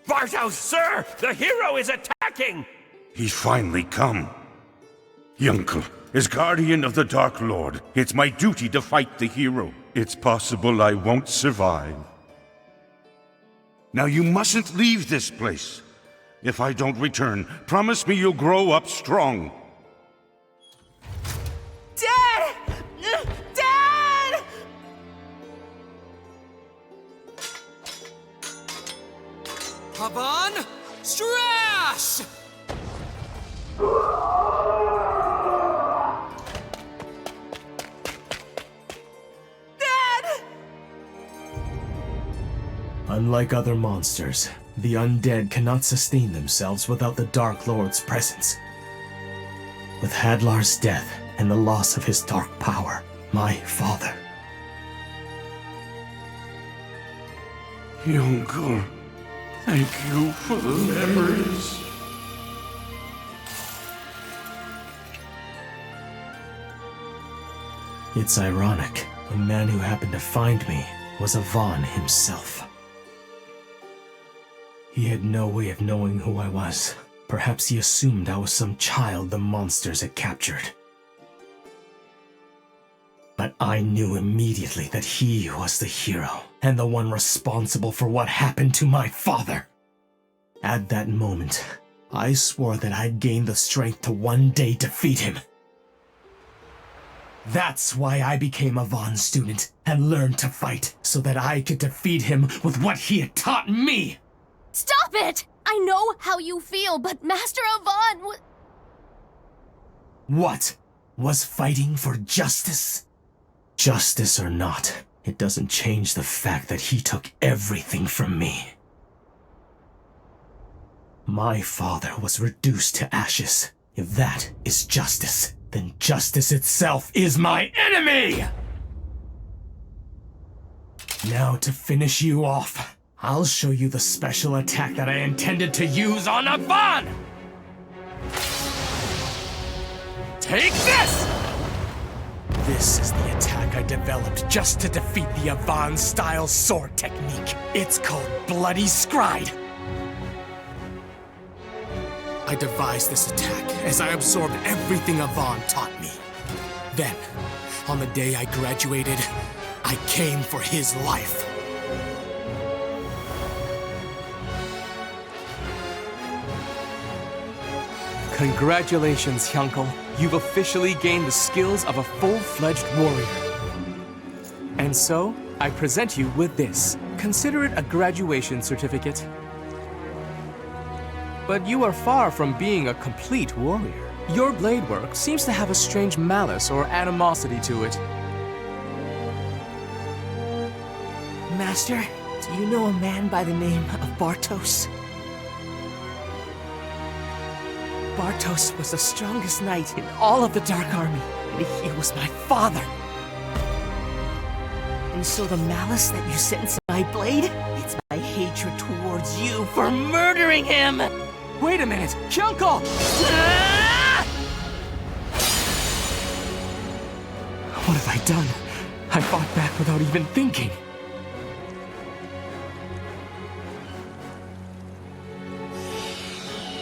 Bartos, sir! The hero is attacking! He's finally come. Yunkel, as guardian of the Dark Lord, it's my duty to fight the hero. It's possible I won't survive. Now you mustn't leave this place. If I don't return, promise me you'll grow up strong. Dad! Dad! Avon Strash! Unlike other monsters, the undead cannot sustain themselves without the Dark Lord's presence. With Hadlar's death and the loss of his dark power, my father... Uncle, thank you for the memories. It's ironic. The man who happened to find me was Avon himself. He had no way of knowing who I was. Perhaps he assumed I was some child the monsters had captured. But I knew immediately that he was the hero, and the one responsible for what happened to my father. At that moment, I swore that I'd gain the strength to one day defeat him. That's why I became a Vaughn student and learned to fight, so that I could defeat him with what he had taught me! Stop it! I know how you feel, but Master Avon What? Was fighting for justice? Justice or not, it doesn't change the fact that he took everything from me. My father was reduced to ashes. If that is justice, then justice itself is my enemy! Now to finish you off, I'll show you the special attack that I intended to use on Avon! Take this! This is the attack I developed just to defeat the Avon-style sword technique. It's called Bloody Scride. I devised this attack as I absorbed everything Avon taught me. Then, on the day I graduated, I came for his life. Congratulations, Hyunkel. You've officially gained the skills of a full-fledged warrior. And so, I present you with this. Consider it a graduation certificate. But you are far from being a complete warrior. Your blade work seems to have a strange malice or animosity to it. Master, do you know a man by the name of Bartos? Bartos was the strongest knight in all of the Dark Army, and he was my father. And so the malice that you sense in my blade, it's my hatred towards you for murdering him! Wait a minute! Hyunkel! What have I done? I fought back without even thinking.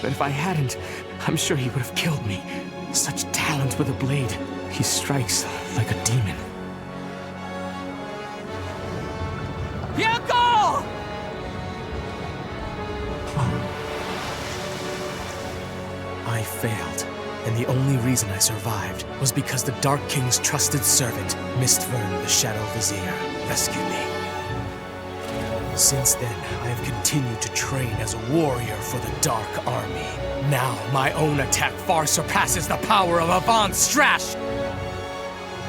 But if I hadn't, I'm sure he would have killed me. Such talent with a blade. He strikes like a demon. Hyunkel! I failed, and the only reason I survived was because the Dark King's trusted servant, Mistvern the Shadow Vizier, rescued me. Since then, I have continued to train as a warrior for the Dark Army. Now, my own attack far surpasses the power of Avon Strash!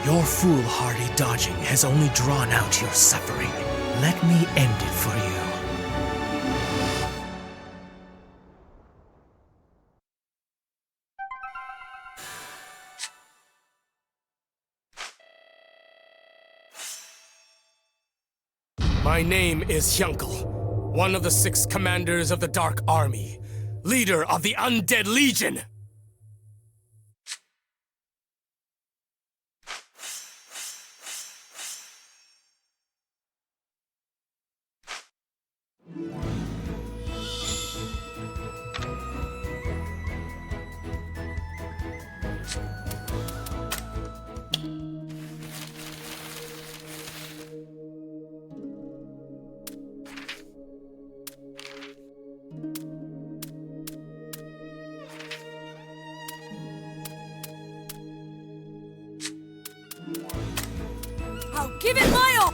Your foolhardy dodging has only drawn out your suffering. Let me end it for you. My name is Hyunkel, one of the 6 commanders of the Dark Army, leader of the Undead Legion! I'll give it my all!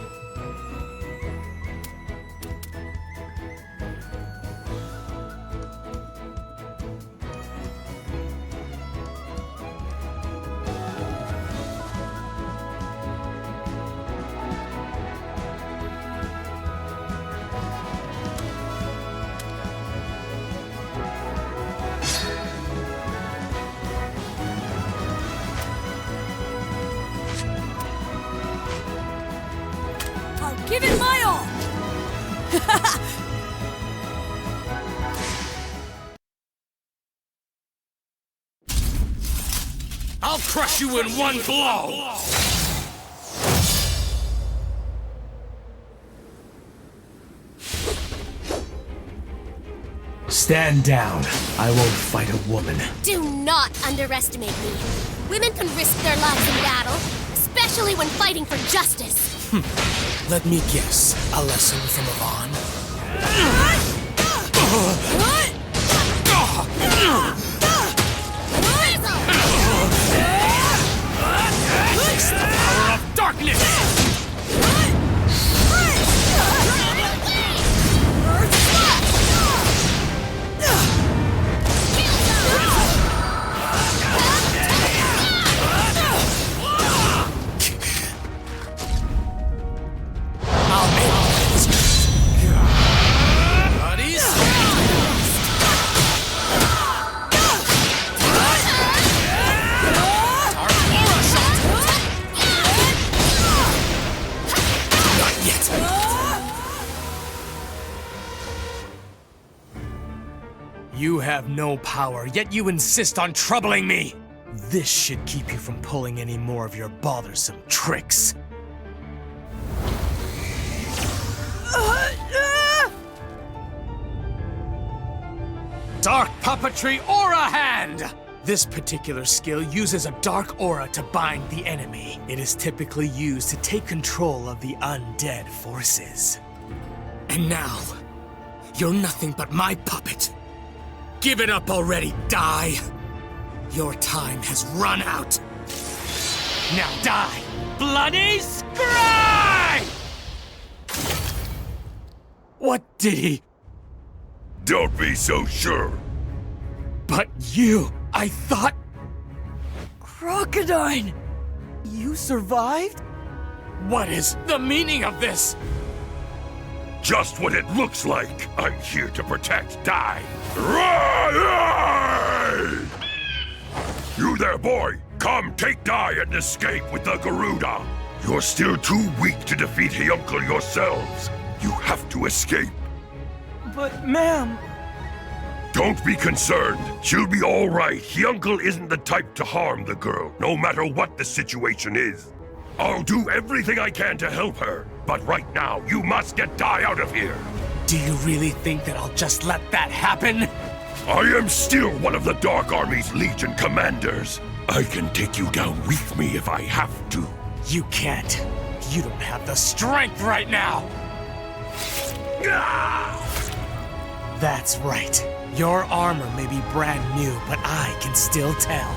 Give it my all! I'll crush you in one blow! Stand down. I won't fight a woman. Do not underestimate me. Women can risk their lives in battle, especially when fighting for justice. Let me guess. A lesson from Yvonne? The power of darkness! You have no power, yet you insist on troubling me! This should keep you from pulling any more of your bothersome tricks. Dark Puppetry Aura Hand! This particular skill uses a dark aura to bind the enemy. It is typically used to take control of the undead forces. And now, you're nothing but my puppet. Give it up already, die! Your time has run out. Now die! Bloody Scry! What did he... Don't be so sure. But you, I thought... Crocodile! You survived? What is the meaning of this? Just what it looks like. I'm here to protect Dai. You there, boy! Come take Dai and escape with the Garuda! You're still too weak to defeat Hyuncle yourselves. You have to escape. But, ma'am... Don't be concerned. She'll be all right. Hyuncle isn't the type to harm the girl, no matter what the situation is. I'll do everything I can to help her. But right now, you must get Dai out of here. Do you really think that I'll just let that happen? I am still one of the Dark Army's Legion commanders. I can take you down with me if I have to. You can't. You don't have the strength right now. That's right. Your armor may be brand new, but I can still tell.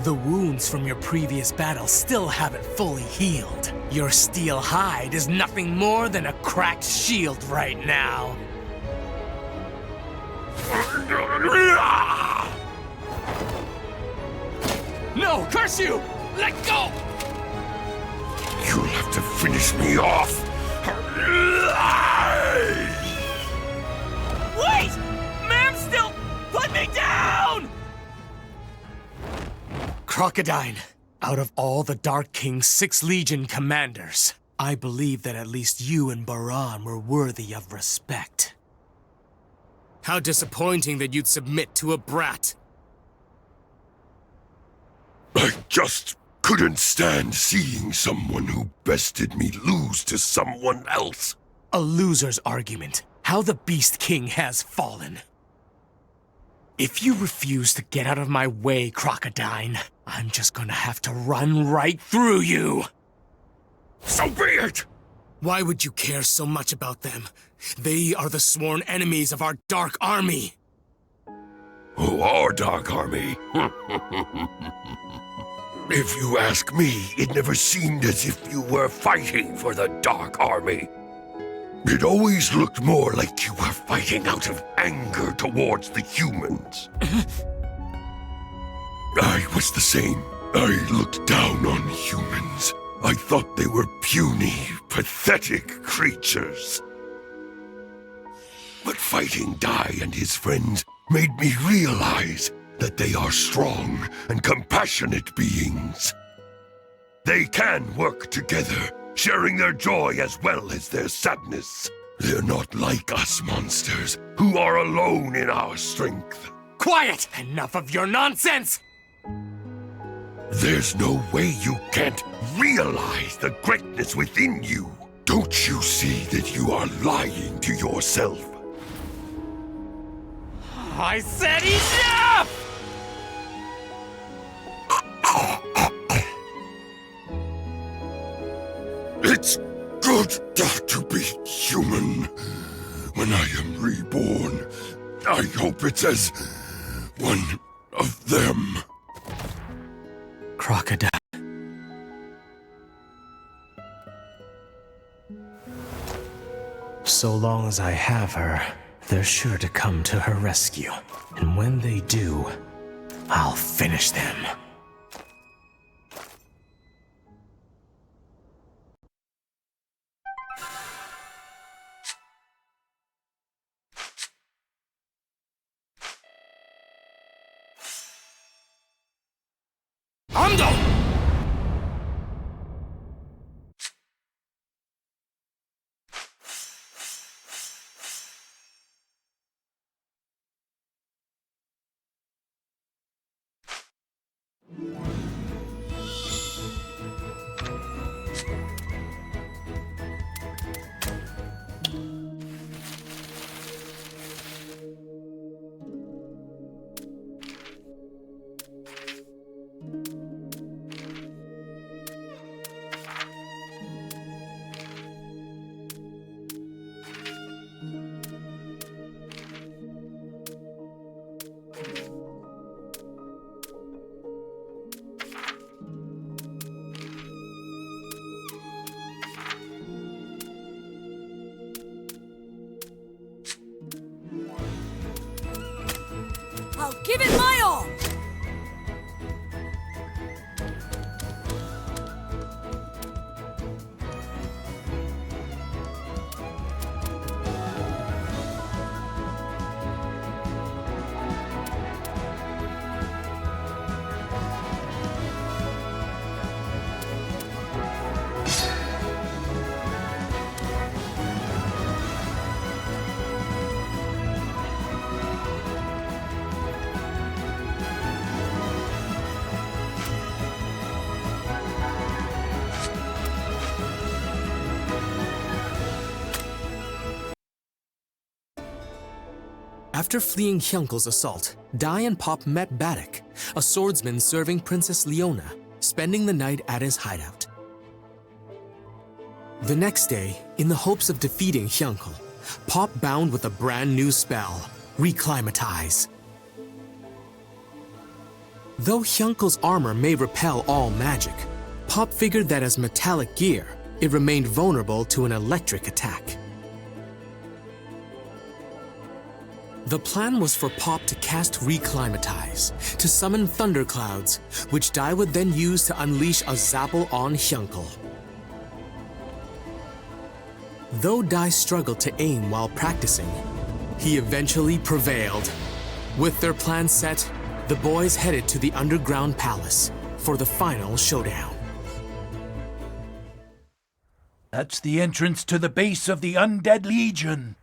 The wounds from your previous battle still haven't fully healed. Your steel hide is nothing more than a cracked shield right now. No, curse you! Let go! You'll have to finish me off. Wait! Ma'am, still... Put me down! Crocodile, out of all the Dark King's 6 Legion commanders, I believe that at least you and Baran were worthy of respect. How disappointing that you'd submit to a brat. I just couldn't stand seeing someone who bested me lose to someone else. A loser's argument. How the Beast King has fallen. If you refuse to get out of my way, Crocodile, I'm just gonna have to run right through you. So be it! Why would you care so much about them? They are the sworn enemies of our Dark Army. Oh, our Dark Army? If you ask me, it never seemed as if you were fighting for the Dark Army. It always looked more like you were fighting out of anger towards the humans. I was the same. I looked down on humans. I thought they were puny, pathetic creatures. But fighting Dai and his friends made me realize that they are strong and compassionate beings. They can work together, sharing their joy as well as their sadness. They're not like us monsters, who are alone in our strength. Quiet! Enough of your nonsense! There's no way you can't realize the greatness within you. Don't you see that you are lying to yourself? I said enough! It's good to be human. When I am reborn, I hope it's as one of them. Crocodile. So long as I have her, they're sure to come to her rescue. And when they do, I'll finish them. I'll give it my all! After fleeing Hyunkel's assault, Dai and Pop met Baddock, a swordsman serving Princess Leona, spending the night at his hideout. The next day, in the hopes of defeating Hyunkel, Pop bound with a brand new spell, Reclimatize. Though Hyunkel's armor may repel all magic, Pop figured that as metallic gear, it remained vulnerable to an electric attack. The plan was for Pop to cast Reclimatize, to summon thunderclouds, which Dai would then use to unleash a Zapple on Hyunkel. Though Dai struggled to aim while practicing, he eventually prevailed. With their plan set, the boys headed to the underground palace for the final showdown. That's the entrance to the base of the Undead Legion.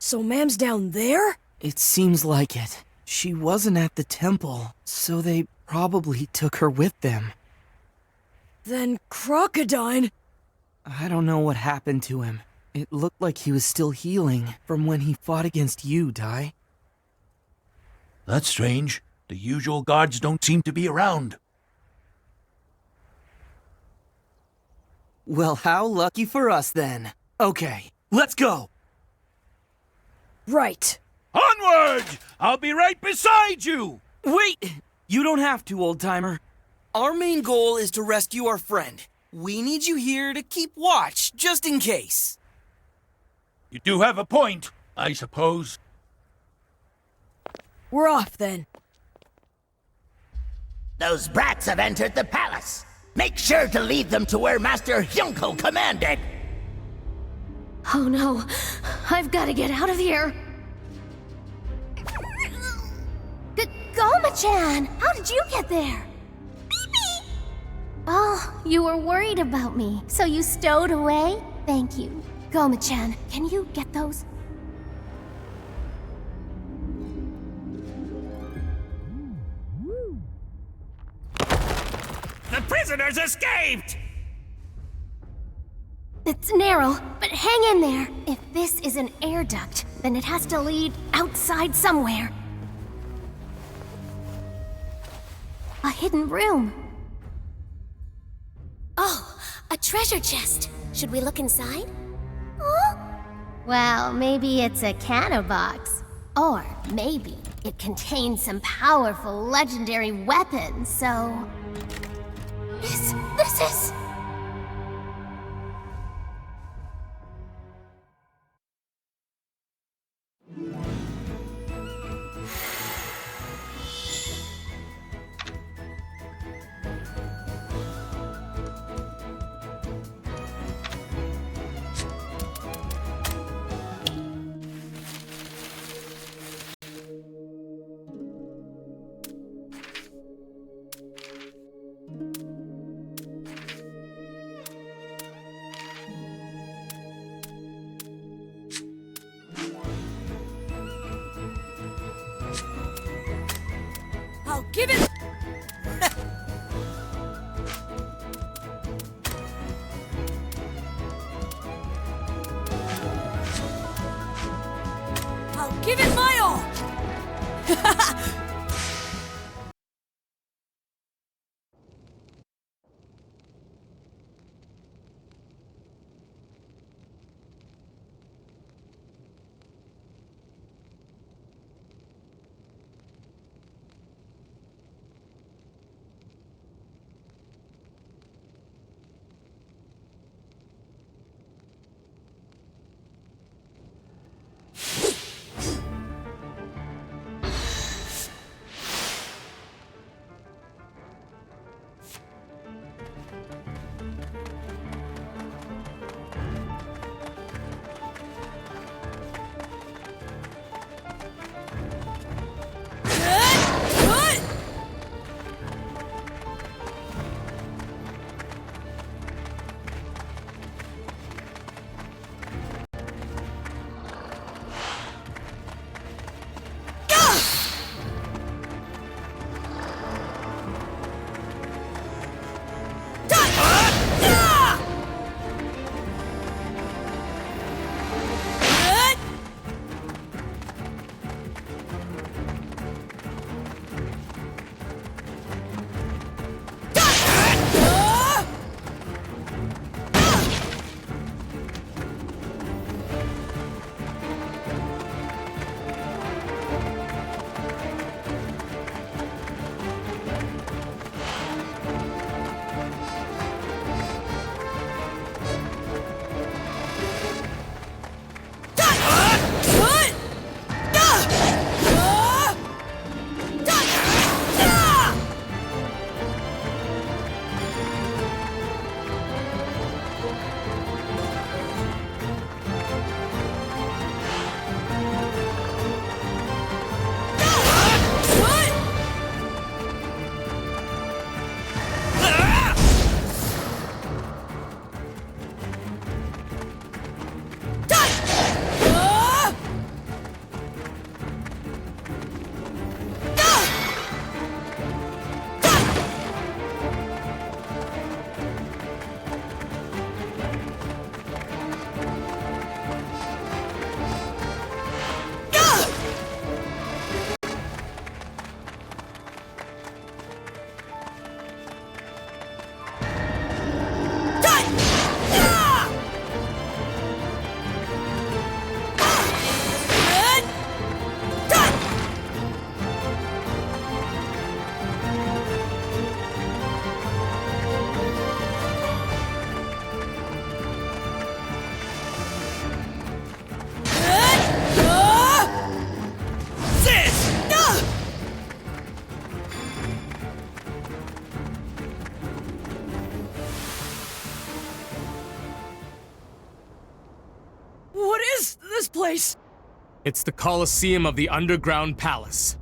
So Mam's down there? It seems like it. She wasn't at the temple, so they probably took her with them. Then Crocodile... I don't know what happened to him. It looked like he was still healing from when he fought against you, Dai. That's strange. The usual guards don't seem to be around. Well, how lucky for us then. Okay, let's go! Right. Onward! I'll be right beside you! Wait! You don't have to, old-timer. Our main goal is to rescue our friend. We need you here to keep watch, just in case. You do have a point, I suppose. We're off, then. Those brats have entered the palace. Make sure to lead them to where Master Hyunkel commanded. Oh no, I've got to get out of here. Goma-chan, how did you get there? Oh, you were worried about me, so you stowed away? Thank you. Goma-chan, can you get those? The prisoners escaped! It's narrow, but hang in there. If this is an air duct, then it has to lead outside somewhere. A hidden room. Oh, a treasure chest. Should we look inside? Huh? Well, maybe it's a canna box. Or maybe it contains some powerful legendary weapons, so... This is... I'll give it... I'll give it my all! place? It's the Colosseum of the Underground Palace.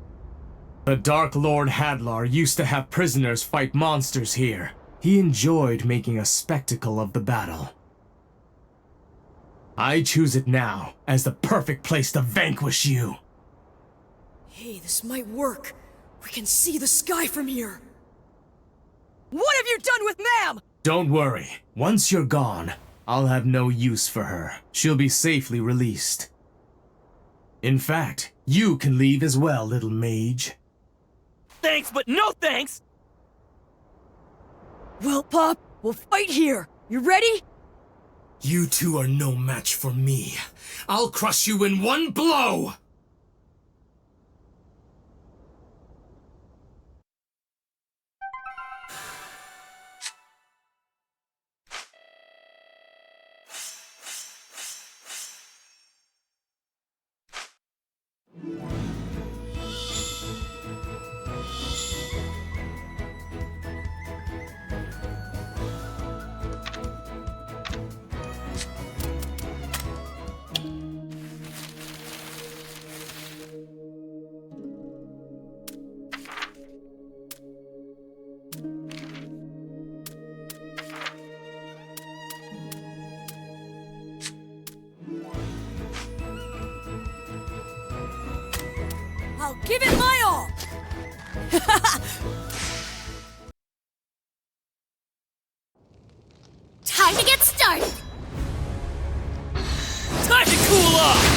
The Dark Lord Hadlar used to have prisoners fight monsters here. He enjoyed making a spectacle of the battle. I choose it now as the perfect place to vanquish you. Hey, this might work. We can see the sky from here. What have you done with Ma'am? Don't worry. Once you're gone, I'll have no use for her. She'll be safely released. In fact, you can leave as well, little mage. Thanks, but no thanks! Well, Pop, we'll fight here. You ready? You two are no match for me. I'll crush you in one blow! I'll give it my all! Time to get started! Time to cool off!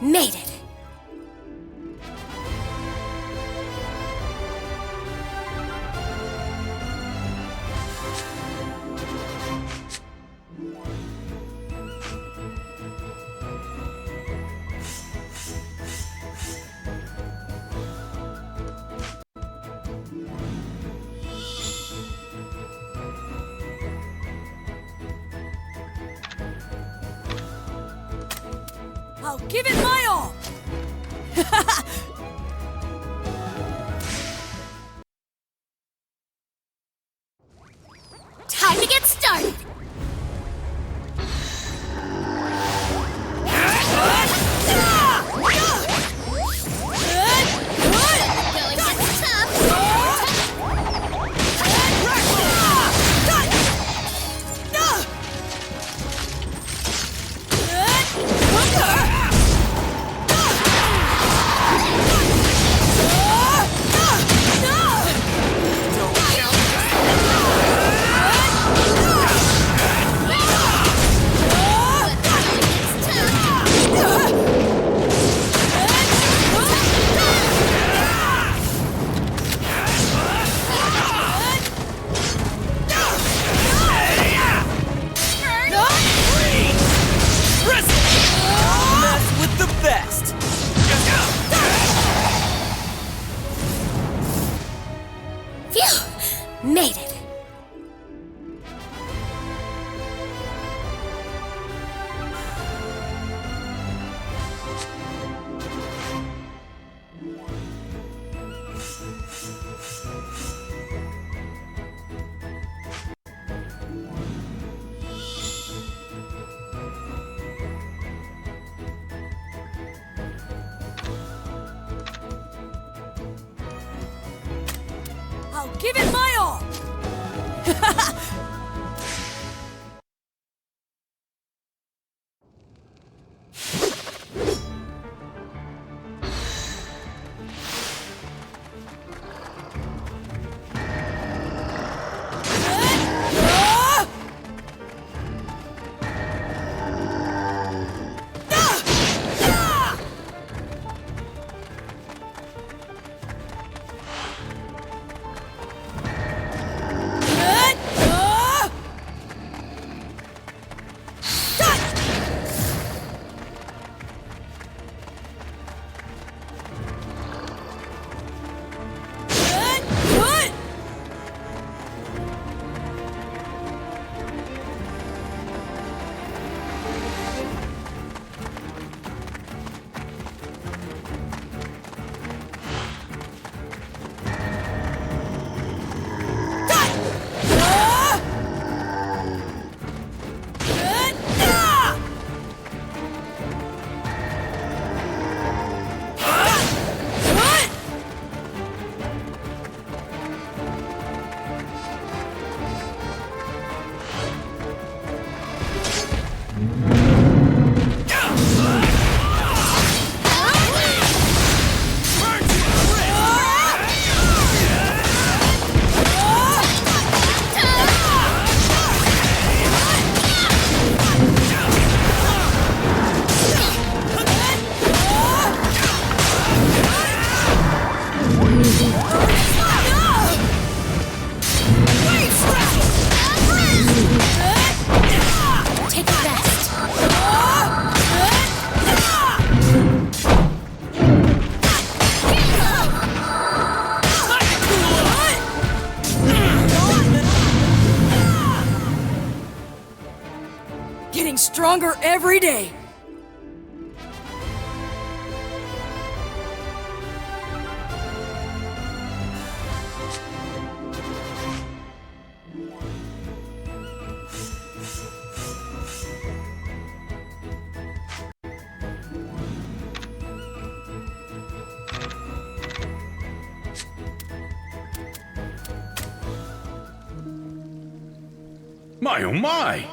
Made it! I'll give it my all! Time to get started! Going gets tough! I'll give it my all! Stronger every day. My oh my!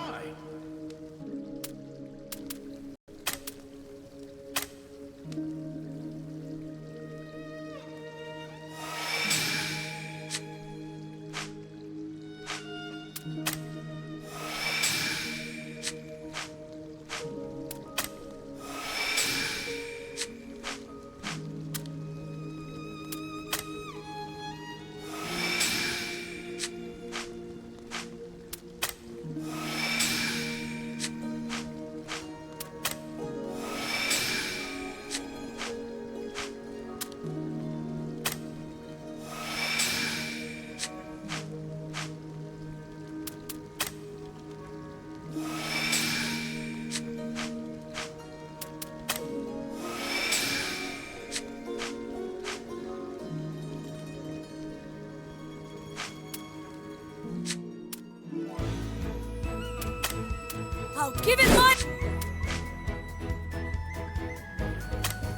I'll give it my...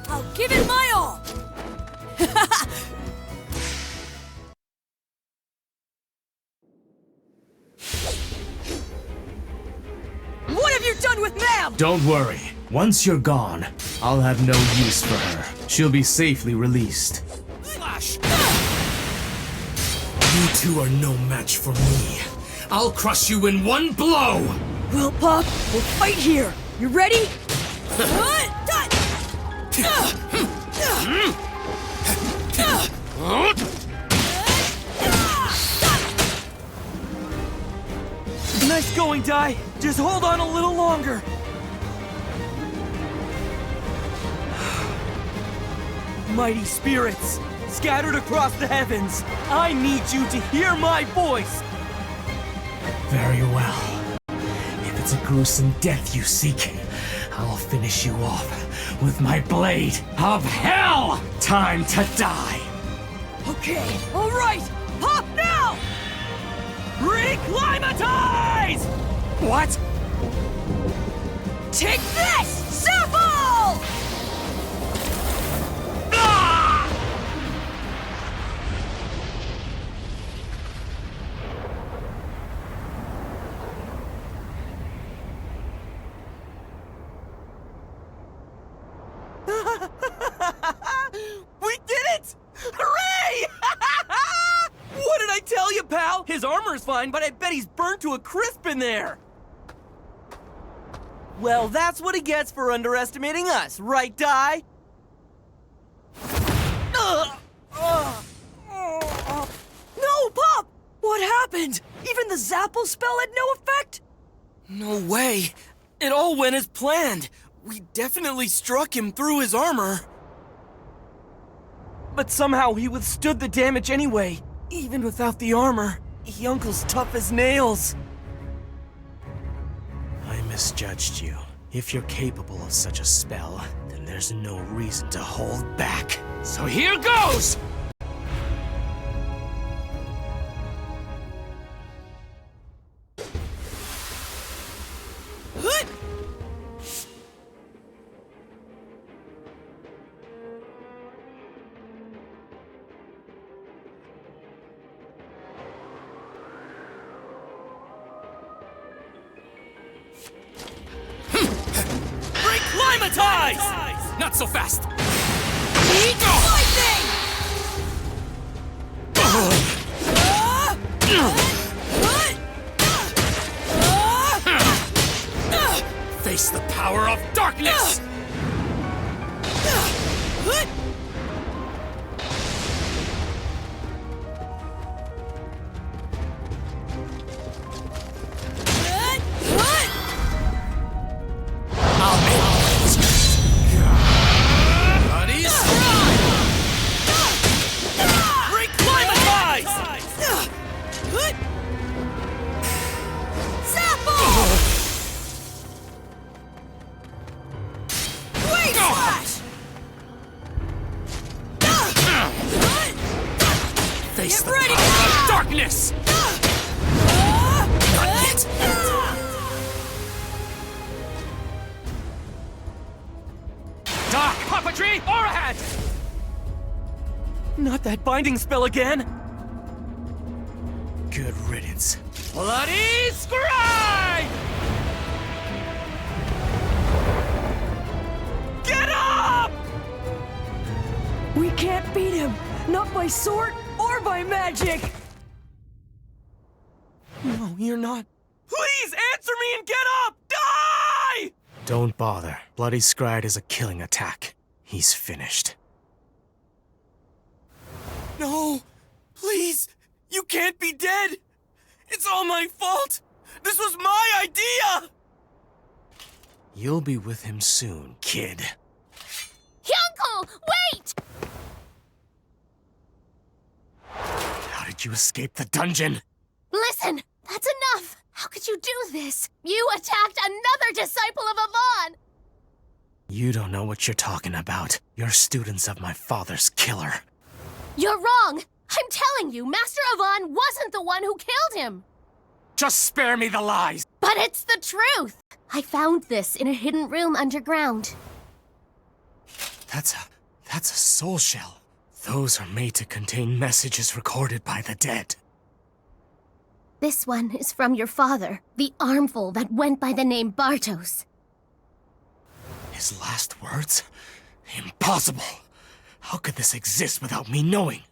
I'll give it my all! What have you done with Ma'am? Don't worry. Once you're gone, I'll have no use for her. She'll be safely released. Slash! You two are no match for me. I'll crush you in one blow! Well, Pop, we'll fight here. You ready? Nice going, Dai. Just hold on a little longer. Mighty spirits, scattered across the heavens, I need you to hear my voice. Very well. If it's a gruesome death you seek, I'll finish you off with my blade of hell! Time to die! Okay, all right! Pop now! Reclimatize! What? Take this! Sample! We did it! Hooray! What did I tell you, pal? His armor's fine, but I bet he's burnt to a crisp in there. Well, that's what he gets for underestimating us, right, Di? No, Pop! What happened? Even the Zapple spell had no effect? No way. It all went as planned. We definitely struck him through his armor. But somehow he withstood the damage anyway, even without the armor. Yunkle's tough as nails. I misjudged you. If you're capable of such a spell, then there's no reason to hold back. So here goes! Reclimatize! Not so fast! Lightning! Face the power of darkness! Face the power of darkness! Not yet! Dark puppetry, Orahad! Not that binding spell again! Good riddance. Bloody Scribe! Get up! We can't beat him! Not by sword or by magic! No, you're not. Please answer me and get up! Die! Don't bother. Bloody Scryed is a killing attack. He's finished. No! Please! You can't be dead! It's all my fault! This was my idea! You'll be with him soon, kid. Uncle, wait! How did you escape the dungeon? Listen, that's enough! How could you do this? You attacked another disciple of Avon! You don't know what you're talking about. You're students of my father's killer. You're wrong! I'm telling you, Master Avon wasn't the one who killed him! Just spare me the lies! But it's the truth! I found this in a hidden room underground. That's a soul shell. Those are made to contain messages recorded by the dead. This one is from your father, the armful that went by the name Bartos. His last words? Impossible! How could this exist without me knowing?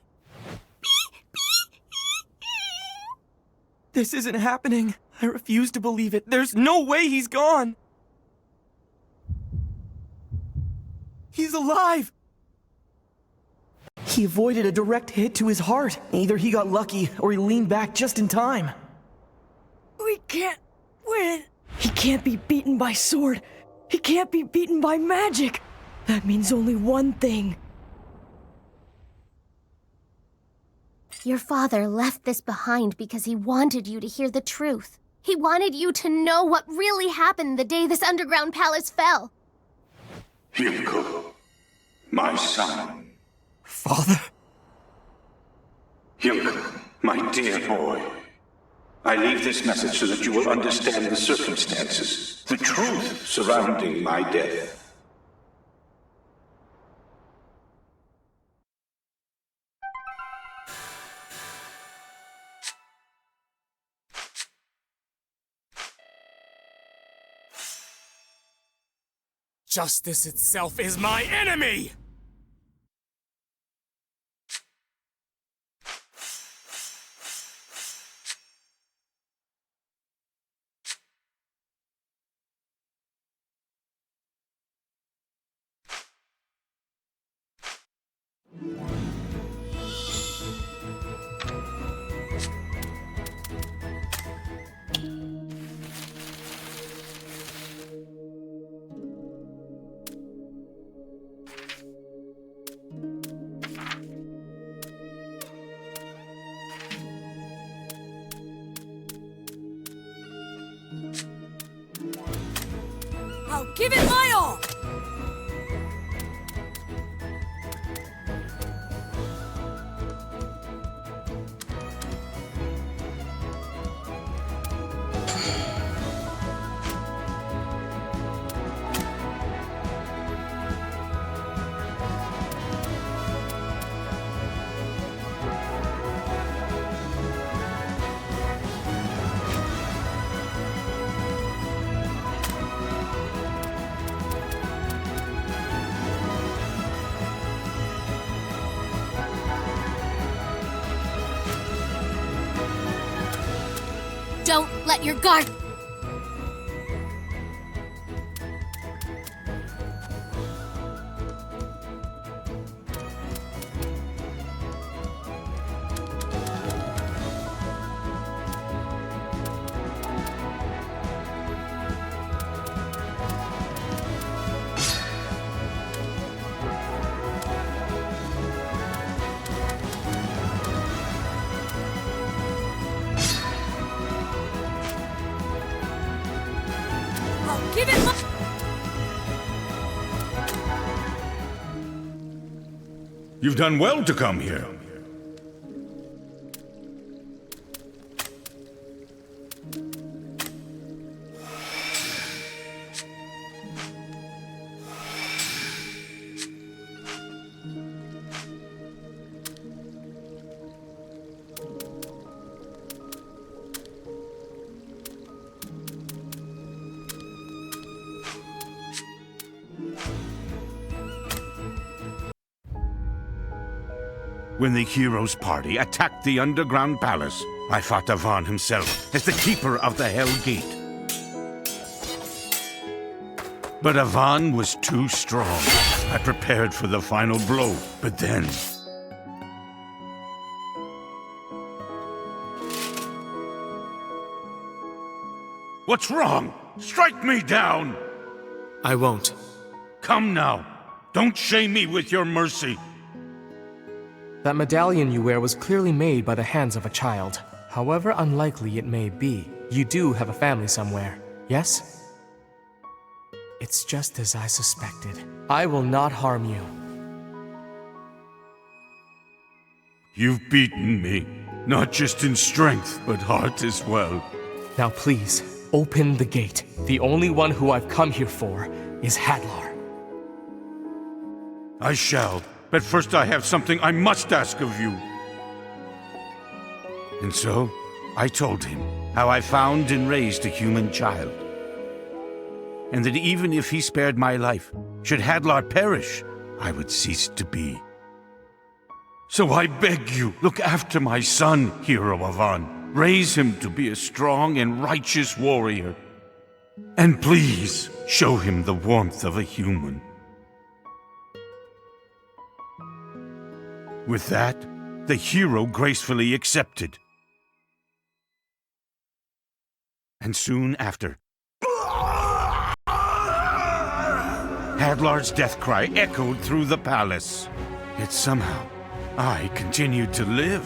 This isn't happening. I refuse to believe it. There's no way he's gone. He's alive! He avoided a direct hit to his heart. Either he got lucky, or he leaned back just in time. We can't win. He can't be beaten by sword. He can't be beaten by magic. That means only one thing. Your father left this behind because he wanted you to hear the truth. He wanted you to know what really happened the day this underground palace fell. Himko, my son. Father? Himko, my dear boy. I leave this message so that you will understand the circumstances, the truth surrounding my death. Justice itself is my enemy! I'll give it my all! Don't let your guard... Give it my... You've done well to come here. When the heroes' party attacked the underground palace, I fought Avan himself as the keeper of the Hell Gate. But Avan was too strong. I prepared for the final blow, but then... What's wrong? Strike me down! I won't. Come now. Don't shame me with your mercy. That medallion you wear was clearly made by the hands of a child. However unlikely it may be, you do have a family somewhere, yes? It's just as I suspected. I will not harm you. You've beaten me, not just in strength, but heart as well. Now please, open the gate. The only one who I've come here for is Hadlar. I shall. But first I have something I must ask of you. And so, I told him how I found and raised a human child. And that even if he spared my life, should Hadlar perish, I would cease to be. So I beg you, look after my son, Hero Avan. Raise him to be a strong and righteous warrior. And please, show him the warmth of a human. With that, the hero gracefully accepted. And soon after, Hadlar's death cry echoed through the palace. Yet somehow, I continued to live.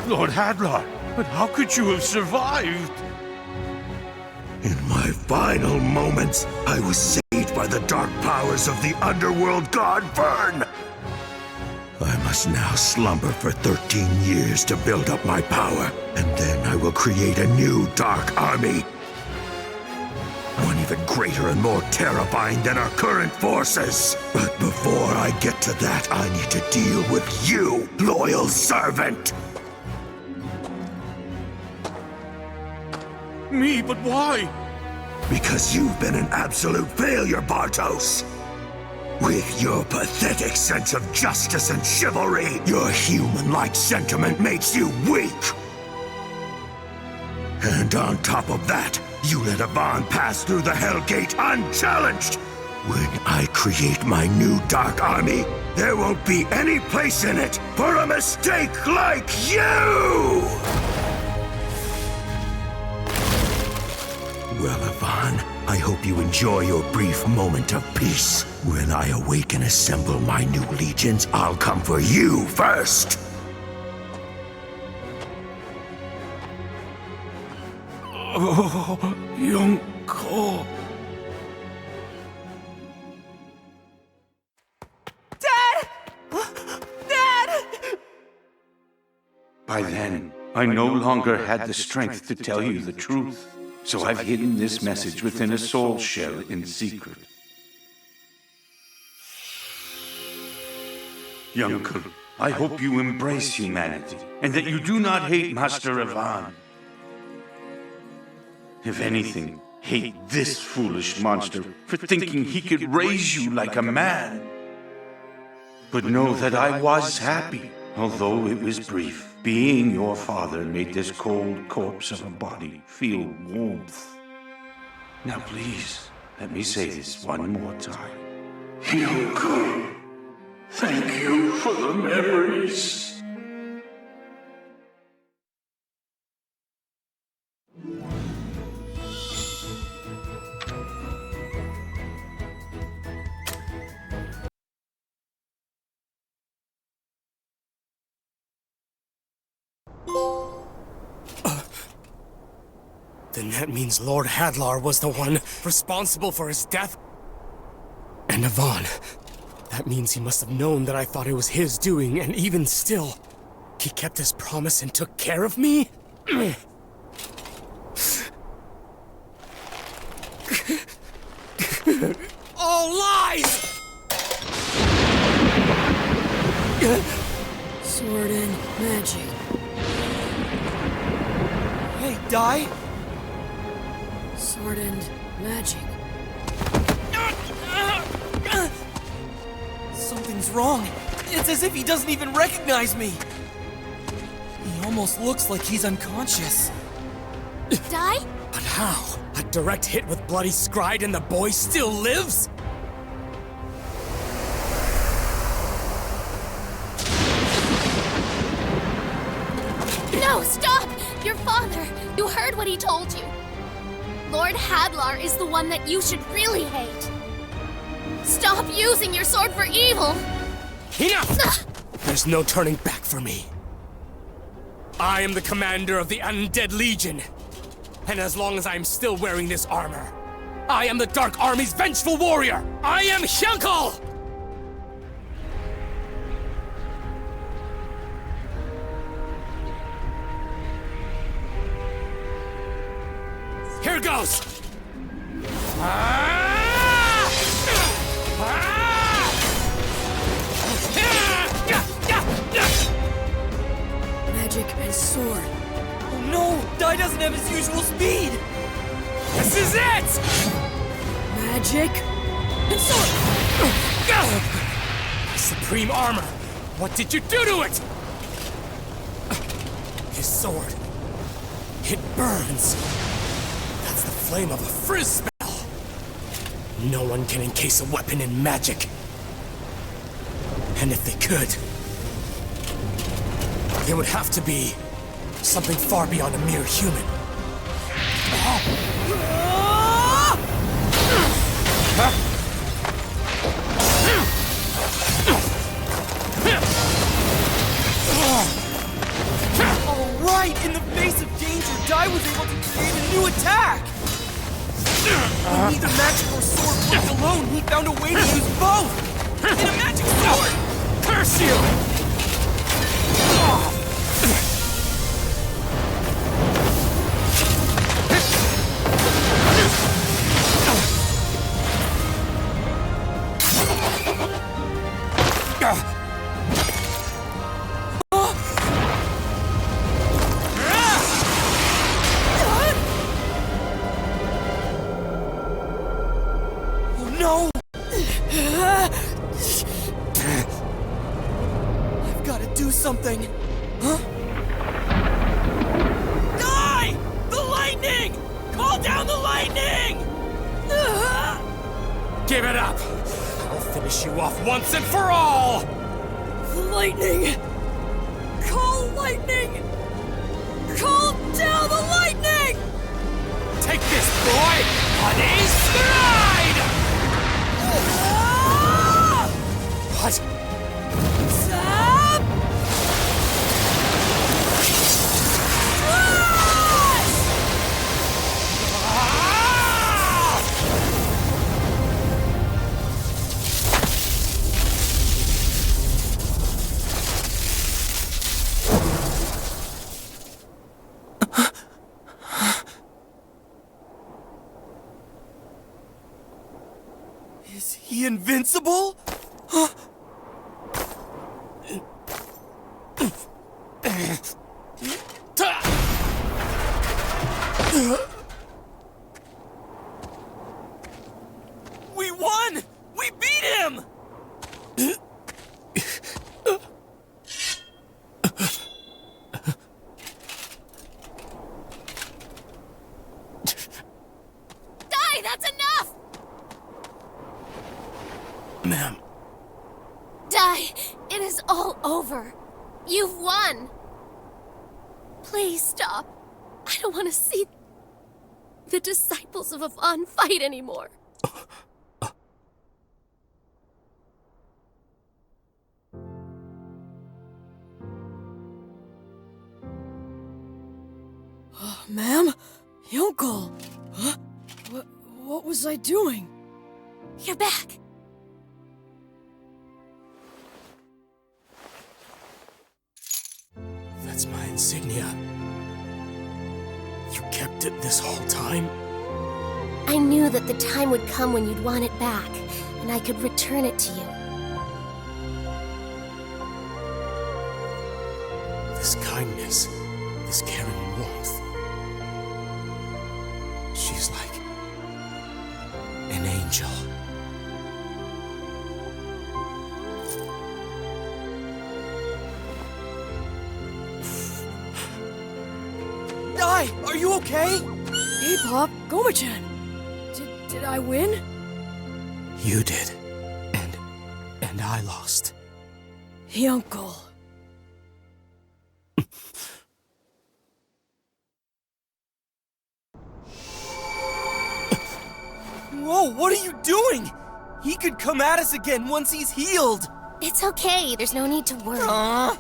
Lord Hadlar, but how could you have survived? In my final moments, I was saved by the dark powers of the underworld god Vern. I must now slumber for 13 years to build up my power, and then I will create a new dark army. One even greater and more terrifying than our current forces. But before I get to that, I need to deal with you, loyal servant. Me, but why? Because you've been an absolute failure, Bartos. With your pathetic sense of justice and chivalry, your human-like sentiment makes you weak. And on top of that, you let Avon pass through the Hell Gate unchallenged. When I create my new Dark Army, there won't be any place in it for a mistake like you! Well, Avon, I hope you enjoy your brief moment of peace. When I awake and assemble my new legions, I'll come for you first! Oh, young Cole. By then, I no longer had the strength to tell you the truth, so I've hidden this message within a soul shell in secret. Youncle, I hope you embrace humanity, and that you do not hate Master Avon. If anything, hate this foolish monster for thinking he could raise you like a man. But know that I was happy, although it was brief. Being your father made this cold corpse of a body feel warmth. Now please, let me say this one more time. Youncle, thank you for the memories. Then that means Lord Hadlar was the one responsible for his death? And Avon. That means he must have known that I thought it was his doing, and even still, he kept his promise and took care of me? All lies! Sword and magic. Hey, Dai! Sword and magic. Something's wrong. It's as if he doesn't even recognize me. He almost looks like he's unconscious. Dai? But how? A direct hit with bloody Scryed and the boy still lives? No, stop! Your father! You heard what he told you. Lord Hadlar is the one that you should really hate. Stop using your sword for evil! Enough! There's no turning back for me. I am the commander of the Undead Legion. And as long as I'm still wearing this armor, I am the Dark Army's vengeful warrior! I am Hyunkel! Here goes! Magic and sword. Oh no! Dai doesn't have his usual speed! This is it! Magic and sword! Supreme armor! What did you do to it? His sword. It burns. That's the flame of a frizz spell. No one can encase a weapon in magic. And if they could, it would have to be something far beyond a mere human. All right! In the face of danger, Dai was able to create a new attack! With neither magic or sword worked alone, he found a way to use both! And a magic sword! Curse you! Give it up! I'll finish you off once and for all! Lightning! Call lightning! Call down the lightning! Take this, boy! On a stride! What? Zap! Is he invincible? We won! We beat him! Die! That's enough! Ma'am. Die! It is all over. You've won. Please stop. I don't want to see the disciples of Avon fight anymore. Ma'am? Uncle? Huh? What was I doing? You're back. That's my insignia. You kept it this whole time? I knew that the time would come when you'd want it back, and I could return it to you. This kindness, this caring warmth. She's like an angel. Dai, are you okay? Hey, Pop, Goma-chan. Did I win? You did. And I lost. Uncle. Whoa, what are you doing? He could come at us again once he's healed. It's okay, there's no need to worry. Huh?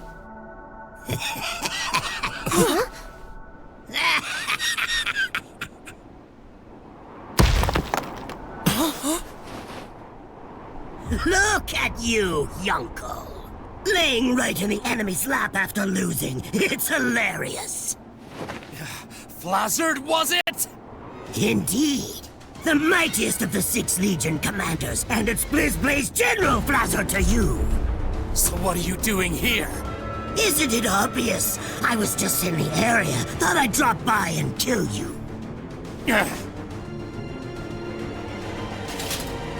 Look at you, Yunko. Laying right in the enemy's lap after losing. It's hilarious. Flazzard, was it? Indeed. The mightiest of the 6 Legion commanders, and it's Blaze General Flazzard to you. So what are you doing here? Isn't it obvious? I was just in the area. Thought I'd drop by and kill you.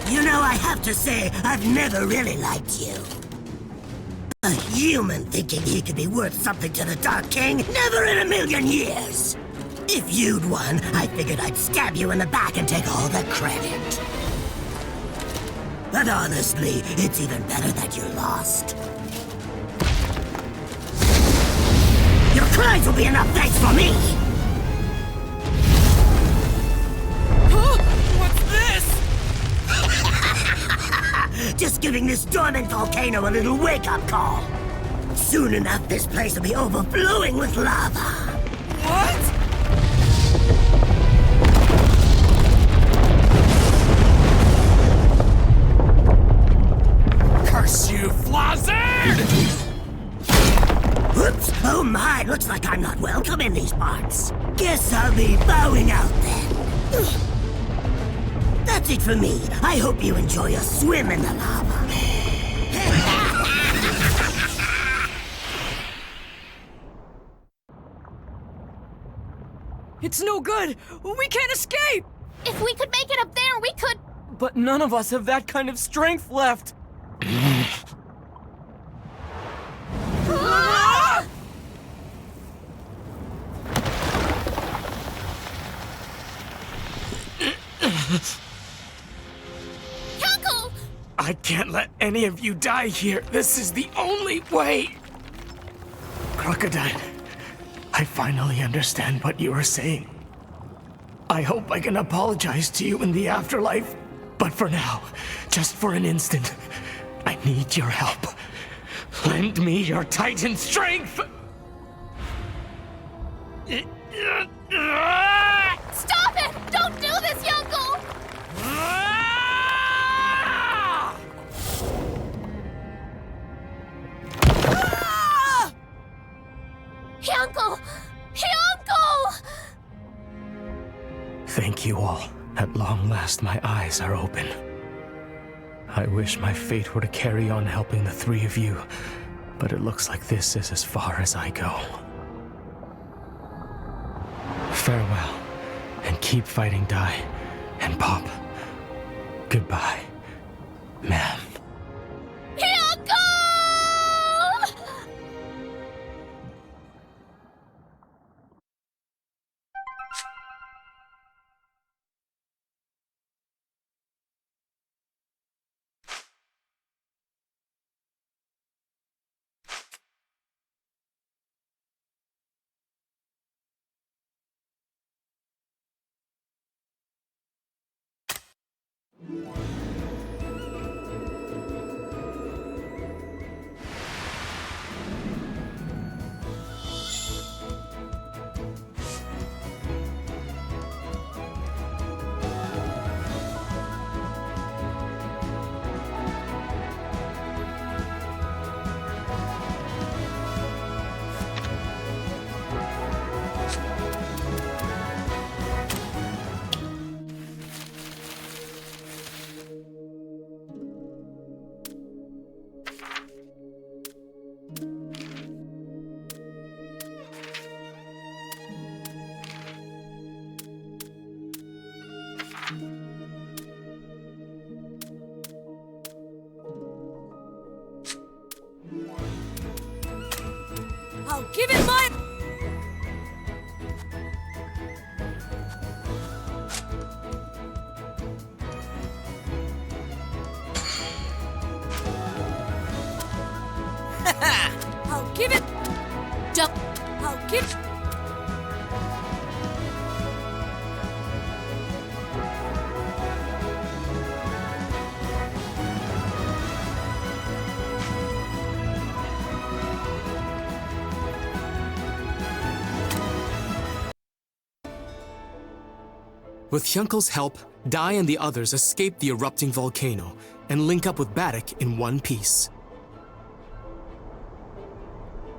You know, I have to say, I've never really liked you. A human thinking he could be worth something to the Dark King? Never in a million years! If you'd won, I figured I'd stab you in the back and take all the credit. But honestly, it's even better that you lost. Your crimes will be enough thanks for me! Huh? What's this? Just giving this dormant volcano a little wake-up call. Soon enough, this place will be overflowing with lava. What? Curse you, Flazzard! Whoops! Oh my, looks like I'm not welcome in these parts. Guess I'll be bowing out then. That's it for me. I hope you enjoy a swim in the lava. It's no good! We can't escape! If we could make it up there, we could... But none of us have that kind of strength left. I can't let any of you die here. This is the only way. Crocodile, I finally understand what you are saying. I hope I can apologize to you in the afterlife, but for now, just for an instant, I need your help. Lend me your Titan strength! Stop it! Don't do this, Yunko! Yunko! Yunko! Thank you all. At long last, my eyes are open. I wish my fate were to carry on helping the three of you, but it looks like this is as far as I go. Farewell, and keep fighting Dai and Pop. Goodbye, ma'am. Yunko! I'll give it my... I'll give it... I'll give... With Hyunko's help, Dai and the others escape the erupting volcano and link up with Baddock in one piece.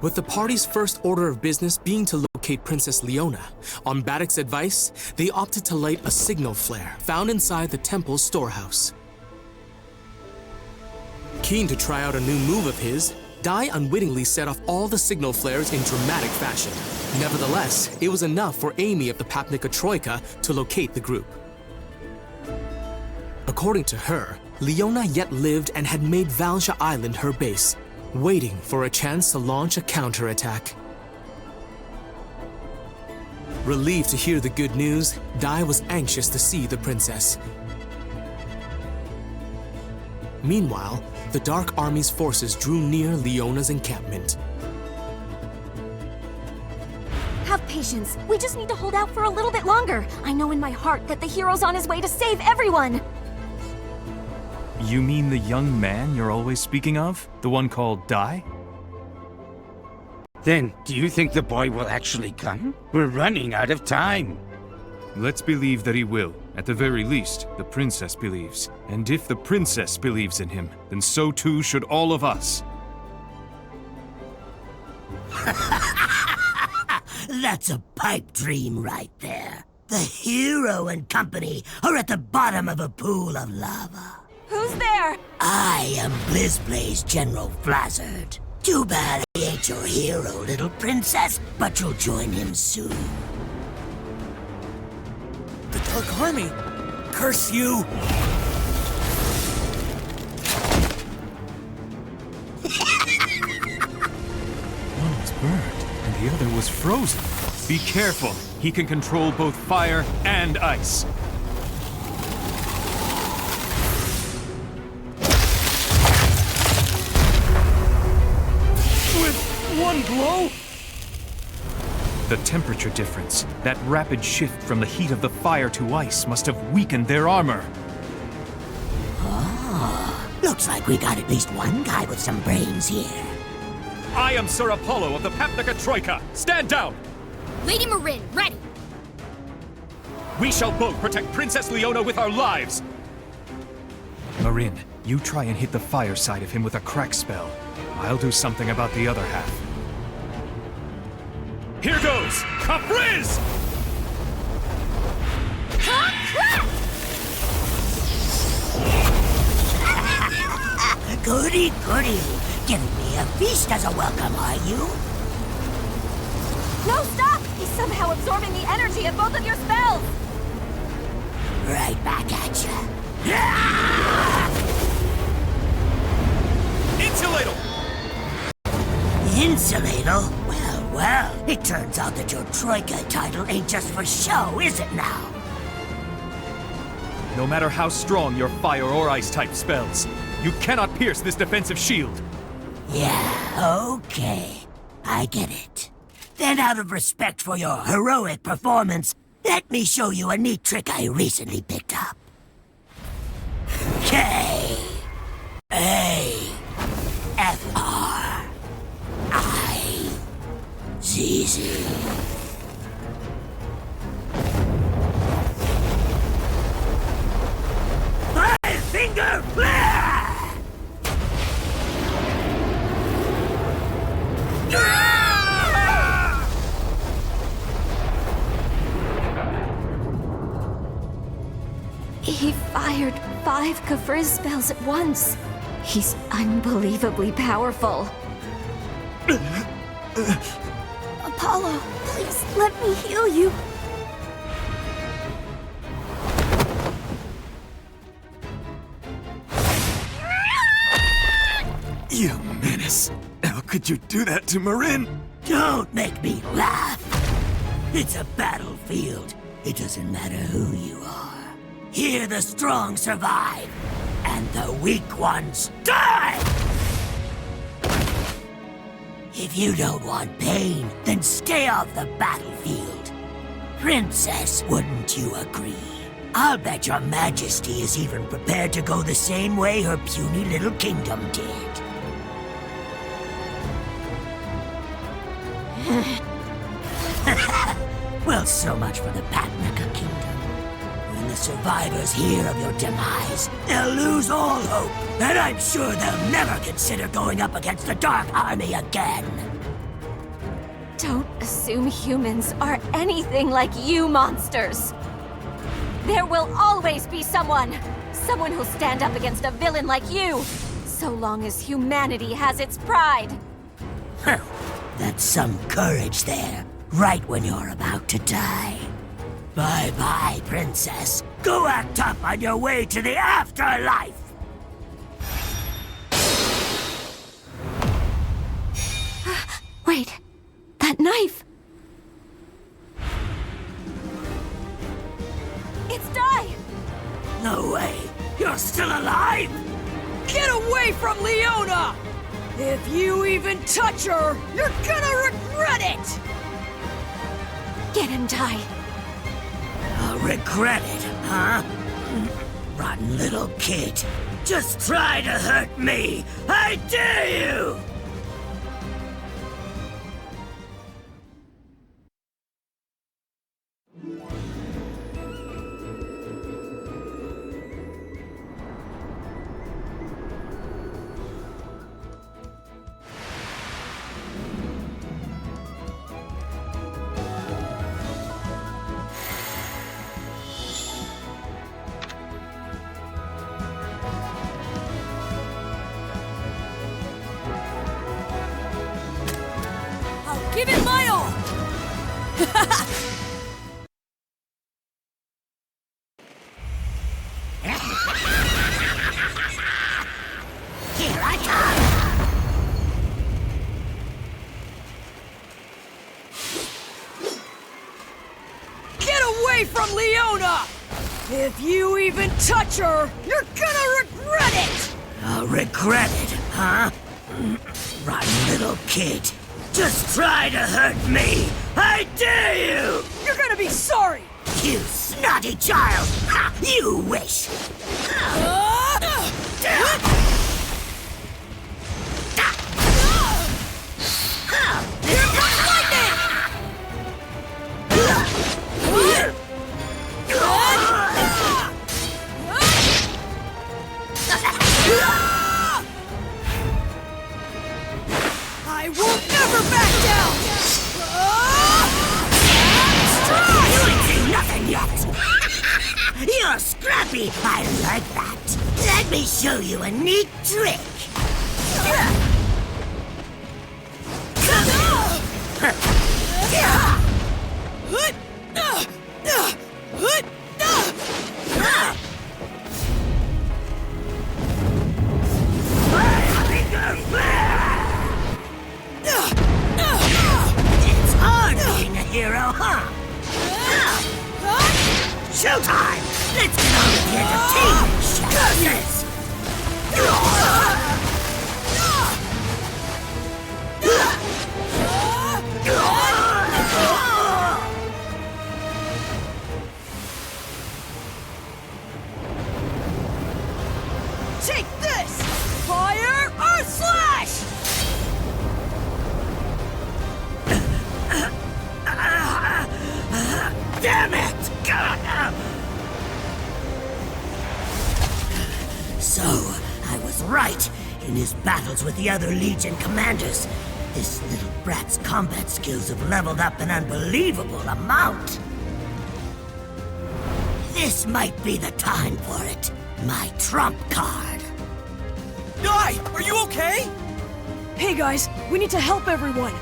With the party's first order of business being to locate Princess Leona, on Baddock's advice, they opted to light a signal flare found inside the temple's storehouse. Keen to try out a new move of his, Dai unwittingly set off all the signal flares in dramatic fashion. Nevertheless, it was enough for Amy of the Papnica Troika to locate the group. According to her, Leona yet lived and had made Valja Island her base, waiting for a chance to launch a counterattack. Relieved to hear the good news, Dai was anxious to see the princess. Meanwhile, the Dark Army's forces drew near Leona's encampment. Have patience. We just need to hold out for a little bit longer. I know in my heart that the hero's on his way to save everyone. You mean the young man you're always speaking of? The one called Dai? Then, do you think the boy will actually come? We're running out of time. Let's believe that he will. At the very least, the princess believes. And if the princess believes in him, then so too should all of us. That's a pipe dream right there. The hero and company are at the bottom of a pool of lava. Who's there? I am BlizzBlaze General Flazzard. Too bad he ain't your hero, little princess, but you'll join him soon. The Dark Army! Curse you! One was burned, and the other was frozen. Be careful. He can control both fire and ice. one blow? The temperature difference, that rapid shift from the heat of the fire to ice, must have weakened their armor. Oh, looks like we got at least one guy with some brains here. I am Sir Apollo of the Papnica Troika. Stand down! Lady Marin, ready! We shall both protect Princess Leona with our lives! Marin, you try and hit the fire side of him with a crack spell. I'll do something about the other half. Here goes! Capriz! Goody, goody. Giving me a feast as a welcome, are you? No, stop! He's somehow absorbing the energy of both of your spells! Right back at ya. Insulator! Insulator? Well, well. It turns out that your Troika title ain't just for show, is it now? No matter how strong your fire or ice type spells, you cannot pierce this defensive shield. Yeah, okay. I get it. Then out of respect for your heroic performance, let me show you a neat trick I recently picked up. K-A-F-R-I-Z-Z. Five-finger flare! He fired 5 Kafriz spells at once. He's unbelievably powerful. Apollo, please let me heal you. You menace! How could you do that to Marin? Don't make me laugh. It's a battlefield. It doesn't matter who you are. Here the strong survive, and the weak ones die! If you don't want pain, then stay off the battlefield. Princess, wouldn't you agree? I'll bet your majesty is even prepared to go the same way her puny little kingdom did. Well, so much for the Papnica Kingdom. When the survivors hear of your demise, they'll lose all hope, and I'm sure they'll never consider going up against the Dark Army again. Don't assume humans are anything like you monsters. There will always be someone who'll stand up against a villain like you, so long as humanity has its pride. That's some courage there, right when you're about to die. Bye-bye, Princess. Go act up on your way to the afterlife! Wait, that knife! It's Dai! No way! You're still alive? Get away from Leona! If you even touch her, you're gonna regret it! Get him, Dai. I'll regret it, huh? Rotten little kid. Just try to hurt me! I dare you! Give it my all! Here I come! Get away from Leona! If you even touch her, you're gonna regret it! I'll regret it, huh? Rotten little kid. Just try to hurt me! I dare you! You're gonna be sorry! You snotty child! Ha! You wish! Here comes lightning! I will never back down! You ain't seen nothing yet! You're scrappy! I like that! Let me show you a neat trick! It's hard being a hero, huh? Showtime! Let's get on with the entertainment, shadows! Take this! Fire Earth Slash! Damn it! So, I was right. In his battles with the other Legion commanders, this little brat's combat skills have leveled up an unbelievable amount. This might be the time for it. My trump card. Guy, are you okay? Hey guys, we need to help everyone.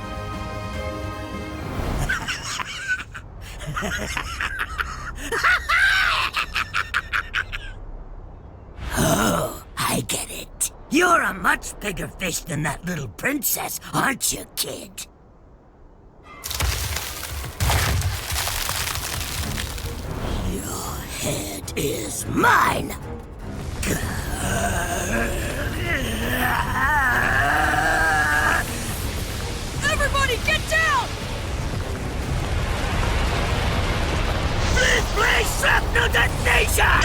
Oh, I get it. You're a much bigger fish than that little princess, aren't you, kid? Your head is mine! Everybody get down! Please, please, shrapnel detonation!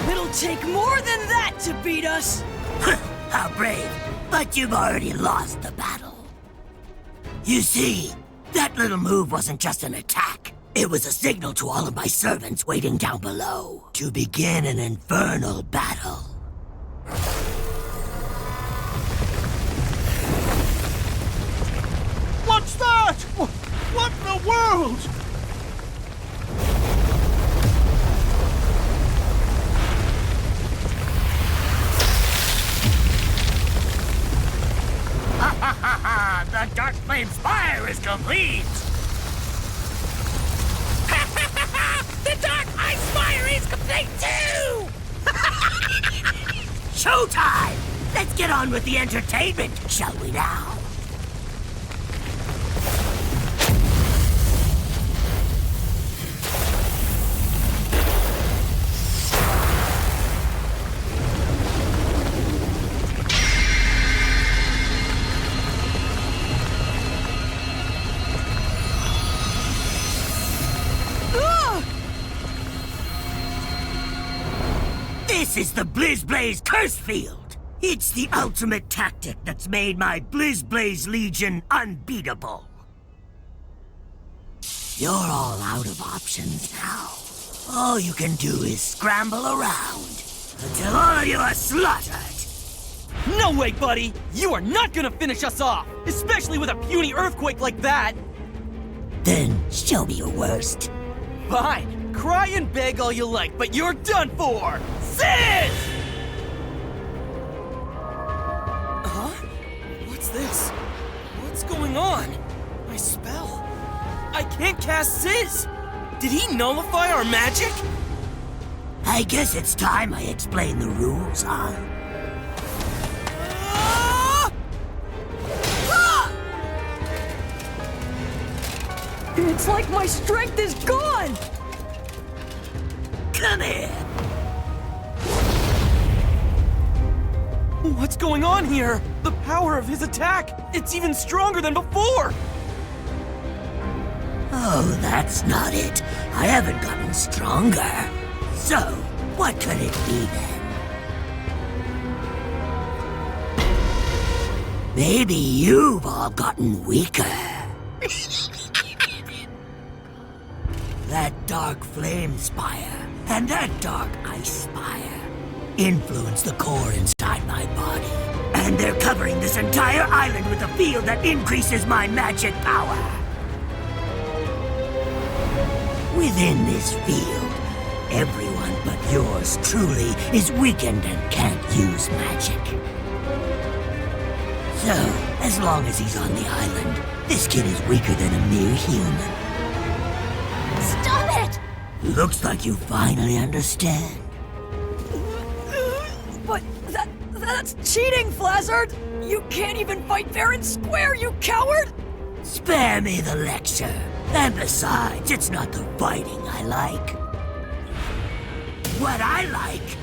It'll take more than that to beat us! How brave, but you've already lost the battle. You see, that little move wasn't just an attack. It was a signal to all of my servants waiting down below to begin an infernal battle. What's that? What in the world? Ha ha ha ha! The Dark Flame's fire is complete! The Dark Ice Fire is complete too! Showtime! Let's get on with the entertainment, shall we now? This is the BlizzBlaze Curse Field! It's the ultimate tactic that's made my BlizzBlaze Legion unbeatable. You're all out of options now. All you can do is scramble around until all of you are slaughtered. No way, buddy! You are not gonna finish us off! Especially with a puny earthquake like that! Then show me your worst. Fine. Cry and beg all you like, but you're done for! Sis! Huh? What's this? What's going on? My spell? I can't cast Sizz! Did he nullify our magic? I guess it's time I explain the rules, huh? It's like my strength is gone! Come here! What's going on here? The power of his attack, it's even stronger than before! Oh, that's not it. I haven't gotten stronger. So, what could it be then? Maybe you've all gotten weaker. That dark flame spire and that dark ice spire influence the core inside my body. And they're covering this entire island with a field that increases my magic power. Within this field, everyone but yours truly is weakened and can't use magic. So, as long as he's on the island, this kid is weaker than a mere human. Stop it! Looks like you finally understand. But that's cheating, Flazzard! You can't even fight fair and square, you coward! Spare me the lecture. And besides, it's not the fighting I like. What I like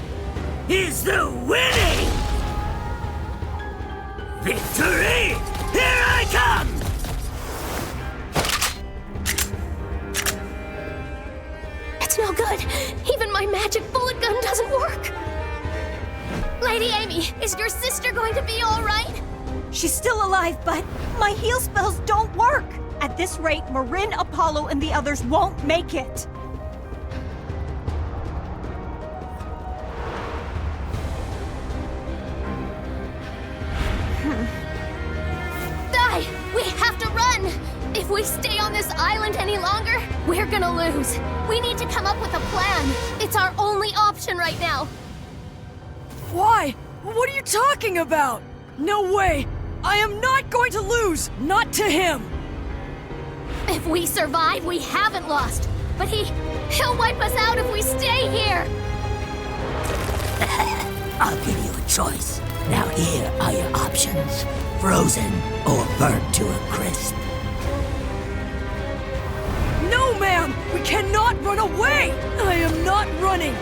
is the winning! Victory! Here I come! It's no good. Even my magic bullet gun doesn't work. Lady Amy, is your sister going to be all right? She's still alive, but my heal spells don't work. At this rate, Marin, Apollo, and the others won't make it. Di, we have to run! If we stay on this island any longer, we're gonna lose. We need to come up with a plan. It's our only option right now. Why? What are you talking about? No way! I am not going to lose! Not to him! If we survive, we haven't lost. But he'll wipe us out if we stay here. I'll give you a choice. Now here are your options. Frozen or burnt to a crisp. No, ma'am! We cannot run away! I am not running!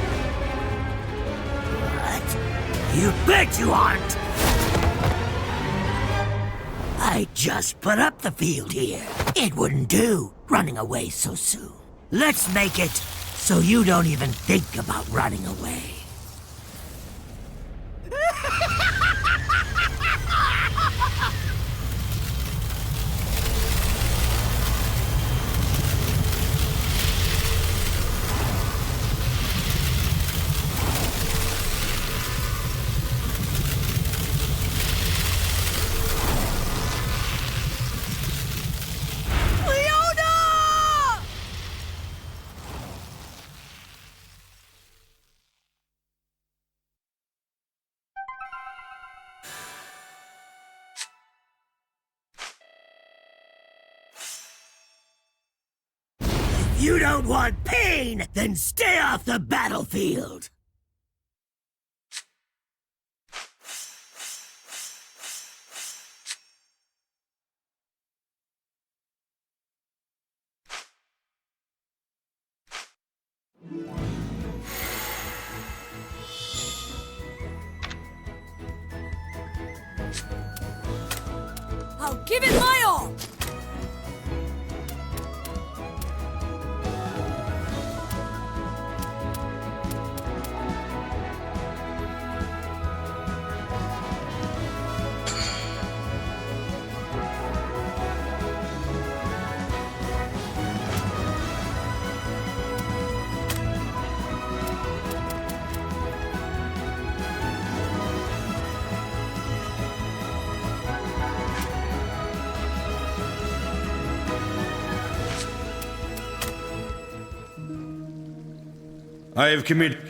What? You bet you aren't! I just put up the field here. It wouldn't do, running away so soon. Let's make it so you don't even think about running away. If you don't want pain, then stay off the battlefield! I'll give it my all! I have committed